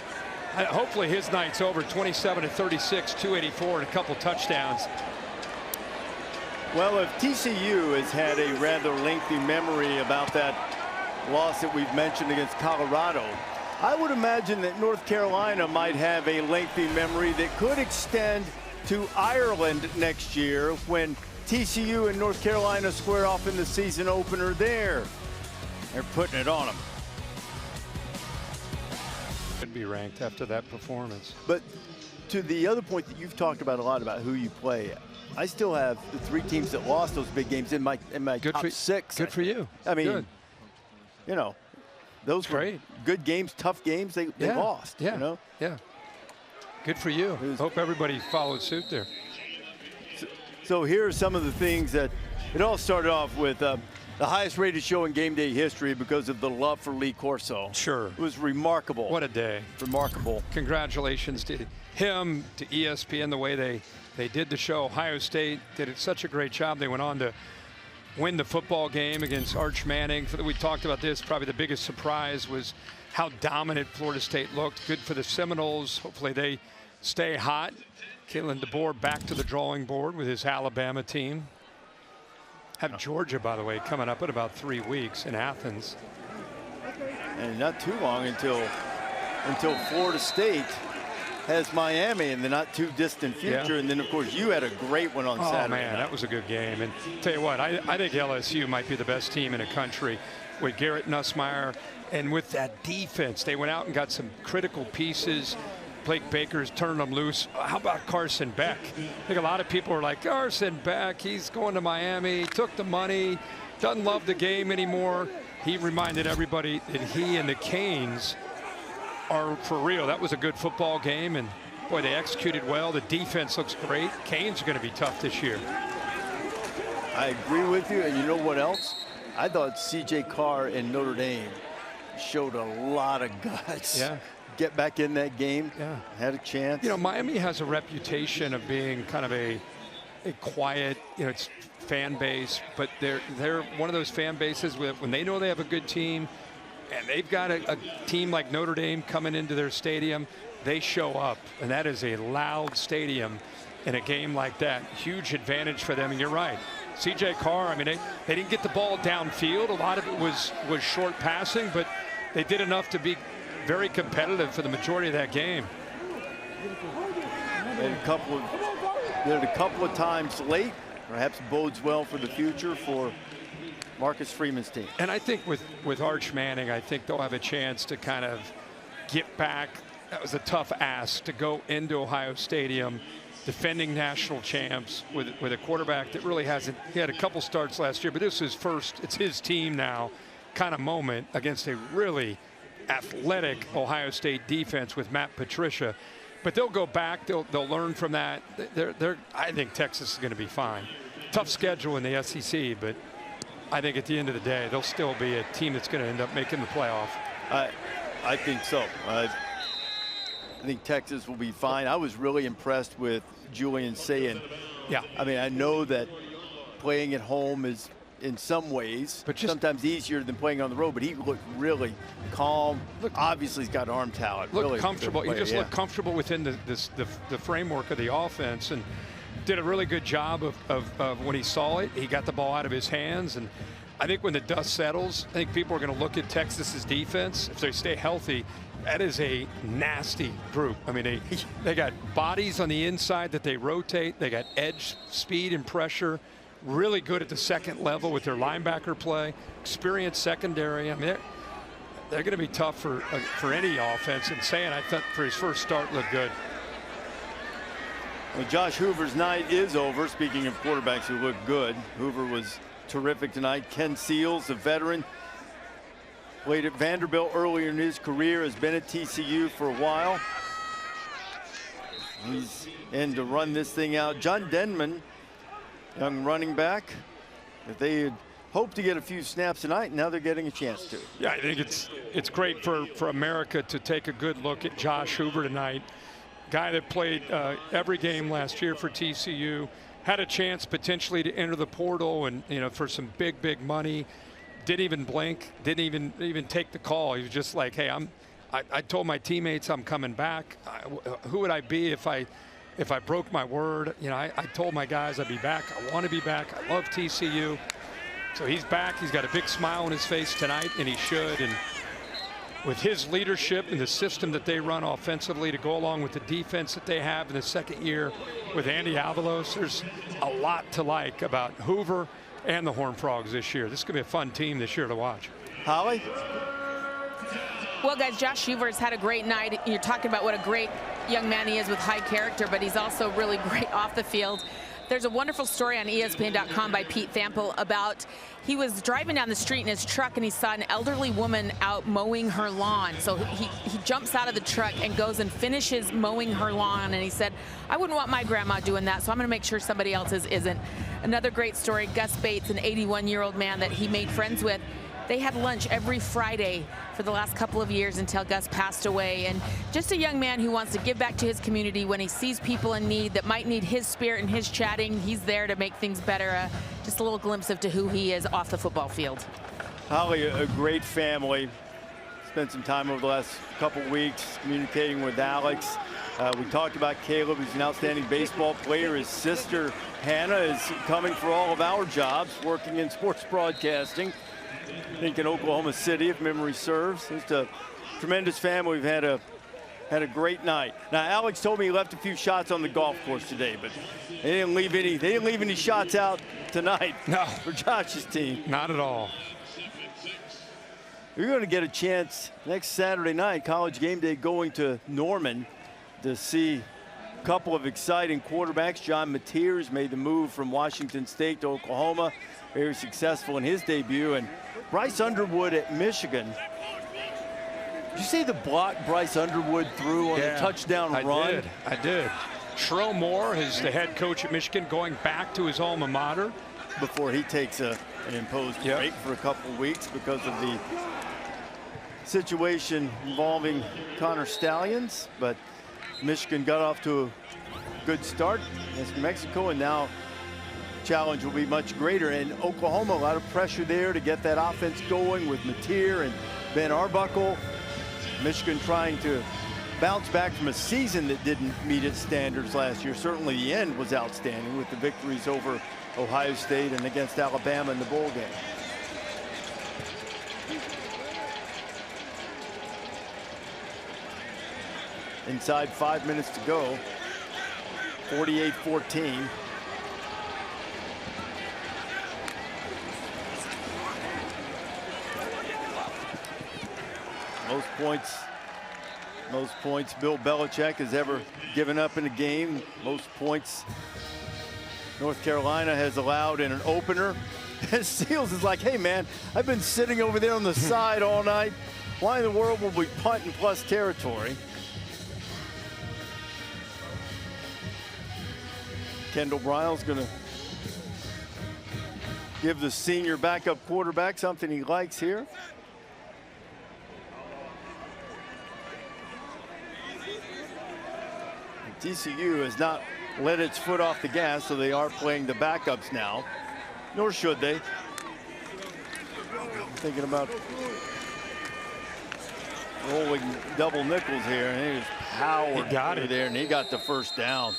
hopefully his night's over. 27-36, 284, and a couple touchdowns. Well, if TCU has had a rather lengthy memory about that loss that we've mentioned against Colorado, I would imagine that North Carolina might have a lengthy memory that could extend to Ireland next year when TCU and North Carolina square off in the season opener there. They're putting it on them. Could be ranked after that performance. But to the other point that you've talked about a lot about who you play, I still have the 3 teams that lost those big games in my top 6. Good for you. I mean, good. Those were good games, tough games. They lost. Yeah. Yeah. Good for you. Hope everybody follows suit there. So here are some of the things that it all started off with. The highest rated show in game day history because of the love for Lee Corso. Sure. It was remarkable. What a day. Remarkable. Congratulations to him, to ESPN, the way they did the show. Ohio State did such a great job. They went on to win the football game against Arch Manning. We talked about this. Probably the biggest surprise was how dominant Florida State looked. Good for the Seminoles. Hopefully they stay hot. Kalen DeBoer back to the drawing board with his Alabama team. Have Georgia, by the way, coming up in about 3 weeks in Athens. And not too long until Florida State has Miami in the not too distant future. Yeah. And then, of course, you had a great one on Saturday. Oh, man, that was a good game. And tell you what, I think LSU might be the best team in the country with Garrett Nussmeier. And with that defense, they went out and got some critical pieces. Blake Baker's turning them loose. How about Carson Beck? I think a lot of people are like, Carson Beck, he's going to Miami, took the money, doesn't love the game anymore. He reminded everybody that he and the Canes are for real. That was a good football game, and boy, they executed well. The defense looks great. Canes are going to be tough this year. I agree with you, and you know what else? I thought C.J. Carr in Notre Dame showed a lot of guts. Yeah. Get back in that game. Yeah. Had a chance. You know, Miami has a reputation of being kind of a quiet, it's fan base, but they're one of those fan bases when they know they have a good team and they've got a team like Notre Dame coming into their stadium, they show up, and that is a loud stadium in a game like that. Huge advantage for them, and you're right. C.J. Carr, I mean, they didn't get the ball downfield. A lot of it was short passing, but they did enough to be very competitive for the majority of that game. And a couple of times late, perhaps bodes well for the future for Marcus Freeman's team. And I think with Arch Manning, I think they'll have a chance to kind of get back. That was a tough ask to go into Ohio Stadium, defending national champs with a quarterback that really hasn't. He had a couple starts last year, but this is first. It's his team now, kind of moment against a really athletic Ohio State defense with Matt Patricia. But they'll go back. They'll learn from that. I think Texas is going to be fine. Tough schedule in the SEC, but I think at the end of the day, they'll still be a team that's going to end up making the playoff. I think so. I think Texas will be fine. I was really impressed with Julian Sayin. Yeah. I mean, I know that playing at home is in some ways sometimes easier than playing on the road, but he looked really calm. Obviously, he's got arm talent. Looked really comfortable. Player, he just looked comfortable within the framework of the offense, and did a really good job of when he saw it. He got the ball out of his hands, and I think when the dust settles, I think people are going to look at Texas's defense. If they stay healthy, that is a nasty group. I mean, they got bodies on the inside that they rotate. They got edge, speed, and pressure. Really good at the second level with their linebacker play. Experienced secondary. I mean, they're going to be tough for any offense. And Sayin, I thought for his first start, looked good. Well, Josh Hoover's night is over. Speaking of quarterbacks who look good, Hoover was terrific tonight. Ken Seals, a veteran, played at Vanderbilt earlier in his career, has been at TCU for a while. He's in to run this thing out. John Denman, young running back, if they had hoped to get a few snaps tonight, now they're getting a chance to. Yeah, I think it's great for America to take a good look at Josh Hoover tonight. Guy that played every game last year for TCU, had a chance potentially to enter the portal and, you know, for some big money. Didn't even blink, didn't even take the call. He was just like, hey, I told my teammates I'm coming back. Who would I be if I broke my word? You know, I told my guys I'd be back. I want to be back. I love TCU. So he's back. He's got a big smile on his face tonight, and he should. And with his leadership and the system that they run offensively to go along with the defense that they have in the second year with Andy Avalos, there's a lot to like about Hoover and the Horned Frogs this year. This is going to be a fun team this year to watch. Holly? Well, guys, Josh Hoover's had a great night. You're talking about what a great young man he is with high character, but he's also really great off the field. There's a wonderful story on ESPN.com by Pete Thample about he was driving down the street in his truck and he saw an elderly woman out mowing her lawn. So he jumps out of the truck and goes and finishes mowing her lawn. And he said, I wouldn't want my grandma doing that, so I'm going to make sure somebody else's isn't. Another great story, Gus Bates, an 81-year-old man that he made friends with. They had lunch every Friday for the last couple of years until Gus passed away. And just a young man who wants to give back to his community when he sees people in need that might need his spirit and his chatting. He's there to make things better. Just a little glimpse of who he is off the football field. Holly, a great family. Spent some time over the last couple weeks communicating with Alex. We talked about Caleb. He's an outstanding baseball player. His sister, Hannah, is coming for all of our jobs, working in sports broadcasting. I think in Oklahoma City, if memory serves. It's a tremendous family. We've had a great night. Now, Alex told me he left a few shots on the golf course today, but they didn't leave any shots out tonight. No, for Josh's team. Not at all. You're going to get a chance next Saturday night, College Game Day, going to Norman to see a couple of exciting quarterbacks. John Mateers made the move from Washington State to Oklahoma. Very successful in his debut. And Bryce Underwood at Michigan. Did you see the block Bryce Underwood threw on the touchdown run? I did. Trell Moore is the head coach at Michigan, going back to his alma mater. Before he takes an imposed break for a couple of weeks because of the situation involving Connor Stallions. But Michigan got off to a good start against New Mexico, and now challenge will be much greater. And Oklahoma, a lot of pressure there to get that offense going with Mateer and Ben Arbuckle. Michigan trying to bounce back from a season that didn't meet its standards last year. Certainly the end was outstanding with the victories over Ohio State and against Alabama in the bowl game. Inside 5 minutes to go, 48-14. Most points Bill Belichick has ever given up in a game. Most points North Carolina has allowed in an opener. And Seals is like, hey man, I've been sitting over there on the side all night. Why in the world will we punt in plus territory? Kendall Briles going to give the senior backup quarterback something he likes here. TCU has not let its foot off the gas, so they are playing the backups now, nor should they. Thinking about rolling double nickels here, and he was powered through there, and he got the first down.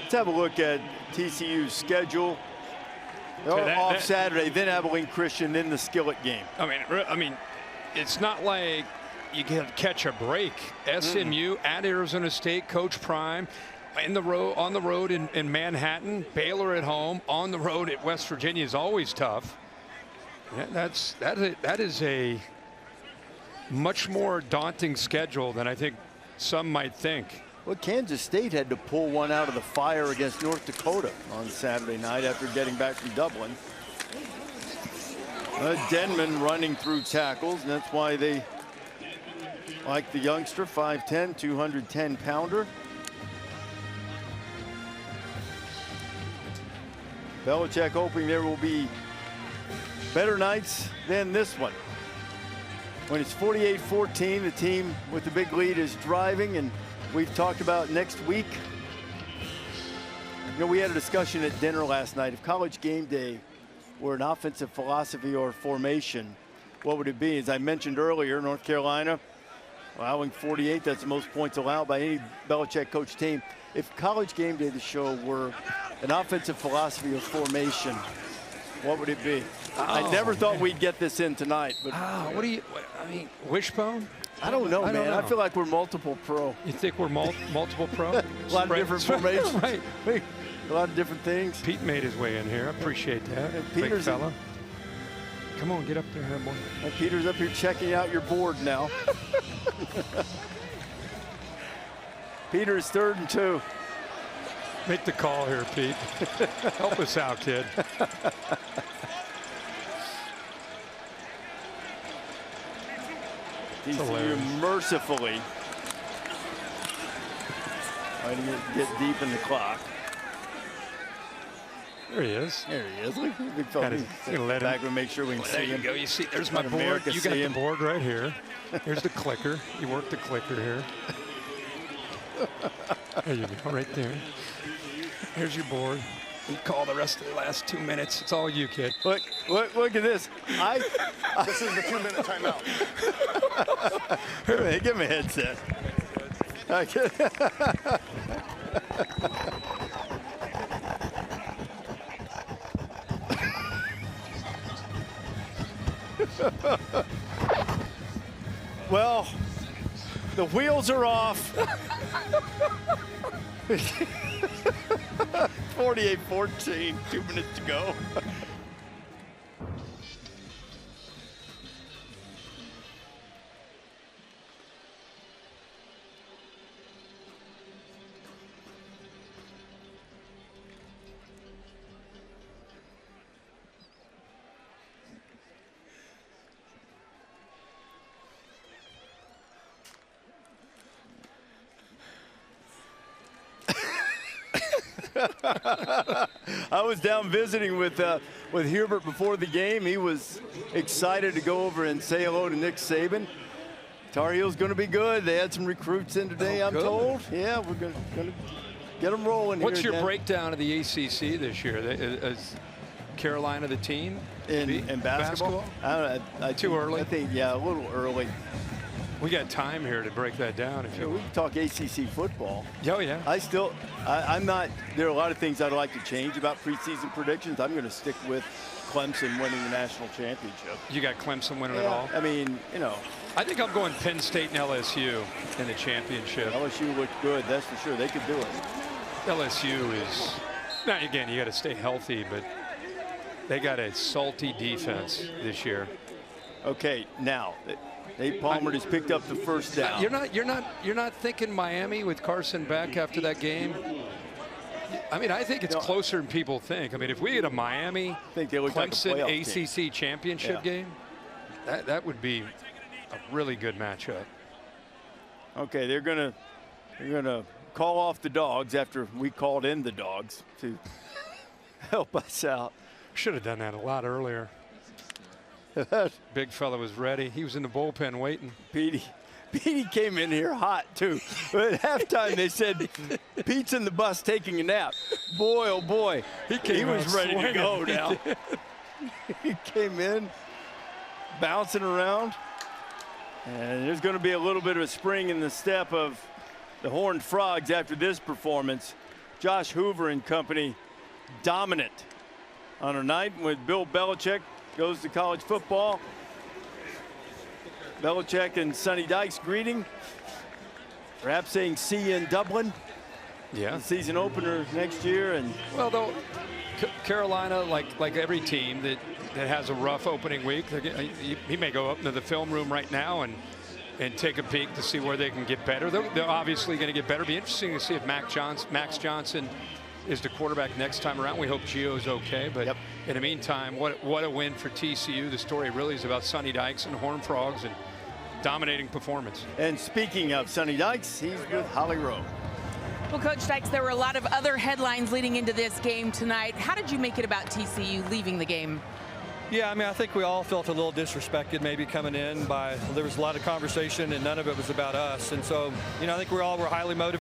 Let's have a look at TCU's schedule. They're off Saturday, then Abilene Christian, then the Skillet game. I mean, it's not like you can catch a break. SMU at Arizona State, Coach Prime, on the road in Manhattan, Baylor at home, on the road at West Virginia is always tough. Yeah, that is a much more daunting schedule than I think some might think. Well, Kansas State had to pull one out of the fire against North Dakota on Saturday night after getting back from Dublin. Denman running through tackles, and that's why they like the youngster, 5'10", 210-pounder. Belichick hoping there will be better nights than this one. When it's 48-14, the team with the big lead is driving, and we've talked about next week. You know, we had a discussion at dinner last night. If College Game Day were an offensive philosophy or formation, what would it be? As I mentioned earlier, North Carolina allowing 48, that's the most points allowed by any Belichick coach team. If College Game Day, the show, were an offensive philosophy or formation, what would it be? I never thought we'd get this in tonight. But I mean, wishbone? I don't know, man. I feel like we're multiple pro. You think we're multiple pro? A lot of different formations. Right. A lot of different things. Pete made his way in here. I appreciate that. Big fella. Come on, get up there, boy. And Peter's up here checking out your board now. Peter is 3rd and 2. Make the call here, Pete. Help us out, kid. TCU mercifully trying to get deep in the clock. There he is. There he is. Look, big fella. Let back and make sure we can see him. There you go. You see, there's my board. You got the board right here. Here's the clicker. You work the clicker here. There you go, right there. Here's your board. You call the rest of the last 2 minutes. It's all you, kid. Look at this. This is the 2-minute timeout. Here, give me a headset. Well, the wheels are off. 48-14, 2 minutes to go. I was down visiting with Hubert before the game. He was excited to go over and say hello to Nick Saban. Tar Heels going to be good. They had some recruits in today, I'm told. Yeah, we're going to get them rolling. What's here your breakdown of the ACC this year? Is Carolina the team in basketball? Too early? I think, yeah, a little early. We got time here to break that down. If you we can talk ACC football. Oh, yeah. I'm not, there are a lot of things I'd like to change about preseason predictions. I'm going to stick with Clemson winning the national championship. You got Clemson winning it all? I mean, you know. I think I'm going Penn State and LSU in the championship. LSU looked good, that's for sure. They could do it. LSU is, now again, you got to stay healthy, but they got a salty defense this year. Okay, now. Nate Palmer has picked up the first down. You're not thinking Miami with Carson Beck after that game. I mean, I think it's closer than people think. I mean, if we had a Miami Clemson ACC championship game, that would be a really good matchup. Okay, they're gonna call off the dogs after we called in the dogs to help us out. Should have done that a lot earlier. Big fella was ready. He was in the bullpen waiting. Petey came in here hot, too. But at halftime, they said, Pete's in the bus taking a nap. Boy, oh, boy. He was ready to go now. He came in, bouncing around. And there's going to be a little bit of a spring in the step of the Horned Frogs after this performance. Josh Hoover and company dominant on a night with Bill Belichick goes to college football. Belichick and Sonny Dykes greeting. Perhaps saying see you in Dublin. Yeah. The season opener next year. And well, though, Carolina, like every team that has a rough opening week, he may go up into the film room right now and take a peek to see where they can get better. They're obviously going to get better. It'll be interesting to see if Max Johnson is the quarterback next time around. We hope Gio's okay, but in the meantime, what a win for TCU. The story really is about Sonny Dykes and the Horned Frogs and dominating performance. And speaking of Sonny Dykes, he's with Holly Rowe. Well, Coach Dykes, there were a lot of other headlines leading into this game tonight. How did you make it about TCU leaving the game? Yeah, I mean, I think we all felt a little disrespected maybe coming in there was a lot of conversation and none of it was about us. And so, I think we all were highly motivated.